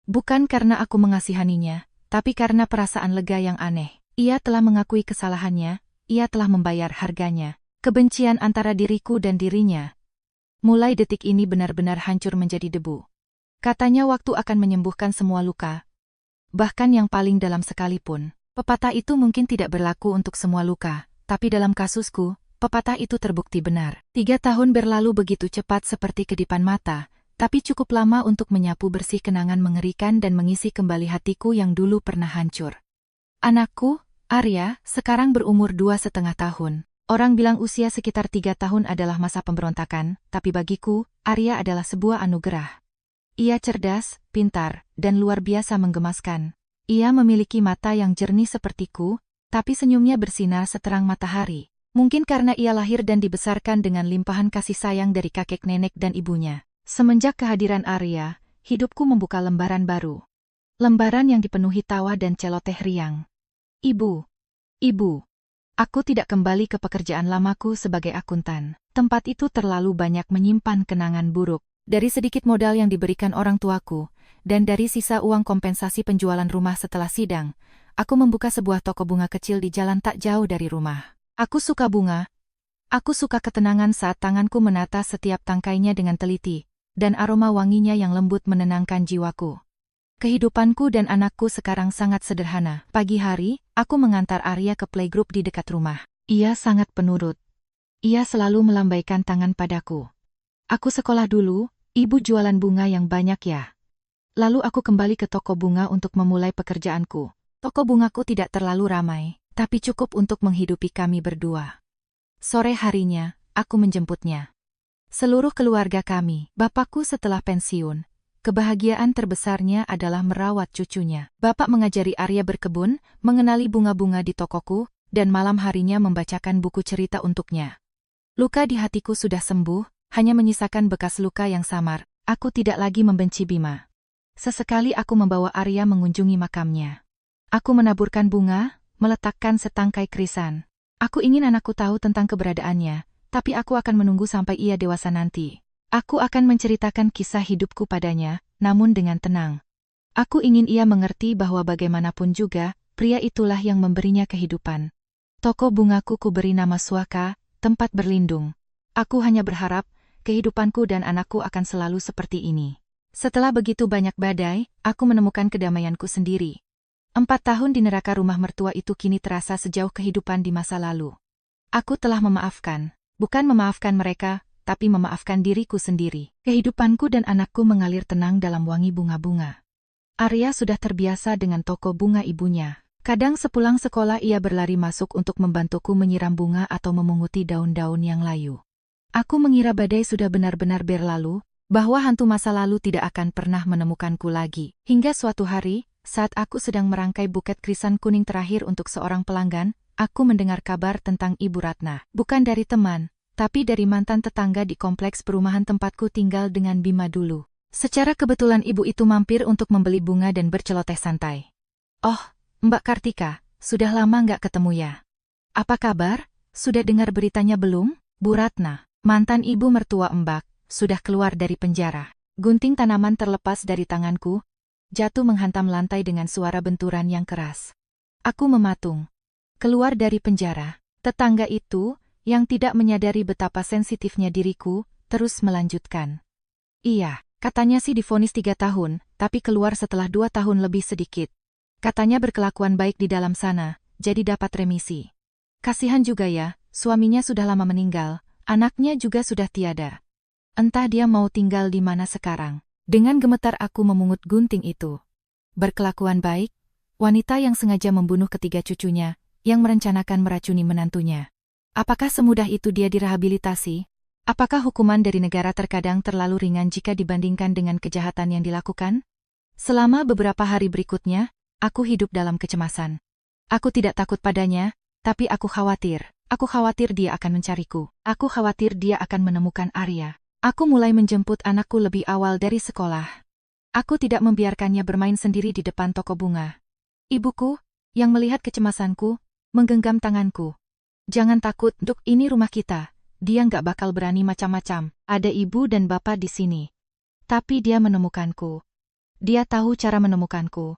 Bukan karena aku mengasihaninya, tapi karena perasaan lega yang aneh. Ia telah mengakui kesalahannya, ia telah membayar harganya. Kebencian antara diriku dan dirinya. Mulai detik ini benar-benar hancur menjadi debu. Katanya waktu akan menyembuhkan semua luka. Bahkan yang paling dalam sekalipun. Pepatah itu mungkin tidak berlaku untuk semua luka, tapi dalam kasusku, pepatah itu terbukti benar. 3 tahun berlalu begitu cepat seperti kedipan mata, tapi cukup lama untuk menyapu bersih kenangan mengerikan dan mengisi kembali hatiku yang dulu pernah hancur. Anakku, Arya, sekarang berumur 2,5 tahun. Orang bilang usia sekitar 3 tahun adalah masa pemberontakan, tapi bagiku, Arya adalah sebuah anugerah. Ia cerdas, pintar, dan luar biasa menggemaskan. Ia memiliki mata yang jernih sepertiku, tapi senyumnya bersinar seterang matahari. Mungkin karena ia lahir dan dibesarkan dengan limpahan kasih sayang dari kakek nenek dan ibunya. Semenjak kehadiran Arya, hidupku membuka lembaran baru. Lembaran yang dipenuhi tawa dan celoteh riang. Ibu. Aku tidak kembali ke pekerjaan lamaku sebagai akuntan. Tempat itu terlalu banyak menyimpan kenangan buruk. Dari sedikit modal yang diberikan orang tuaku, dan dari sisa uang kompensasi penjualan rumah setelah sidang, aku membuka sebuah toko bunga kecil di jalan tak jauh dari rumah. Aku suka bunga. Aku suka ketenangan saat tanganku menata setiap tangkainya dengan teliti, dan aroma wanginya yang lembut menenangkan jiwaku. Kehidupanku dan anakku sekarang sangat sederhana. Pagi hari, aku mengantar Arya ke playgroup di dekat rumah. Ia sangat penurut. Ia selalu melambaikan tangan padaku. Aku sekolah dulu. Ibu jualan bunga yang banyak ya. Lalu aku kembali ke toko bunga untuk memulai pekerjaanku. Toko bungaku tidak terlalu ramai, tapi cukup untuk menghidupi kami berdua. Sore harinya, aku menjemputnya. Seluruh keluarga kami, bapakku setelah pensiun, kebahagiaan terbesarnya adalah merawat cucunya. Bapak mengajari Arya berkebun, mengenali bunga-bunga di tokoku, dan malam harinya membacakan buku cerita untuknya. Luka di hatiku sudah sembuh, hanya menyisakan bekas luka yang samar. Aku tidak lagi membenci Bima. Sesekali aku membawa Arya mengunjungi makamnya. Aku menaburkan bunga, meletakkan setangkai krisan. Aku ingin anakku tahu tentang keberadaannya, tapi aku akan menunggu sampai ia dewasa nanti. Aku akan menceritakan kisah hidupku padanya, namun dengan tenang. Aku ingin ia mengerti bahwa bagaimanapun juga, pria itulah yang memberinya kehidupan. Toko bungaku kuberi nama Suaka, tempat berlindung. Aku hanya berharap, kehidupanku dan anakku akan selalu seperti ini. Setelah begitu banyak badai, aku menemukan kedamaianku sendiri. 4 tahun di neraka rumah mertua itu kini terasa sejauh kehidupan di masa lalu. Aku telah memaafkan. Bukan memaafkan mereka, tapi memaafkan diriku sendiri. Kehidupanku dan anakku mengalir tenang dalam wangi bunga-bunga. Arya sudah terbiasa dengan toko bunga ibunya. Kadang sepulang sekolah ia berlari masuk untuk membantuku menyiram bunga atau memunguti daun-daun yang layu. Aku mengira badai sudah benar-benar berlalu, bahwa hantu masa lalu tidak akan pernah menemukanku lagi. Hingga suatu hari, saat aku sedang merangkai buket krisan kuning terakhir untuk seorang pelanggan, aku mendengar kabar tentang Ibu Ratna. Bukan dari teman, tapi dari mantan tetangga di kompleks perumahan tempatku tinggal dengan Bima dulu. Secara kebetulan ibu itu mampir untuk membeli bunga dan berceloteh santai. "Oh, Mbak Kartika, sudah lama nggak ketemu ya? Apa kabar? Sudah dengar beritanya belum? Bu Ratna, mantan ibu mertua Mbak, sudah keluar dari penjara." Gunting tanaman terlepas dari tanganku, jatuh menghantam lantai dengan suara benturan yang keras. Aku mematung. Keluar dari penjara, tetangga itu, yang tidak menyadari betapa sensitifnya diriku, terus melanjutkan. "Iya, katanya sih divonis 3 tahun, tapi keluar setelah 2 tahun lebih sedikit. Katanya berkelakuan baik di dalam sana, jadi dapat remisi. Kasihan juga ya, suaminya sudah lama meninggal, anaknya juga sudah tiada. Entah dia mau tinggal di mana sekarang." Dengan gemetar aku memungut gunting itu. berkelakuan baik, wanita yang sengaja membunuh ketiga cucunya, yang merencanakan meracuni menantunya. Apakah semudah itu dia direhabilitasi? Apakah hukuman dari negara terkadang terlalu ringan jika dibandingkan dengan kejahatan yang dilakukan? Selama beberapa hari berikutnya, aku hidup dalam kecemasan. Aku tidak takut padanya, tapi aku khawatir. Aku khawatir dia akan mencariku. Aku khawatir dia akan menemukan Arya. Aku mulai menjemput anakku lebih awal dari sekolah. Aku tidak membiarkannya bermain sendiri di depan toko bunga. Ibuku, yang melihat kecemasanku, menggenggam tanganku. Jangan takut, Duk, ini rumah kita. Dia nggak bakal berani macam-macam. Ada ibu dan bapak di sini. Tapi dia menemukanku. Dia tahu cara menemukanku.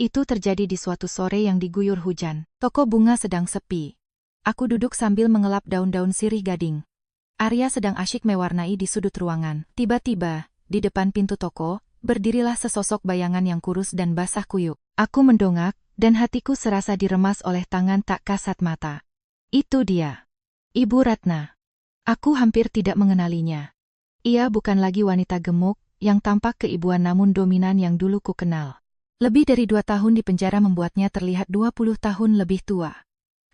Itu terjadi di suatu sore yang diguyur hujan. Toko bunga sedang sepi. Aku duduk sambil mengelap daun-daun sirih gading. Arya sedang asyik mewarnai di sudut ruangan. Tiba-tiba, di depan pintu toko, berdirilah sesosok bayangan yang kurus dan basah kuyup. Aku mendongak, dan hatiku serasa diremas oleh tangan tak kasat mata. Itu dia. Ibu Ratna. Aku hampir tidak mengenalinya. Ia bukan lagi wanita gemuk, yang tampak keibuan namun dominan yang dulu ku kenal. Lebih dari 2 tahun di penjara membuatnya terlihat 20 tahun lebih tua.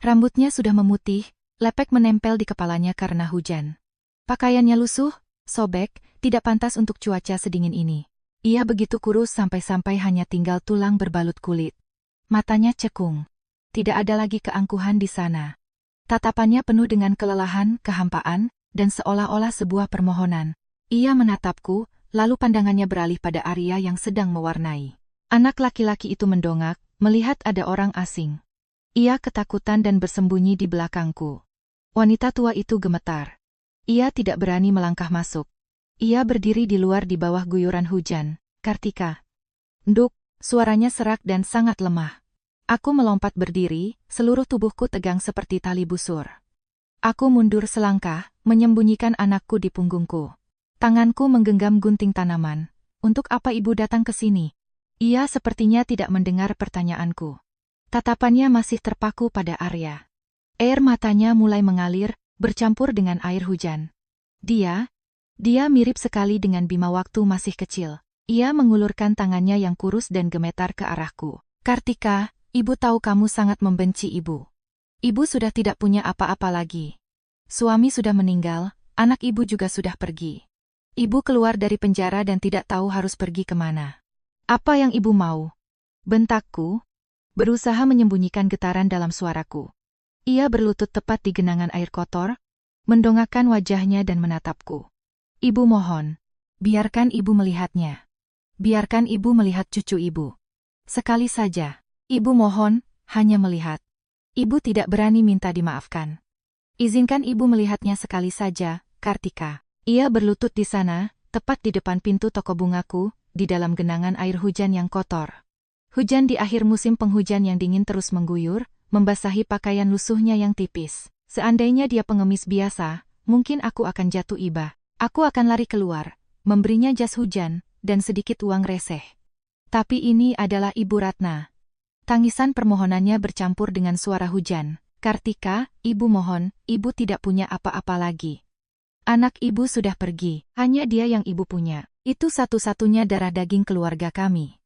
Rambutnya sudah memutih, lepek menempel di kepalanya karena hujan. Pakaiannya lusuh, sobek, tidak pantas untuk cuaca sedingin ini. Ia begitu kurus sampai-sampai hanya tinggal tulang berbalut kulit. Matanya cekung. Tidak ada lagi keangkuhan di sana. Tatapannya penuh dengan kelelahan, kehampaan, dan seolah-olah sebuah permohonan. Ia menatapku, lalu pandangannya beralih pada Arya yang sedang mewarnai. Anak laki-laki itu mendongak, melihat ada orang asing. Ia ketakutan dan bersembunyi di belakangku. Wanita tua itu gemetar. Ia tidak berani melangkah masuk. Ia berdiri di luar di bawah guyuran hujan. Kartika. Nduk, suaranya serak dan sangat lemah. Aku melompat berdiri, seluruh tubuhku tegang seperti tali busur. Aku mundur selangkah, menyembunyikan anakku di punggungku. Tanganku menggenggam gunting tanaman. Untuk apa ibu datang ke sini? Ia sepertinya tidak mendengar pertanyaanku. Tatapannya masih terpaku pada Arya. Air matanya mulai mengalir, bercampur dengan air hujan. Dia mirip sekali dengan Bima waktu masih kecil. Ia mengulurkan tangannya yang kurus dan gemetar ke arahku. Kartika, ibu tahu kamu sangat membenci ibu. Ibu sudah tidak punya apa-apa lagi. Suami sudah meninggal, anak ibu juga sudah pergi. Ibu keluar dari penjara dan tidak tahu harus pergi kemana. Apa yang ibu mau? Bentakku. Berusaha menyembunyikan getaran dalam suaraku. Ia berlutut tepat di genangan air kotor, mendongakkan wajahnya dan menatapku. Ibu mohon, biarkan ibu melihatnya. Biarkan ibu melihat cucu ibu. Sekali saja, ibu mohon, hanya melihat. Ibu tidak berani minta dimaafkan. Izinkan ibu melihatnya sekali saja, Kartika. Ia berlutut di sana, tepat di depan pintu toko bungaku, di dalam genangan air hujan yang kotor. Hujan di akhir musim penghujan yang dingin terus mengguyur, membasahi pakaian lusuhnya yang tipis. Seandainya dia pengemis biasa, mungkin aku akan jatuh iba. Aku akan lari keluar, memberinya jas hujan, dan sedikit uang reseh. Tapi ini adalah Ibu Ratna. Tangisan permohonannya bercampur dengan suara hujan. Kartika, ibu mohon, ibu tidak punya apa-apa lagi. Anak ibu sudah pergi, hanya dia yang ibu punya. Itu satu-satunya darah daging keluarga kami.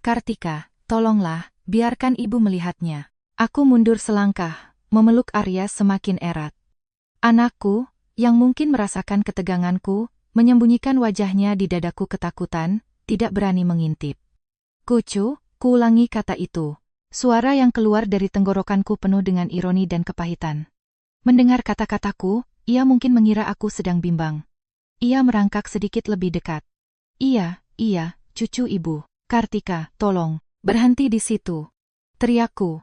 Kartika, tolonglah, biarkan ibu melihatnya. Aku mundur selangkah, memeluk Arya semakin erat. Anakku, yang mungkin merasakan keteganganku, menyembunyikan wajahnya di dadaku ketakutan, tidak berani mengintip. Kucu, kuulangi kata itu. Suara yang keluar dari tenggorokanku penuh dengan ironi dan kepahitan. Mendengar kata-kataku, ia mungkin mengira aku sedang bimbang. Ia merangkak sedikit lebih dekat. Iya, cucu ibu. Kartika, tolong, berhenti di situ. Teriakku.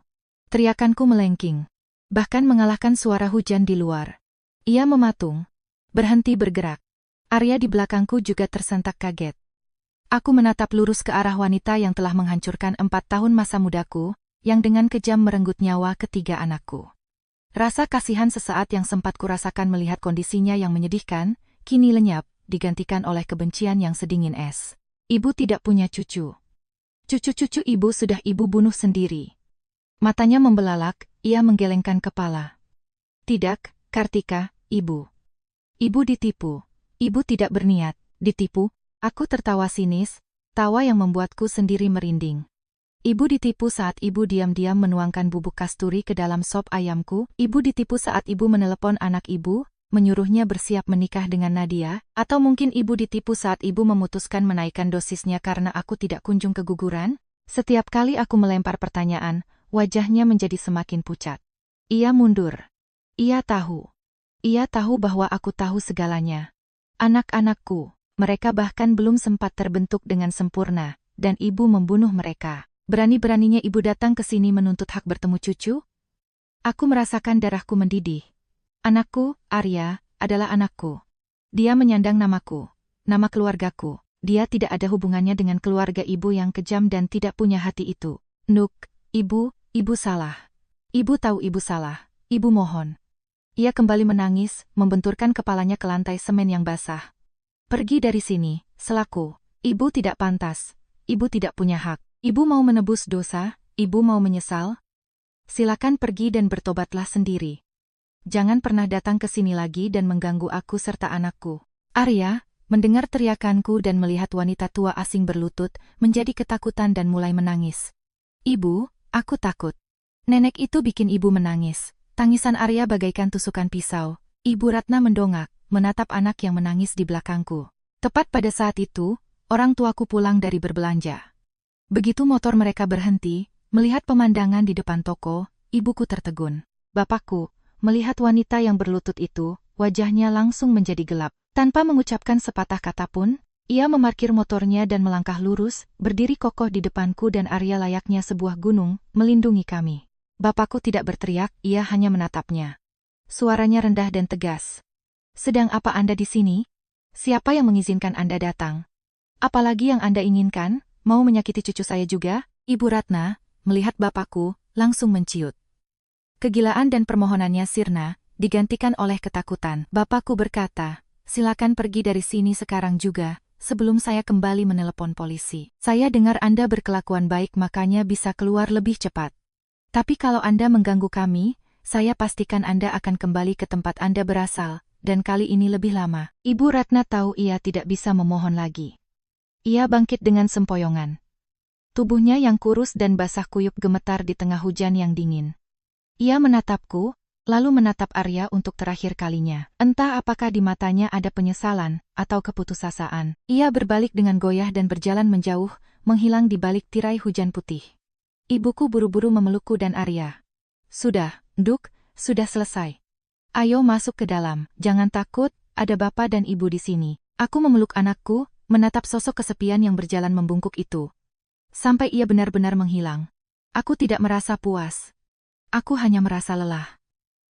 Teriakanku melengking. Bahkan mengalahkan suara hujan di luar. Ia mematung. Berhenti bergerak. Arya di belakangku juga tersentak kaget. Aku menatap lurus ke arah wanita yang telah menghancurkan 4 tahun masa mudaku, yang dengan kejam merenggut nyawa ketiga anakku. Rasa kasihan sesaat yang sempat kurasakan melihat kondisinya yang menyedihkan, kini lenyap, digantikan oleh kebencian yang sedingin es. Ibu tidak punya cucu. Cucu-cucu ibu sudah ibu bunuh sendiri. Matanya membelalak, ia menggelengkan kepala. Tidak, Kartika, ibu. Ibu ditipu. Ibu tidak berniat, ditipu. Aku tertawa sinis, tawa yang membuatku sendiri merinding. Ibu ditipu saat ibu diam-diam menuangkan bubuk kasturi ke dalam sop ayamku. Ibu ditipu saat ibu menelepon anak ibu, menyuruhnya bersiap menikah dengan Nadia, atau mungkin ibu ditipu saat ibu memutuskan menaikkan dosisnya karena aku tidak kunjung keguguran? Setiap kali aku melempar pertanyaan, wajahnya menjadi semakin pucat. Ia mundur. Ia tahu. Ia tahu bahwa aku tahu segalanya. Anak-anakku, mereka bahkan belum sempat terbentuk dengan sempurna, dan ibu membunuh mereka. Berani-beraninya ibu datang ke sini menuntut hak bertemu cucu? Aku merasakan darahku mendidih. Anakku, Arya, adalah anakku. Dia menyandang namaku, nama keluargaku. Dia tidak ada hubungannya dengan keluarga ibu yang kejam dan tidak punya hati itu. Nuk, ibu salah. Ibu tahu ibu salah. Ibu mohon. Ia kembali menangis, membenturkan kepalanya ke lantai semen yang basah. Pergi dari sini, selaku. Ibu tidak pantas. Ibu tidak punya hak. Ibu mau menebus dosa, ibu mau menyesal? Silakan pergi dan bertobatlah sendiri. Jangan pernah datang ke sini lagi dan mengganggu aku serta anakku. Arya, mendengar teriakanku dan melihat wanita tua asing berlutut, menjadi ketakutan dan mulai menangis. Ibu, aku takut. Nenek itu bikin ibu menangis. Tangisan Arya bagaikan tusukan pisau. Ibu Ratna mendongak, menatap anak yang menangis di belakangku. Tepat pada saat itu, orang tuaku pulang dari berbelanja. Begitu motor mereka berhenti, melihat pemandangan di depan toko, ibuku tertegun. Bapakku, melihat wanita yang berlutut itu, wajahnya langsung menjadi gelap. Tanpa mengucapkan sepatah kata pun, ia memarkir motornya dan melangkah lurus, berdiri kokoh di depanku dan Arya layaknya sebuah gunung, melindungi kami. Bapakku tidak berteriak, ia hanya menatapnya. Suaranya rendah dan tegas. Sedang apa Anda di sini? Siapa yang mengizinkan Anda datang? Apalagi yang Anda inginkan? Mau menyakiti cucu saya juga? Ibu Ratna, melihat bapakku, langsung menciut. Kegilaan dan permohonannya sirna, digantikan oleh ketakutan. Bapakku berkata, silakan pergi dari sini sekarang juga, sebelum saya kembali menelepon polisi. Saya dengar Anda berkelakuan baik makanya bisa keluar lebih cepat. Tapi kalau Anda mengganggu kami, saya pastikan Anda akan kembali ke tempat Anda berasal, dan kali ini lebih lama. Ibu Ratna tahu ia tidak bisa memohon lagi. Ia bangkit dengan sempoyongan. Tubuhnya yang kurus dan basah kuyup gemetar di tengah hujan yang dingin. Ia menatapku, lalu menatap Arya untuk terakhir kalinya. Entah apakah di matanya ada penyesalan atau keputusasaan. Ia berbalik dengan goyah dan berjalan menjauh, menghilang di balik tirai hujan putih. Ibuku buru-buru memelukku dan Arya. Sudah, Duk, sudah selesai. Ayo masuk ke dalam, jangan takut, ada bapak dan ibu di sini. Aku memeluk anakku, menatap sosok kesepian yang berjalan membungkuk itu. Sampai ia benar-benar menghilang. Aku tidak merasa puas. Aku hanya merasa lelah.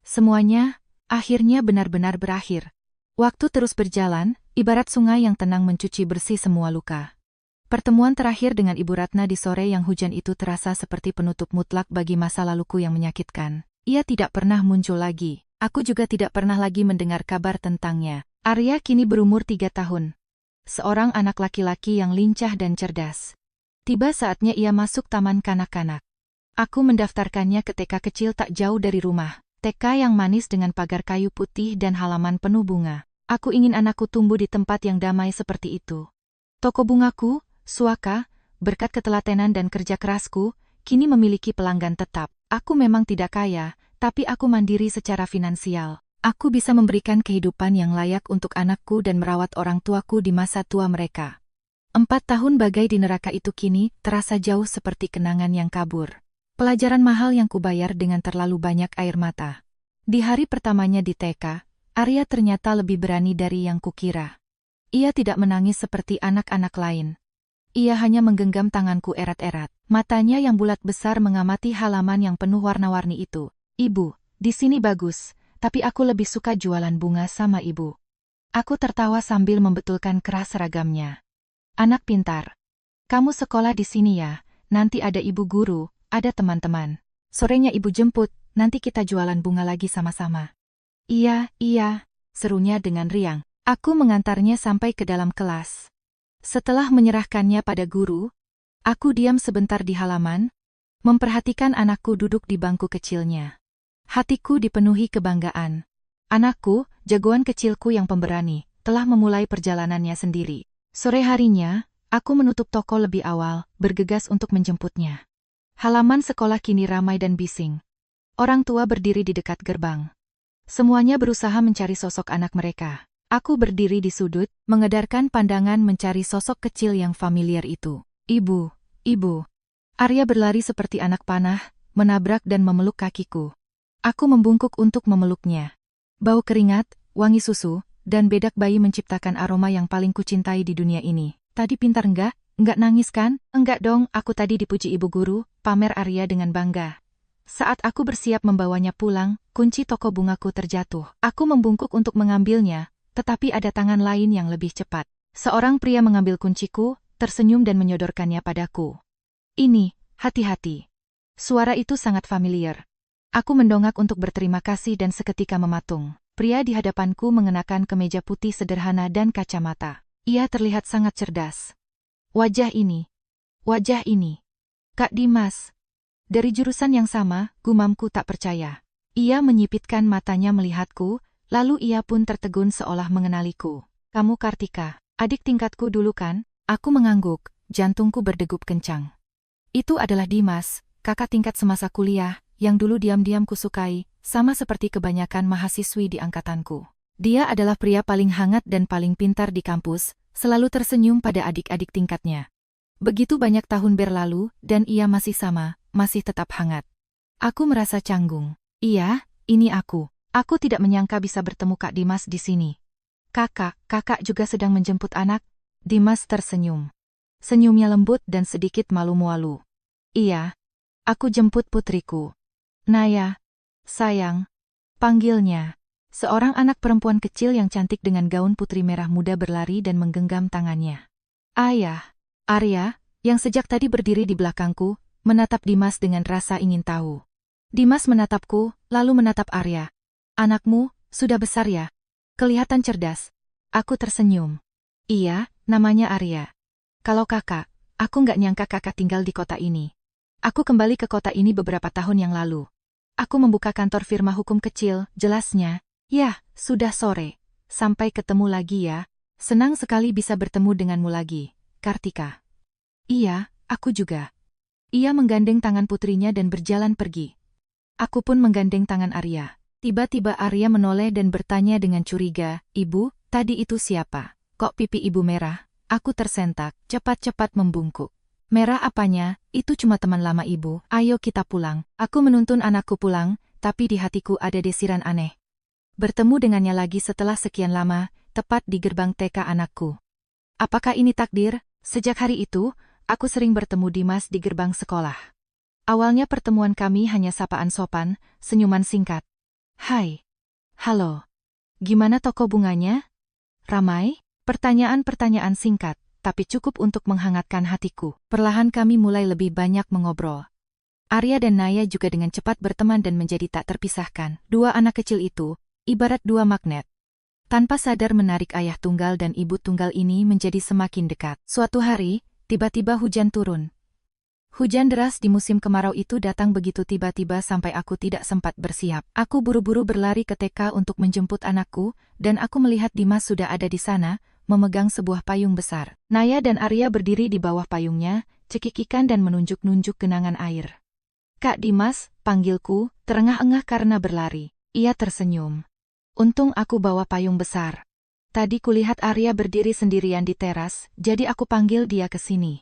Semuanya, akhirnya benar-benar berakhir. Waktu terus berjalan, ibarat sungai yang tenang mencuci bersih semua luka. Pertemuan terakhir dengan Ibu Ratna di sore yang hujan itu terasa seperti penutup mutlak bagi masa laluku yang menyakitkan. Ia tidak pernah muncul lagi. Aku juga tidak pernah lagi mendengar kabar tentangnya. Arya kini berumur 3 tahun. Seorang anak laki-laki yang lincah dan cerdas. Tiba saatnya ia masuk taman kanak-kanak. Aku mendaftarkannya ke TK kecil tak jauh dari rumah. TK yang manis dengan pagar kayu putih dan halaman penuh bunga. Aku ingin anakku tumbuh di tempat yang damai seperti itu. Toko bungaku, Suaka, berkat ketelatenan dan kerja kerasku, kini memiliki pelanggan tetap. Aku memang tidak kaya, tapi aku mandiri secara finansial. Aku bisa memberikan kehidupan yang layak untuk anakku dan merawat orang tuaku di masa tua mereka. 4 tahun bagai di neraka itu kini terasa jauh seperti kenangan yang kabur. Pelajaran mahal yang kubayar dengan terlalu banyak air mata. Di hari pertamanya di TK, Arya ternyata lebih berani dari yang kukira. Ia tidak menangis seperti anak-anak lain. Ia hanya menggenggam tanganku erat-erat. Matanya yang bulat besar mengamati halaman yang penuh warna-warni itu. Ibu, di sini bagus. Tapi aku lebih suka jualan bunga sama ibu. Aku tertawa sambil membetulkan keras seragamnya. Anak pintar. Kamu sekolah di sini ya, nanti ada ibu guru, ada teman-teman. Sorenya ibu jemput, nanti kita jualan bunga lagi sama-sama. Iya, serunya dengan riang. Aku mengantarnya sampai ke dalam kelas. Setelah menyerahkannya pada guru, aku diam sebentar di halaman, memperhatikan anakku duduk di bangku kecilnya. Hatiku dipenuhi kebanggaan. Anakku, jagoan kecilku yang pemberani, telah memulai perjalanannya sendiri. Sore harinya, aku menutup toko lebih awal, bergegas untuk menjemputnya. Halaman sekolah kini ramai dan bising. Orang tua berdiri di dekat gerbang. Semuanya berusaha mencari sosok anak mereka. Aku berdiri di sudut, mengedarkan pandangan mencari sosok kecil yang familiar itu. Ibu, ibu. Arya berlari seperti anak panah, menabrak dan memeluk kakiku. Aku membungkuk untuk memeluknya. Bau keringat, wangi susu, dan bedak bayi menciptakan aroma yang paling kucintai di dunia ini. Tadi pintar enggak? Enggak nangis kan? Enggak dong, aku tadi dipuji ibu guru, pamer Arya dengan bangga. Saat aku bersiap membawanya pulang, kunci toko bungaku terjatuh. Aku membungkuk untuk mengambilnya, tetapi ada tangan lain yang lebih cepat. Seorang pria mengambil kunciku, tersenyum dan menyodorkannya padaku. Ini, hati-hati. Suara itu sangat familiar. Aku mendongak untuk berterima kasih dan seketika mematung. Pria di hadapanku mengenakan kemeja putih sederhana dan kacamata. Ia terlihat sangat cerdas. Wajah ini. Kak Dimas. Dari jurusan yang sama, gumamku tak percaya. Ia menyipitkan matanya melihatku, lalu ia pun tertegun seolah mengenaliku. Kamu Kartika, adik tingkatku dulu kan? Aku mengangguk, jantungku berdegup kencang. Itu adalah Dimas, kakak tingkat semasa kuliah, yang dulu diam-diam kusukai, sama seperti kebanyakan mahasiswi di angkatanku. Dia adalah pria paling hangat dan paling pintar di kampus, selalu tersenyum pada adik-adik tingkatnya. Begitu banyak tahun berlalu, dan ia masih sama, masih tetap hangat. Aku merasa canggung. Iya, ini aku. Aku tidak menyangka bisa bertemu Kak Dimas di sini. Kakak juga sedang menjemput anak? Dimas tersenyum. Senyumnya lembut dan sedikit malu-malu. Iya, aku jemput putriku. Naya, sayang, panggilnya. Seorang anak perempuan kecil yang cantik dengan gaun putri merah muda berlari dan menggenggam tangannya. Ayah, Arya, yang sejak tadi berdiri di belakangku, menatap Dimas dengan rasa ingin tahu. Dimas menatapku, lalu menatap Arya. Anakmu, sudah besar ya? Kelihatan cerdas. Aku tersenyum. Iya, namanya Arya. Kalau kakak, aku nggak nyangka kakak tinggal di kota ini. Aku kembali ke kota ini beberapa tahun yang lalu. Aku membuka kantor firma hukum kecil, jelasnya. Yah, sudah sore. Sampai ketemu lagi ya. Senang sekali bisa bertemu denganmu lagi, Kartika. Iya, aku juga. Ia menggandeng tangan putrinya dan berjalan pergi. Aku pun menggandeng tangan Arya. Tiba-tiba Arya menoleh dan bertanya dengan curiga, Ibu, tadi itu siapa? Kok pipi ibu merah? Aku tersentak, cepat-cepat membungkuk. Merah apanya? Itu cuma teman lama ibu. Ayo kita pulang. Aku menuntun anakku pulang, tapi di hatiku ada desiran aneh. Bertemu dengannya lagi setelah sekian lama, tepat di gerbang TK anakku. Apakah ini takdir? Sejak hari itu, aku sering bertemu Dimas di gerbang sekolah. Awalnya pertemuan kami hanya sapaan sopan, senyuman singkat. Hai. Halo. Gimana toko bunganya? Ramai? Pertanyaan-pertanyaan singkat, tapi cukup untuk menghangatkan hatiku. Perlahan kami mulai lebih banyak mengobrol. Arya dan Naya juga dengan cepat berteman dan menjadi tak terpisahkan. Dua anak kecil itu, ibarat dua magnet. Tanpa sadar menarik ayah tunggal dan ibu tunggal ini menjadi semakin dekat. Suatu hari, tiba-tiba hujan turun. Hujan deras di musim kemarau itu datang begitu tiba-tiba sampai aku tidak sempat bersiap. Aku buru-buru berlari ke TK untuk menjemput anakku, dan aku melihat Dimas sudah ada di sana, memegang sebuah payung besar. Naya dan Arya berdiri di bawah payungnya, cekikikan dan menunjuk-nunjuk genangan air. Kak Dimas, panggilku, terengah-engah karena berlari. Ia tersenyum. Untung aku bawa payung besar. Tadi kulihat Arya berdiri sendirian di teras, jadi aku panggil dia ke sini.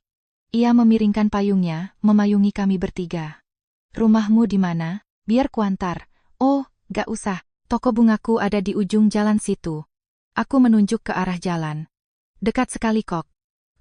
Ia memiringkan payungnya, memayungi kami bertiga. Rumahmu di mana? Biar kuantar. Oh, gak usah. Toko bungaku ada di ujung jalan situ. Aku menunjuk ke arah jalan. Dekat sekali kok.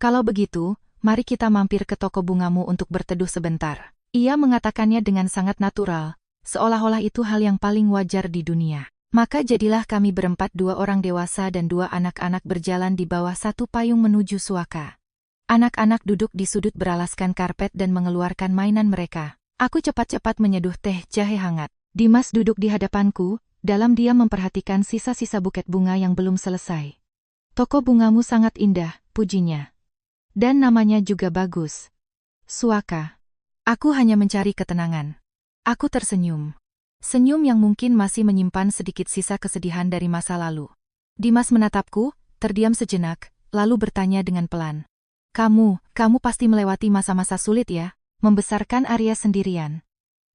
Kalau begitu, mari kita mampir ke toko bungamu untuk berteduh sebentar. Ia mengatakannya dengan sangat natural, seolah-olah itu hal yang paling wajar di dunia. Maka jadilah kami berempat, dua orang dewasa dan dua anak-anak berjalan di bawah satu payung menuju suaka. Anak-anak duduk di sudut beralaskan karpet dan mengeluarkan mainan mereka. Aku cepat-cepat menyeduh teh jahe hangat. Dimas duduk di hadapanku, dalam diam memperhatikan sisa-sisa buket bunga yang belum selesai. Toko bungamu sangat indah, pujinya. Dan namanya juga bagus. Suaka. Aku hanya mencari ketenangan. Aku tersenyum. Senyum yang mungkin masih menyimpan sedikit sisa kesedihan dari masa lalu. Dimas menatapku, terdiam sejenak, lalu bertanya dengan pelan. Kamu pasti melewati masa-masa sulit ya? membesarkan Arya sendirian.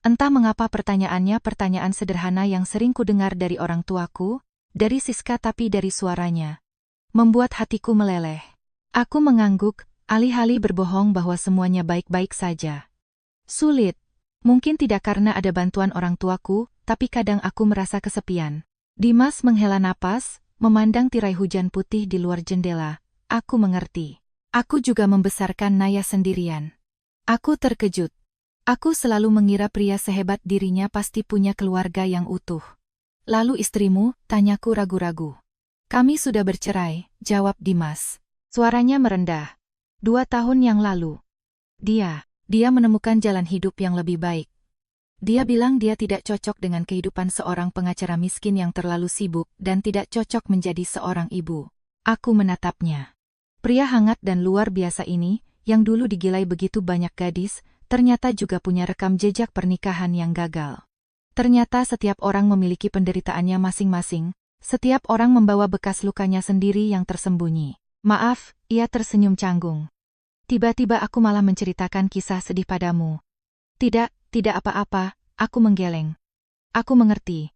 Entah mengapa pertanyaannya pertanyaan sederhana yang sering kudengar dari orang tuaku, dari Siska tapi dari suaranya membuat hatiku meleleh. Aku mengangguk, alih-alih berbohong bahwa semuanya baik-baik saja. Sulit. Mungkin tidak karena ada bantuan orang tuaku, tapi kadang aku merasa kesepian. Dimas menghela napas, memandang tirai hujan putih di luar jendela. Aku mengerti. Aku juga membesarkan Naya sendirian. Aku terkejut. Aku selalu mengira pria sehebat dirinya pasti punya keluarga yang utuh. Lalu istrimu, tanyaku ragu-ragu. Kami sudah bercerai, jawab Dimas. Suaranya merendah. 2 tahun yang lalu. Dia menemukan jalan hidup yang lebih baik. Dia bilang dia tidak cocok dengan kehidupan seorang pengacara miskin yang terlalu sibuk dan tidak cocok menjadi seorang ibu. Aku menatapnya. Pria hangat dan luar biasa ini, yang dulu digilai begitu banyak gadis, ternyata juga punya rekam jejak pernikahan yang gagal. Ternyata setiap orang memiliki penderitaannya masing-masing, setiap orang membawa bekas lukanya sendiri yang tersembunyi. Maaf, ia tersenyum canggung. Tiba-tiba aku malah menceritakan kisah sedih padamu. Tidak apa-apa, aku menggeleng. Aku mengerti.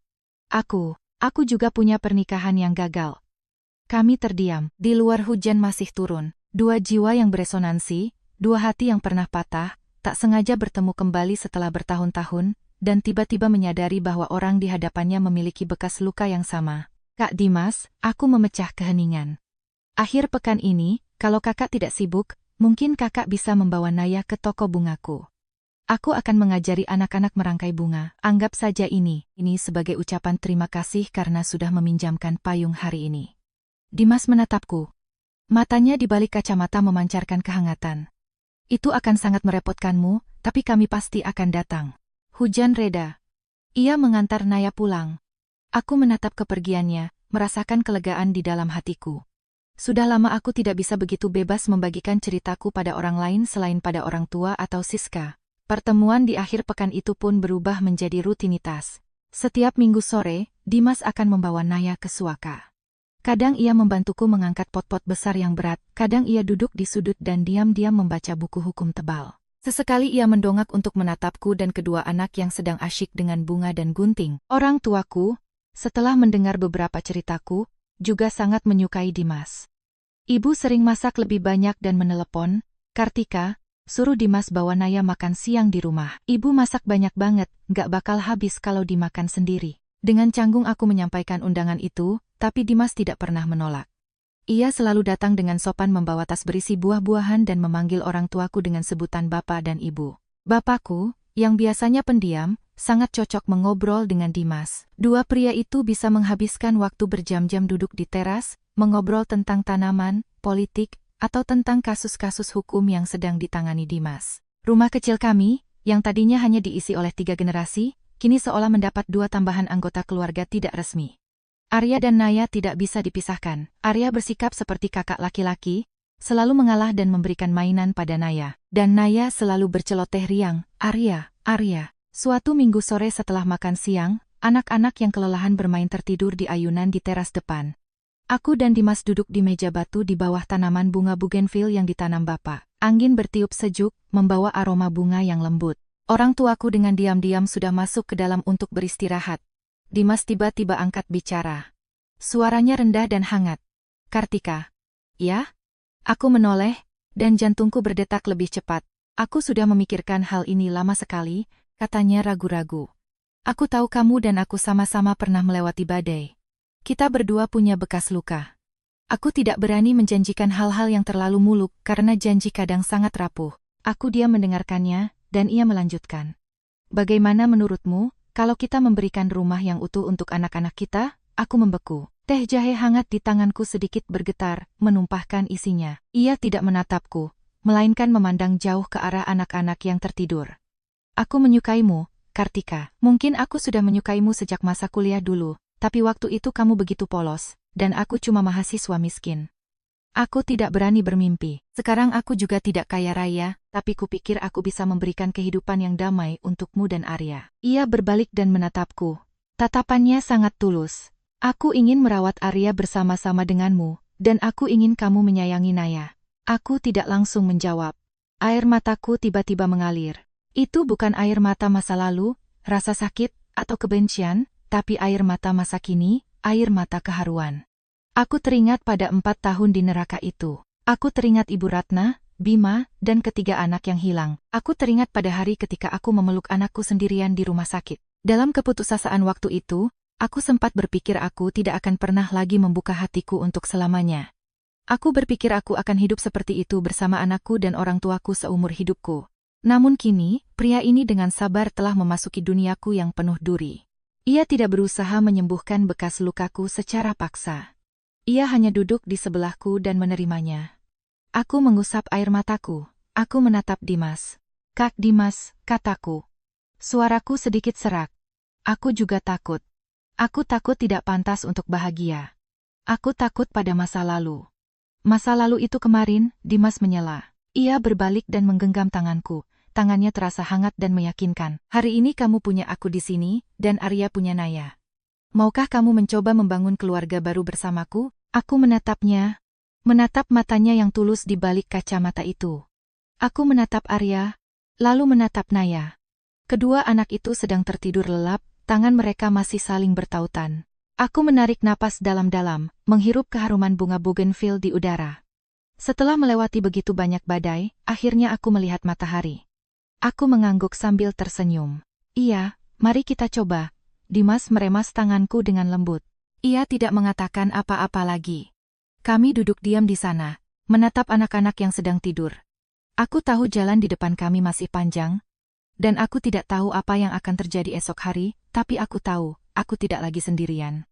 Aku juga punya pernikahan yang gagal. Kami terdiam. Di luar hujan masih turun. 2 jiwa yang beresonansi, 2 hati yang pernah patah, tak sengaja bertemu kembali setelah bertahun-tahun, dan tiba-tiba menyadari bahwa orang di hadapannya memiliki bekas luka yang sama. Kak Dimas, aku memecah keheningan. Akhir pekan ini, kalau kakak tidak sibuk, mungkin kakak bisa membawa Naya ke toko bungaku. Aku akan mengajari anak-anak merangkai bunga. Anggap saja ini sebagai ucapan terima kasih karena sudah meminjamkan payung hari ini. Dimas menatapku. Matanya di balik kacamata memancarkan kehangatan. Itu akan sangat merepotkanmu, tapi kami pasti akan datang. Hujan reda. Ia mengantar Naya pulang. Aku menatap kepergiannya, merasakan kelegaan di dalam hatiku. Sudah lama aku tidak bisa begitu bebas membagikan ceritaku pada orang lain selain pada orang tua atau Siska. Pertemuan di akhir pekan itu pun berubah menjadi rutinitas. Setiap minggu sore, Dimas akan membawa Naya ke Suaka. Kadang ia membantuku mengangkat pot-pot besar yang berat, kadang ia duduk di sudut dan diam-diam membaca buku hukum tebal. Sesekali ia mendongak untuk menatapku dan kedua anak yang sedang asyik dengan bunga dan gunting. Orang tuaku, setelah mendengar beberapa ceritaku, juga sangat menyukai Dimas. Ibu sering masak lebih banyak dan menelepon, Kartika, suruh Dimas bawa Naya makan siang di rumah. Ibu masak banyak banget, gak bakal habis kalau dimakan sendiri. Dengan canggung aku menyampaikan undangan itu, tapi Dimas tidak pernah menolak. Ia selalu datang dengan sopan membawa tas berisi buah-buahan dan memanggil orang tuaku dengan sebutan bapak dan ibu. Bapakku, yang biasanya pendiam, sangat cocok mengobrol dengan Dimas. 2 pria itu bisa menghabiskan waktu berjam-jam duduk di teras, mengobrol tentang tanaman, politik, atau tentang kasus-kasus hukum yang sedang ditangani Dimas. Rumah kecil kami, yang tadinya hanya diisi oleh 3 generasi, kini seolah mendapat 2 tambahan anggota keluarga tidak resmi. Arya dan Naya tidak bisa dipisahkan. Arya bersikap seperti kakak laki-laki, selalu mengalah dan memberikan mainan pada Naya. Dan Naya selalu berceloteh riang, Arya. Suatu minggu sore setelah makan siang, anak-anak yang kelelahan bermain tertidur di ayunan di teras depan. Aku dan Dimas duduk di meja batu di bawah tanaman bunga bougainville yang ditanam bapak. Angin bertiup sejuk, membawa aroma bunga yang lembut. Orang tuaku dengan diam-diam sudah masuk ke dalam untuk beristirahat. Dimas tiba-tiba angkat bicara. Suaranya rendah dan hangat. Kartika. Ya? Aku menoleh, dan jantungku berdetak lebih cepat. Aku sudah memikirkan hal ini lama sekali, katanya ragu-ragu. Aku tahu kamu dan aku sama-sama pernah melewati badai. Kita berdua punya bekas luka. Aku tidak berani menjanjikan hal-hal yang terlalu muluk karena janji kadang sangat rapuh. Aku diam mendengarkannya, dan ia melanjutkan. Bagaimana menurutmu, kalau kita memberikan rumah yang utuh untuk anak-anak kita? Aku membeku. Teh jahe hangat di tanganku sedikit bergetar, menumpahkan isinya. Ia tidak menatapku, melainkan memandang jauh ke arah anak-anak yang tertidur. Aku menyukaimu, Kartika. Mungkin aku sudah menyukaimu sejak masa kuliah dulu, tapi waktu itu kamu begitu polos, dan aku cuma mahasiswa miskin. Aku tidak berani bermimpi. Sekarang aku juga tidak kaya raya, tapi kupikir aku bisa memberikan kehidupan yang damai untukmu dan Arya. Ia berbalik dan menatapku. Tatapannya sangat tulus. Aku ingin merawat Arya bersama-sama denganmu, dan aku ingin kamu menyayangi Naya. Aku tidak langsung menjawab. Air mataku tiba-tiba mengalir. Itu bukan air mata masa lalu, rasa sakit, atau kebencian, tapi air mata masa kini, air mata keharuan. Aku teringat pada 4 tahun di neraka itu. Aku teringat Ibu Ratna, Bima, dan ketiga anak yang hilang. Aku teringat pada hari ketika aku memeluk anakku sendirian di rumah sakit. Dalam keputusasaan waktu itu, aku sempat berpikir aku tidak akan pernah lagi membuka hatiku untuk selamanya. Aku berpikir aku akan hidup seperti itu bersama anakku dan orang tuaku seumur hidupku. Namun kini, pria ini dengan sabar telah memasuki duniaku yang penuh duri. Ia tidak berusaha menyembuhkan bekas lukaku secara paksa. Ia hanya duduk di sebelahku dan menerimanya. Aku mengusap air mataku. Aku menatap Dimas. "Kak Dimas," kataku. Suaraku sedikit serak. Aku juga takut. Aku takut tidak pantas untuk bahagia. Aku takut pada masa lalu. Masa lalu itu kemarin, Dimas menyela. Ia berbalik dan menggenggam tanganku. Tangannya terasa hangat dan meyakinkan. "Hari ini kamu punya aku di sini, dan Arya punya Naya. Maukah kamu mencoba membangun keluarga baru bersamaku?" Aku menatapnya. Menatap matanya yang tulus di balik kacamata itu. Aku menatap Arya, lalu menatap Naya. Kedua anak itu sedang tertidur lelap, tangan mereka masih saling bertautan. Aku menarik napas dalam-dalam, menghirup keharuman bunga bougainville di udara. Setelah melewati begitu banyak badai, akhirnya aku melihat matahari. Aku mengangguk sambil tersenyum. "Iya, mari kita coba." Dimas meremas tanganku dengan lembut. Ia tidak mengatakan apa-apa lagi. Kami duduk diam di sana, menatap anak-anak yang sedang tidur. Aku tahu jalan di depan kami masih panjang, dan aku tidak tahu apa yang akan terjadi esok hari, tapi aku tahu, aku tidak lagi sendirian.